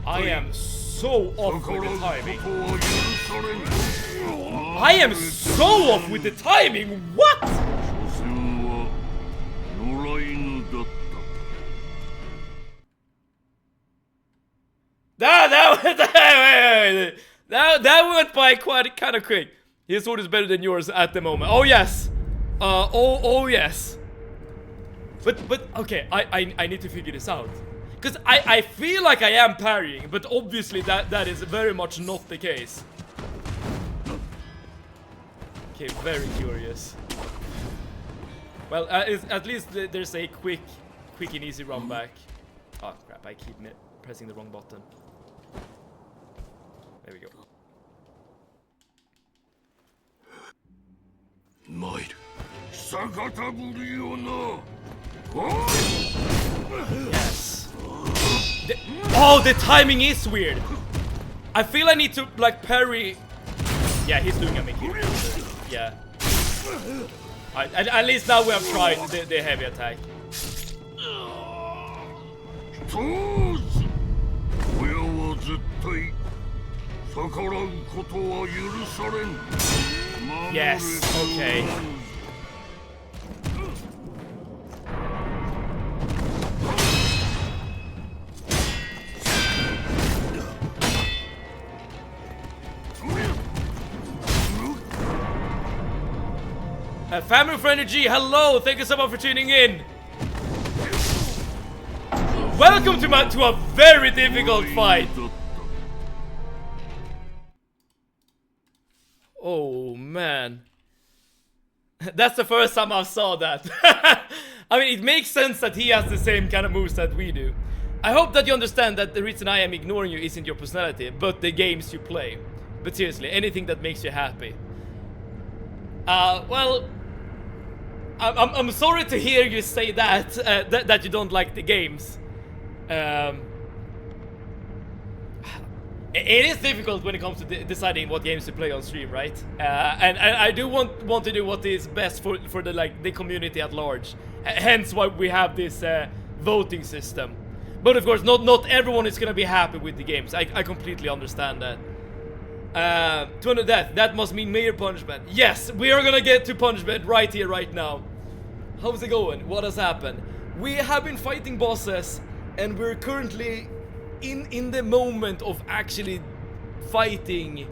I am so off with the timing. I am so off with the timing. What? That went by kind of quick. His sword is better than yours at the moment. Oh yes. Oh yes. But okay, I need to figure this out. Because I feel like I am parrying, but obviously that is very much not the case. Okay, very curious. Well, at least there's a quick and easy run back. Oh crap, I keep pressing the wrong button. There we go. Might. Yes. The timing is weird. I feel I need to like parry. Yeah, he's doing a Mickey. Yeah. At least now we have tried the heavy attack. Yes, okay. Family for Energy, hello! Thank you so much for tuning in. Welcome to a very difficult fight. Oh man, that's the first time I saw that. I mean, it makes sense that he has the same kind of moves that we do. I hope that you understand that the reason I am ignoring you isn't your personality, but the games you play. But seriously, anything that makes you happy. Well, I'm sorry to hear you say that, that you don't like the games. It is difficult when it comes to deciding what games to play on stream, right? And I do want to do what is best for the community at large. Hence why we have this voting system. But of course, not everyone is gonna be happy with the games. I completely understand that. To the death, that must mean major punishment. Yes, we are gonna get to punishment right here, right now. How's it going? What has happened? We have been fighting bosses, and we're currently in the moment of actually fighting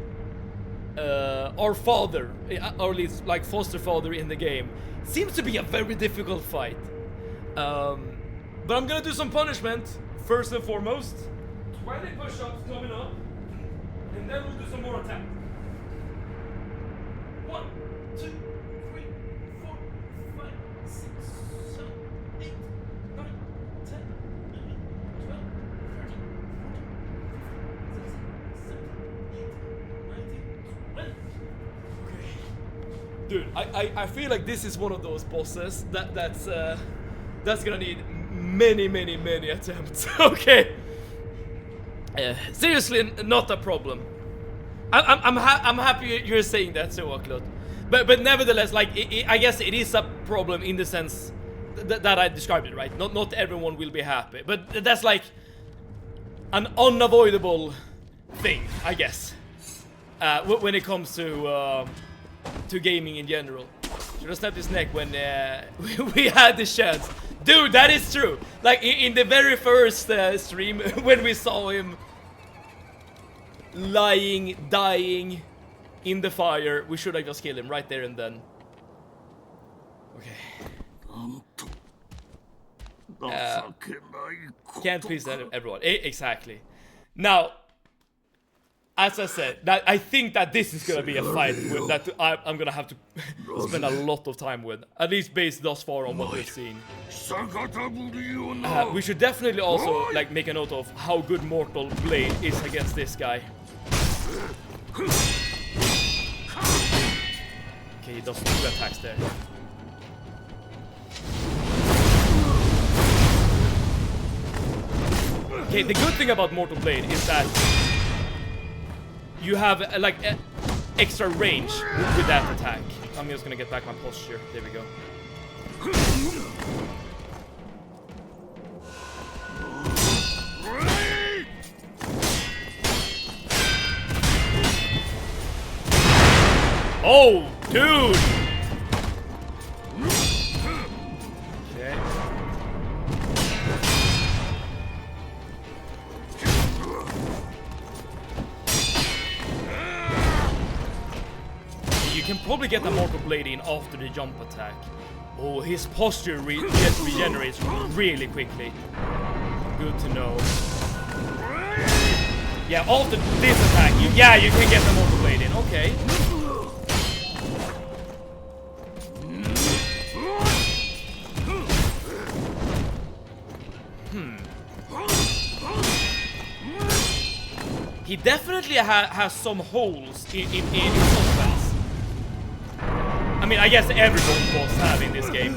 our father, or at least like foster father in the game. Seems to be a very difficult fight. But I'm gonna do some punishment first and foremost. 20 push-ups coming up, and then we'll do some more attack. 1, 2, 3, 4, 5, 6, 7, 8, 9, 10, 11, 12, 13, 14, 15, 16, 17, 18, 19, 20. Okay. Dude, I feel like this is one of those bosses that's gonna need many attempts. Okay. Seriously, not a problem. I'm happy you're saying that, so Claude. But nevertheless, like I guess it is a problem in the sense that I described it, right? Not everyone will be happy, but that's like an unavoidable thing, I guess. When it comes to gaming in general. Should have snapped his neck when we had the chance. Dude, that is true. Like in the very first stream, when we saw him dying in the fire, we should have just killed him right there and then. Okay. Can't please everyone. Exactly. Now, as I said, that I think that this is gonna be a fight with that I'm gonna have to spend a lot of time with, at least based thus far on what we've seen. We should definitely also like make a note of how good Mortal Blade is against this guy. Okay, he does 2 attacks there. Okay, the good thing about Mortal Blade is that you have like extra range with that attack. I'm just gonna get back my posture. There we go. Oh, dude! Okay. You can probably get the Mortal Blade in after the jump attack. Oh, his posture regenerates really quickly. Good to know. Yeah, after this attack, you can get the Mortal Blade in. Okay. He definitely has some holes in his offense. I mean, I guess every boss have in this game.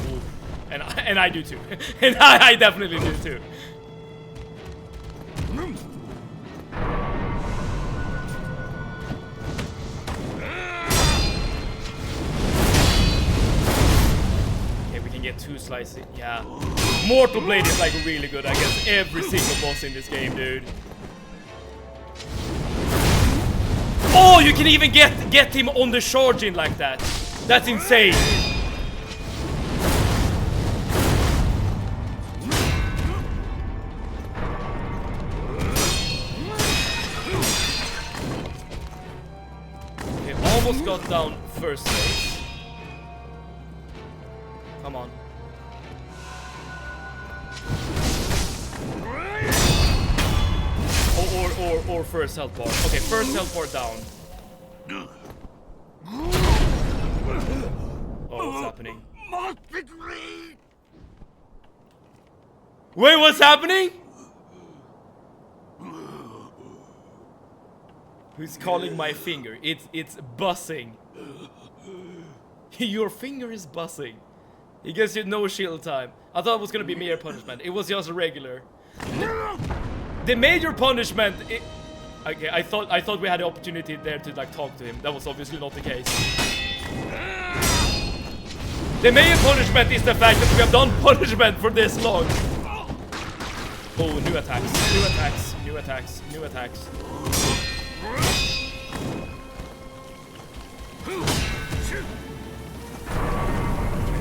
Ooh. And I do too. And I definitely do too. Okay, we can get 2 slices. Yeah. Mortal Blade is like really good against every single boss in this game, dude. Oh, you can even get him on the charge in like that. That's insane. Okay, almost got down first phase. Come on. Or first health bar. Okay, first health bar down. Oh, what's happening? Wait, what's happening? Who's calling my finger? It's buzzing. Your finger is buzzing. He gives you no shield time. I thought it was gonna be mere punishment. It was just regular. The major punishment. Okay, I thought we had the opportunity there to like talk to him. That was obviously not the case. The major punishment is the fact that we have done punishment for this long. Oh, new attacks, new attacks, new attacks, new attacks. Trying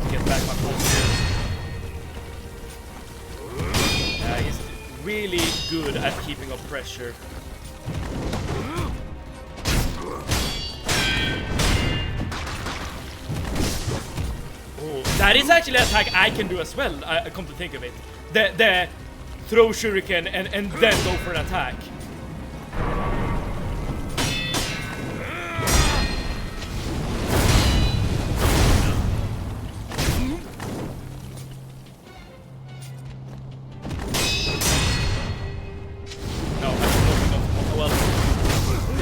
to get back my posture. He's really good at keeping up pressure. Oh, that is actually an attack I can do as well, I come to think of it. The throw shuriken and then go for an attack. No, well,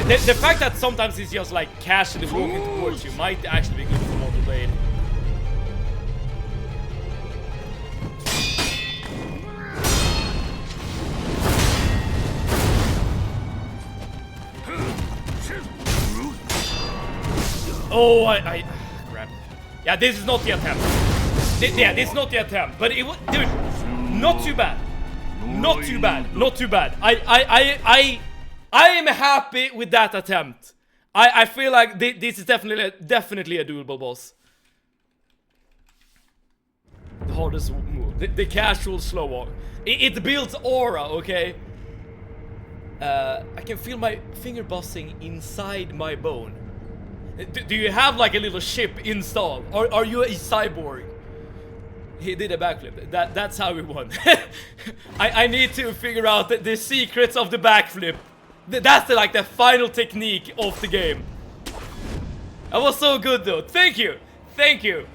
the fact that sometimes it's just like casually walking towards you might actually be good for Mortal Blade. Oh, crap. Yeah, this is not the attempt. Yeah, this is not the attempt. But it was, dude, not too bad. Not too bad. Not too bad. I am happy with that attempt. I feel like this is definitely a doable boss. The hardest move. The casual slow walk. It builds aura, okay? I can feel my finger buzzing inside my bone. Do you have like a little ship installed? Or are you a cyborg? He did a backflip. That's how we won. I need to figure out the secrets of the backflip. That's like the final technique of the game. That was so good though. Thank you. Thank you.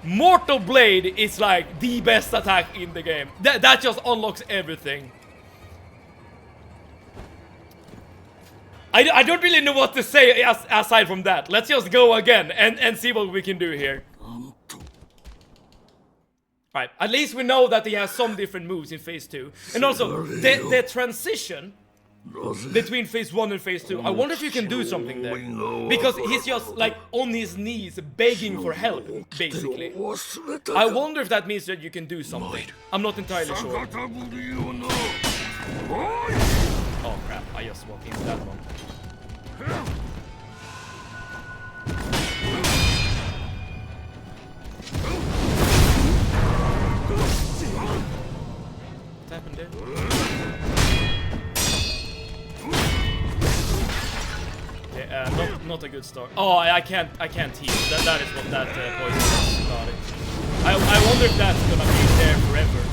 Mortal Blade is like the best attack in the game. That just unlocks everything. I don't really know what to say aside from that. Let's just go again and see what we can do here. Alright, at least we know that he has some different moves in phase 2. And also, the transition between phase 1 and phase 2, I wonder if you can do something there. Because he's just like on his knees begging for help, basically. I wonder if that means that you can do something. I'm not entirely sure. Oh crap, I just walked into that one. What happened there? Okay, not a good start. Oh, I can't heal. That is what that poison is about it. I wonder if that's gonna be there forever.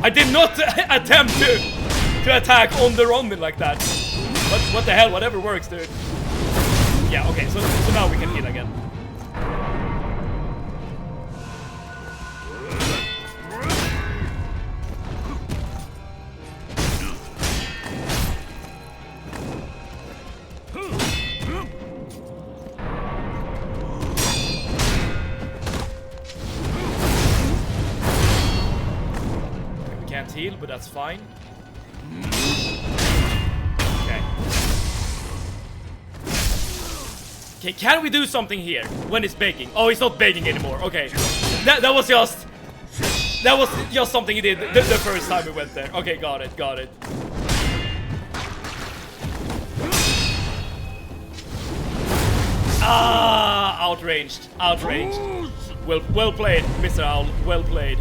I did not attempt to attack on the Ronin like that. But what the hell, whatever works, dude. Yeah, okay, so now we can heal again. Heal, but that's fine. Okay. Okay, can we do something here when it's begging? Oh, it's not begging anymore. Okay. That was just something he did the first time we went there. Okay, got it. Ah, outranged. Outranged. Well played, Mr. Owl. Well played.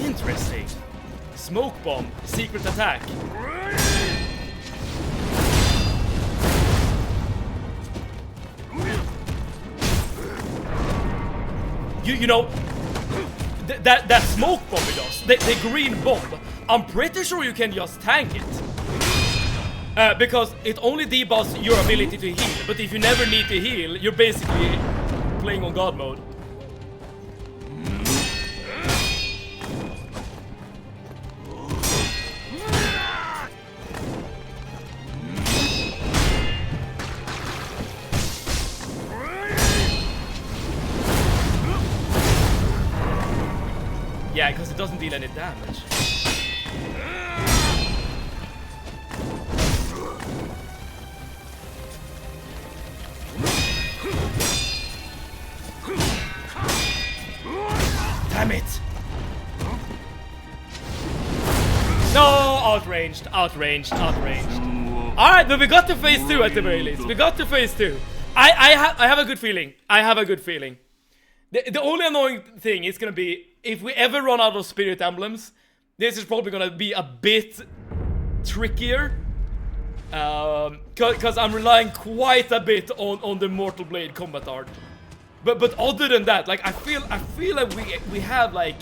Interesting. Smoke bomb. Secret attack. You know, that smoke bomb it does, the green bomb, I'm pretty sure you can just tank it. Because it only debuffs your ability to heal, but if you never need to heal, you're basically playing on God mode. Yeah, because it doesn't deal any damage. Damn it! No! Outranged, outranged, outranged. Alright, but we got to phase 2 at the very least. We got to phase 2. I have a good feeling. I have a good feeling. The only annoying thing is gonna be if we ever run out of spirit emblems, this is probably gonna be a bit trickier. Cause I'm relying quite a bit on the Mortal Blade combat art. But other than that, like I feel like we have like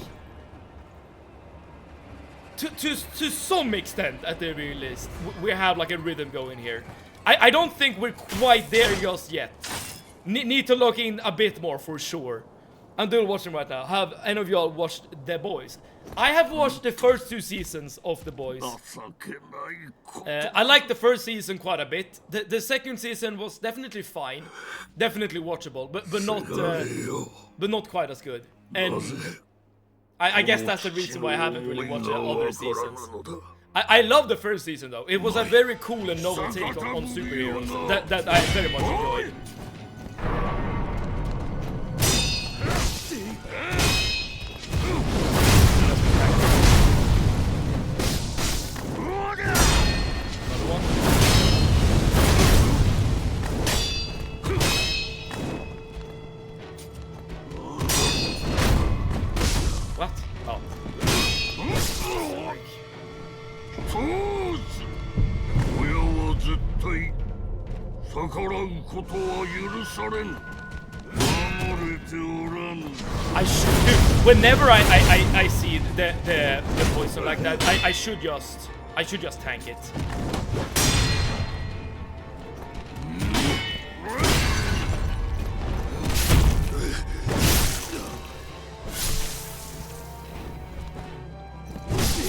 to some extent at the very least we have like a rhythm going here. I don't think we're quite there just yet. Need to look in a bit more for sure. I'm still watching right now. Have any of y'all watched The Boys? I have watched the first 2 seasons of The Boys. I liked the first season quite a bit. The second season was definitely fine, definitely watchable, but not quite as good. And I guess that's the reason why I haven't really watched the other seasons. I love the first season though. It was a very cool and novel take on superheroes that I very much enjoyed. What? Oh. 親は絶対逆らうことは許されん。守れておらぬ。 I should do. Whenever I see the poison like that, I should just tank it.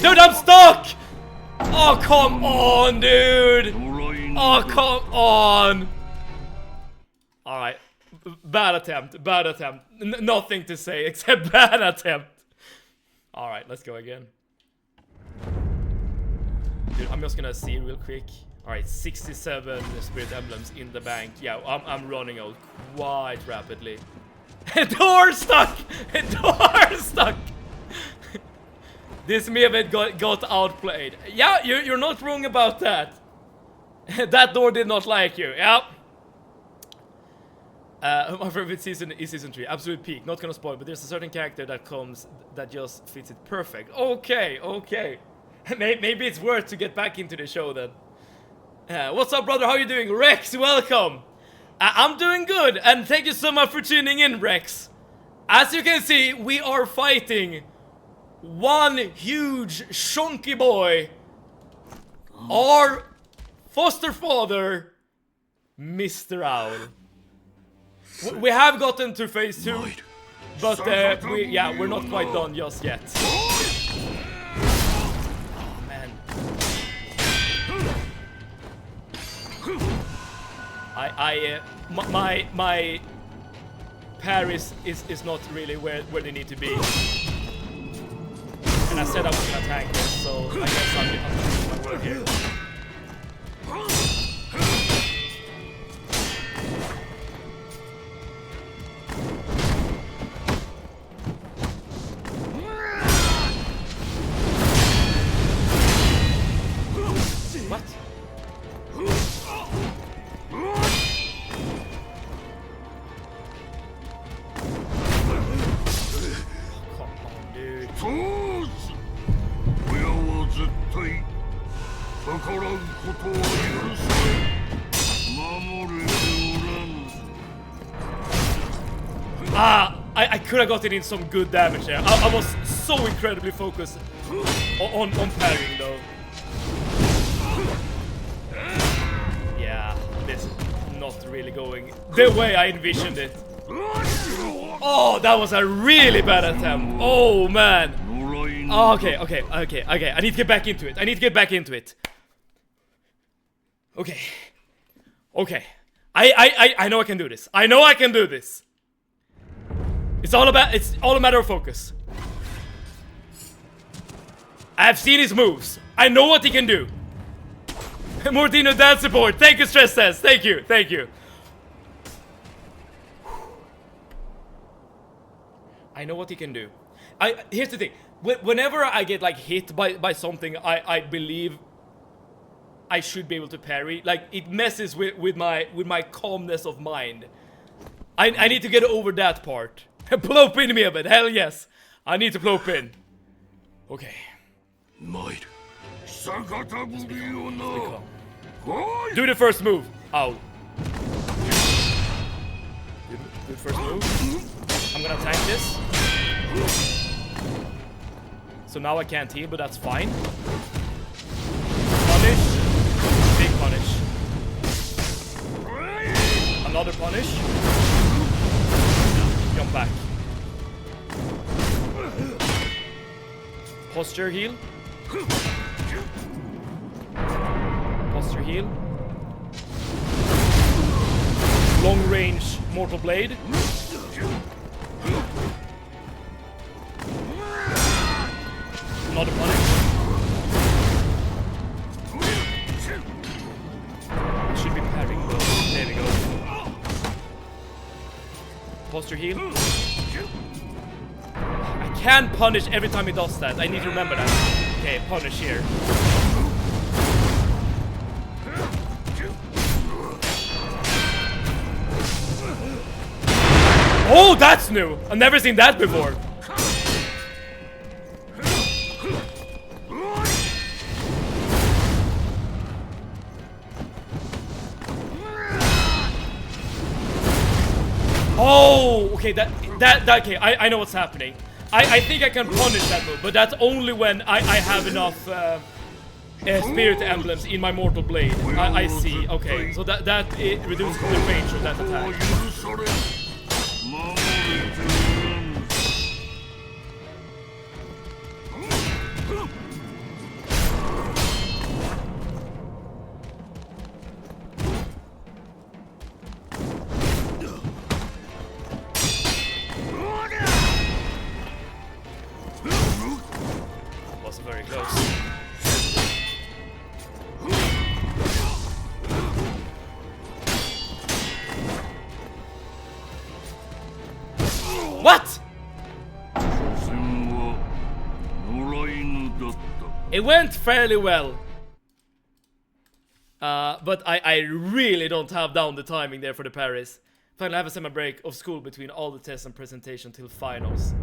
Dude, I'm stuck! Oh, come on, dude! Oh, come on! Alright. Bad attempt, bad attempt. Nothing to say except bad attempt. Alright, let's go again. Dude, I'm just gonna see real quick. Alright, 67 spirit emblems in the bank. Yeah, I'm running out quite rapidly. Door stuck! Door stuck! This Mehmet got outplayed. Yeah, you're not wrong about that. That door did not like you. Yep. My favorite season is season 3. Absolute peak. Not gonna spoil, but there's a certain character that comes that just fits it perfect. Okay, okay. Maybe it's worth to get back into the show then. What's up, brother? How you doing? Rex, welcome. I'm doing good, and thank you so much for tuning in, Rex. As you can see, we are fighting one huge chunky boy, our foster father, Mr. Owl. We have gotten to phase 2, but we're not quite done just yet. Oh man, my Paris is not really where they need to be. And I said I was gonna tank this, so I guess I'm doing my work here. I could have gotten in some good damage there. I was so incredibly focused on parrying though. Yeah, this is not really going the way I envisioned it. Oh, that was a really bad attempt. Oh man. Oh, okay. I need to get back into it. Okay. I know I can do this. It's all a matter of focus. I've seen his moves. I know what he can do. Mortino dance support. Thank you, Stress Test. Thank you. I know what he can do. Here's the thing. Whenever I get like hit by something, I believe I should be able to parry. Like it messes with my calmness of mind. I need to get over that part. Blow pin me a bit. Hell yes. I need to blow pin. Okay. Do the first move. Ow. Do the first move. I'm gonna tank this. So now I can't heal, but that's fine. Punish. Big punish. Another punish. Jump back. Posture heal. Posture heal. Long range Mortal Blade. Another punish. Should be parrying though. There we go. Posture heal. I can punish every time he does that. I need to remember that. Okay, punish here. Oh, that's new! I've never seen that before. Oh, okay, okay, I know what's happening. I think I can punish that move, but that's only when I have enough spirit emblems in my Mortal Blade. I see, okay, so that it reduces the range of that attack. Was very close. What? It went fairly well. But I really don't have down the timing there for the parries. Finally, I have a summer break of school between all the tests and presentation till finals.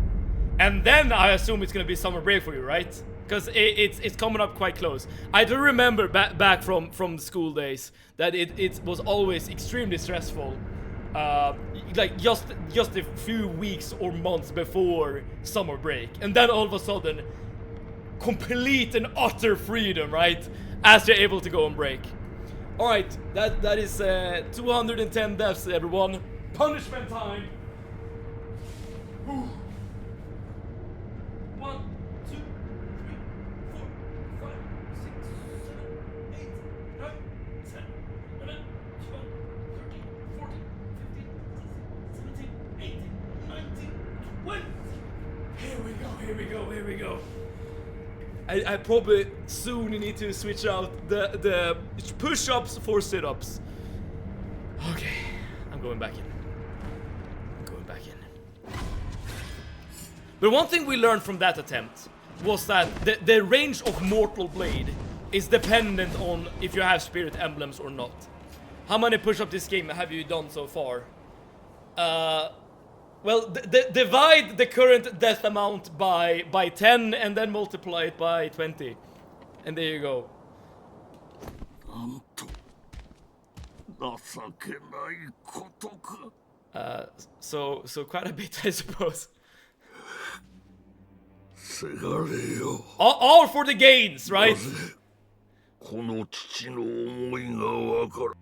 And then I assume it's gonna be summer break for you, right? Because it's coming up quite close. I do remember back from the school days that it was always extremely stressful. Like just a few weeks or months before summer break, and then all of a sudden, complete and utter freedom, right? As you're able to go on break. All right, that is 210 deaths, everyone. Punishment time. Whew. 1, 2, 3, 4, 5, 6, 7, 8, 9, 10, 11, 12, 13, 14, 15, 16, 17, 18, 19, 20. Here we go. I probably soon need to switch out the push-ups for sit-ups. Okay, I'm going back in. But one thing we learned from that attempt was that the range of Mortal Blade is dependent on if you have spirit emblems or not. How many push-ups this game have you done so far? Well, divide the current death amount by 10 and then multiply it by 20. And there you go. So quite a bit, I suppose. せがれよ。 All for the gains, right? この父の思いがわからん。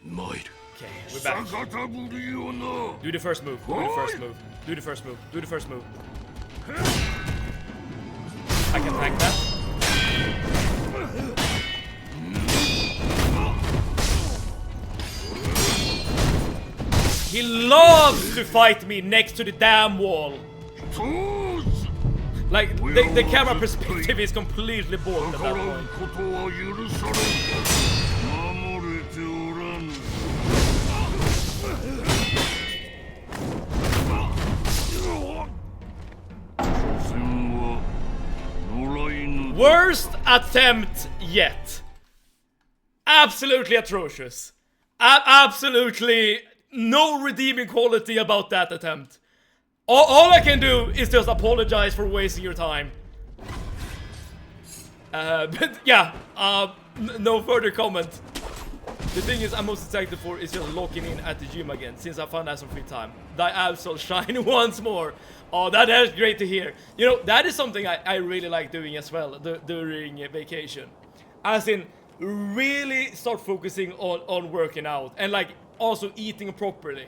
参る。 Okay, we're back. 逆ぶりよな。 Do the first move. Do the first move. Do the first move. Do the first move. I can tank that. He loves to fight me next to the damn wall. そうず。 Like, the camera perspective is completely bored at 逆 that らう point. ことは許されん。守れておらぬ。 Worst attempt yet. Absolutely atrocious. Absolutely no redeeming quality about that attempt. All I can do is just apologize for wasting your time. But yeah, no further comment. The thing is I'm most excited for is just locking in at the gym again, since I found out some free time. Thy abs will shine once more. Oh, that is great to hear. You know, that is something I really like doing as well during vacation. As in, really start focusing on working out and like also eating properly.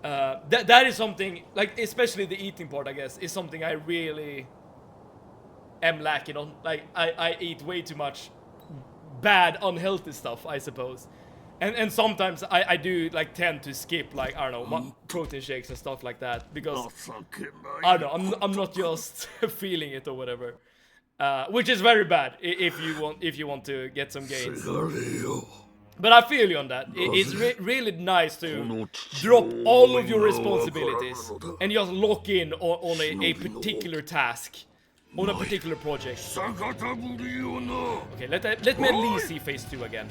That is something, like especially the eating part, I guess, is something I really am lacking on. Like I eat way too much bad, unhealthy stuff, I suppose. And sometimes I do like tend to skip like, I don't know, protein shakes and stuff like that because I don't know, I'm not just feeling it or whatever. Which is very bad if you want to get some gains. But I feel you on that. It's really nice to drop all of your responsibilities and just lock in on a particular task, on a particular project. Okay, let me at least see phase 2 again.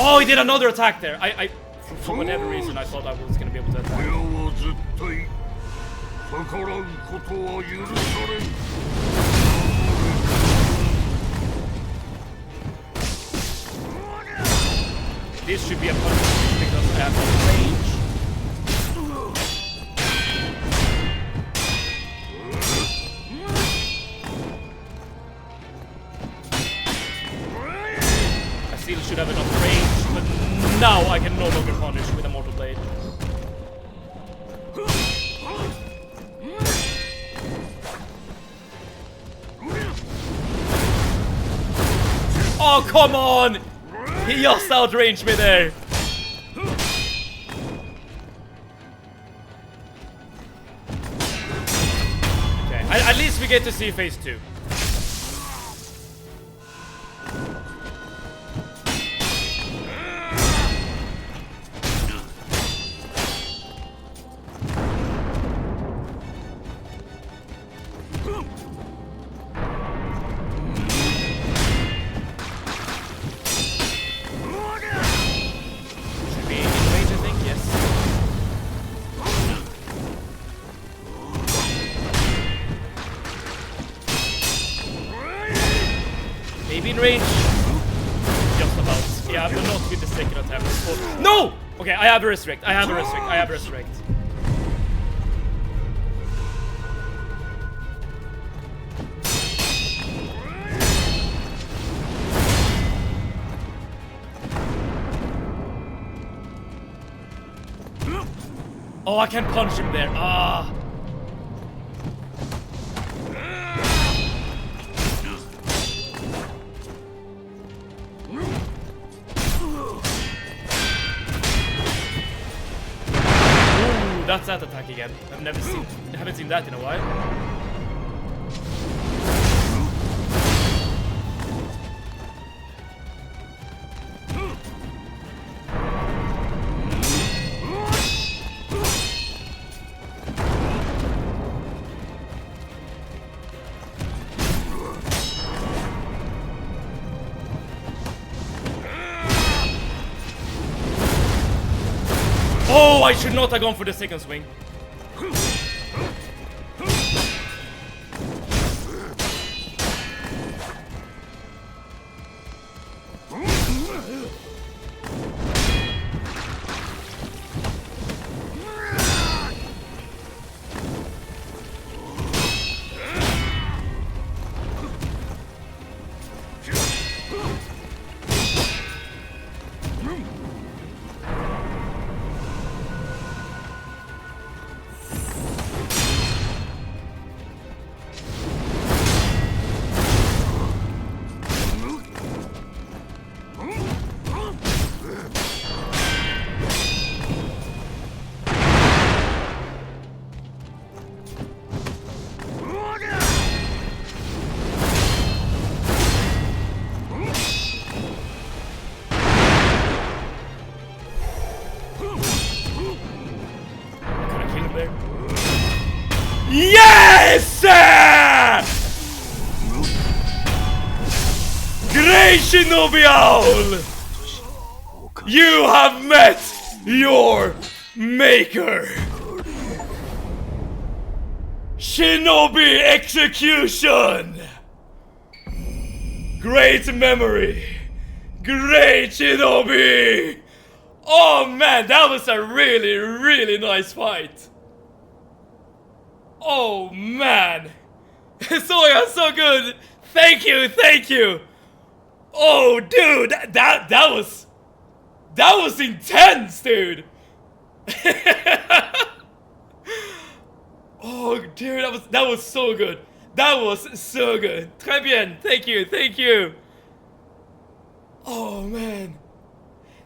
Oh, he did another attack there. For whatever reason, I thought I was gonna be able to attack. This should be a punishment because I have no range. I still should have enough range, but now I can no longer punish with a mortal blade. Oh, come on! He just outranged me there. Okay, at least we get to see phase 2. Maybe in range. Just about. Yeah, but not with the second attempt. Oh, no! Okay, I have a resurrect. I have a resurrect. I have a resurrect. Oh, I can punch him there. Ah. That's that attack again. Haven't seen that in a while. I should not have gone for the second swing. Yes! Great Shinobi Owl! You have met your maker! Shinobi execution! Great memory! Great Shinobi! Oh man, that was a really nice fight! Oh man! So good! Thank you! Oh dude, that was intense, dude! Oh dude, that was so good! That was so good! Très bien, thank you! Oh man.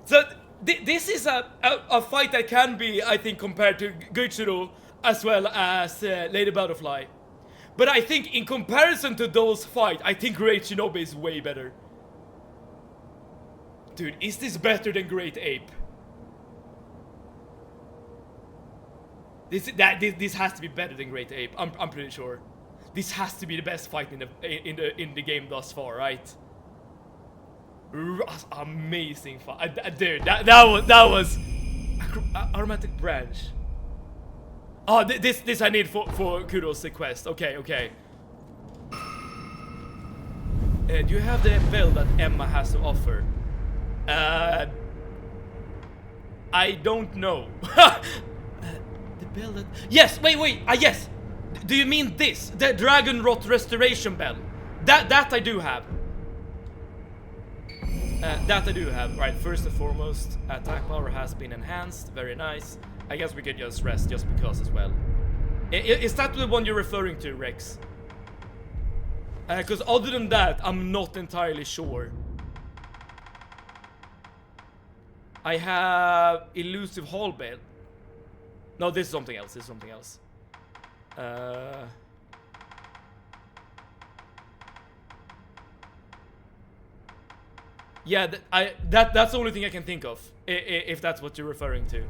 So this is a fight that can be, I think, compared to Goichiro as well as Lady Butterfly. But I think in comparison to those fights, I think Great Shinobi is way better. Dude, is this better than Great Ape? This has to be better than Great Ape. I'm pretty sure. This has to be the best fight in the game thus far, right? Amazing fight, dude. That was aromatic branch. Oh, this I need for Kuro's quest. Okay. Do you have the bell that Emma has to offer? I don't know. The bell that... Yes, wait. Yes. Do you mean this? The Dragon Rot Restoration Bell? That I do have. That I do have. Right, first and foremost, attack power has been enhanced. Very nice. I guess we could just rest just because as well. Is that the one you're referring to, Rex? Because other than that, I'm not entirely sure. I have Elusive Hall Bell. No, this is something else. Yeah, that's the only thing I can think of, if that's what you're referring to.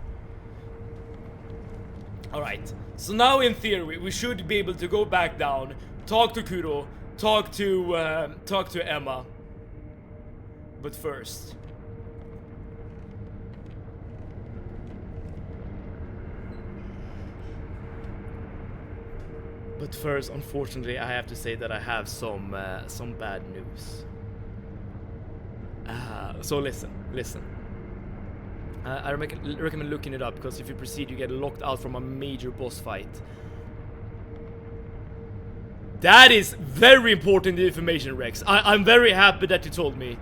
Alright, so now in theory, we should be able to go back down, talk to Kuro, talk to Emma. But first... unfortunately, I have to say that I have some bad news. So listen. I recommend looking it up, because if you proceed, you get locked out from a major boss fight. That is very important information, Rex. I'm very happy that you told me.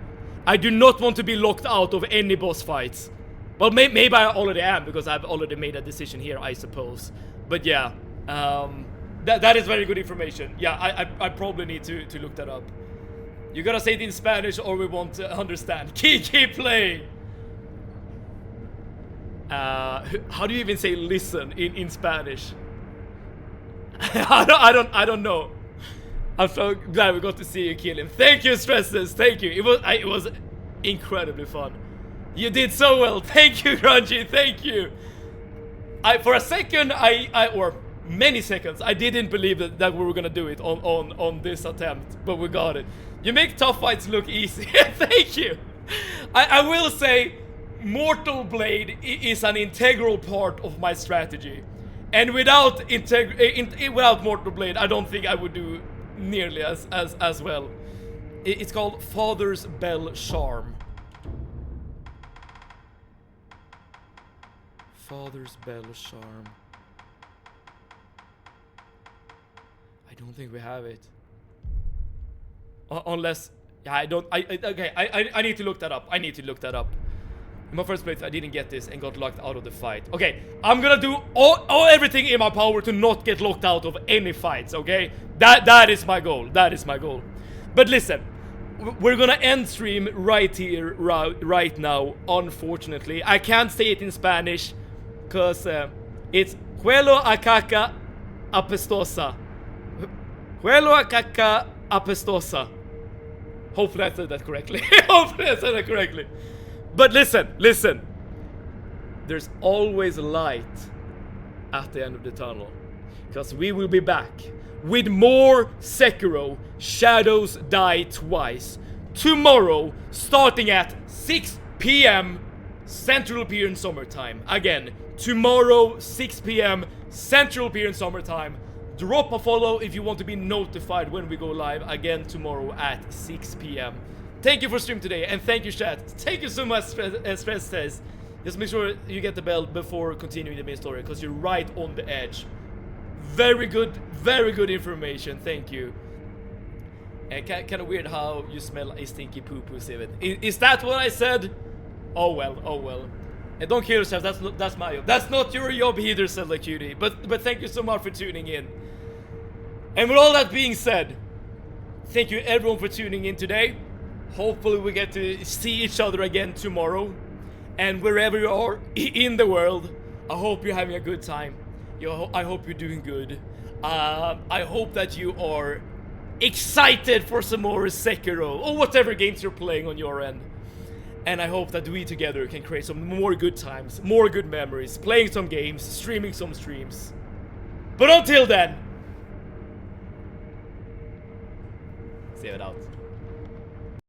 I do not want to be locked out of any boss fights. Well, maybe I already am, because I've already made a decision here, I suppose. But yeah, that is very good information. Yeah, I probably need to look that up. You gotta say it in Spanish or we won't understand. Keep playing! How do you even say listen in Spanish? I don't know. I'm so glad we got to see you kill him. Thank you, Stresses. Thank you. It was incredibly fun. You did so well. Thank you, Grungy. Thank you. For a second, or many seconds, I didn't believe that we were gonna do it on this attempt, but we got it. You make tough fights look easy. Thank you. I will say, Mortal Blade is an integral part of my strategy. And without Mortal Blade, I don't think I would do nearly as well. It's called Father's Bell Charm. Father's Bell Charm. I don't think we have it. Unless, yeah, I need to look that up. In my first place, I didn't get this and got locked out of the fight. Okay, I'm gonna do everything in my power to not get locked out of any fights, okay? That is my goal. But listen, we're gonna end stream right here, right now, unfortunately. I can't say it in Spanish, because it's Huelo a caca apestosa. Huelo a caca apestosa. Hopefully I said that correctly. But listen. There's always light at the end of the tunnel. Because we will be back with more Sekiro Shadows Die Twice tomorrow, starting at 6 p.m. Central European Summertime. Again, tomorrow 6 p.m. Central European Summertime. Drop a follow if you want to be notified when we go live again tomorrow at 6 p.m. Thank you for streaming today, and thank you, chat. Thank you so much, Stress Test. Just make sure you get the bell before continuing the main story, because you're right on the edge. Very good information. Thank you. And kind of weird how you smell a stinky poo-poo, Steven. Is that what I said? Oh well. And don't kill yourself. That's my job. That's not your job either, Zelda Cutie. But thank you so much for tuning in. And with all that being said, thank you everyone for tuning in today. Hopefully we get to see each other again tomorrow. And wherever you are in the world, I hope you're having a good time. I hope you're doing good. I hope that you are excited for some more Sekiro or whatever games you're playing on your end. And I hope that we together can create some more good times, more good memories, playing some games, streaming some streams. But until then, see it out.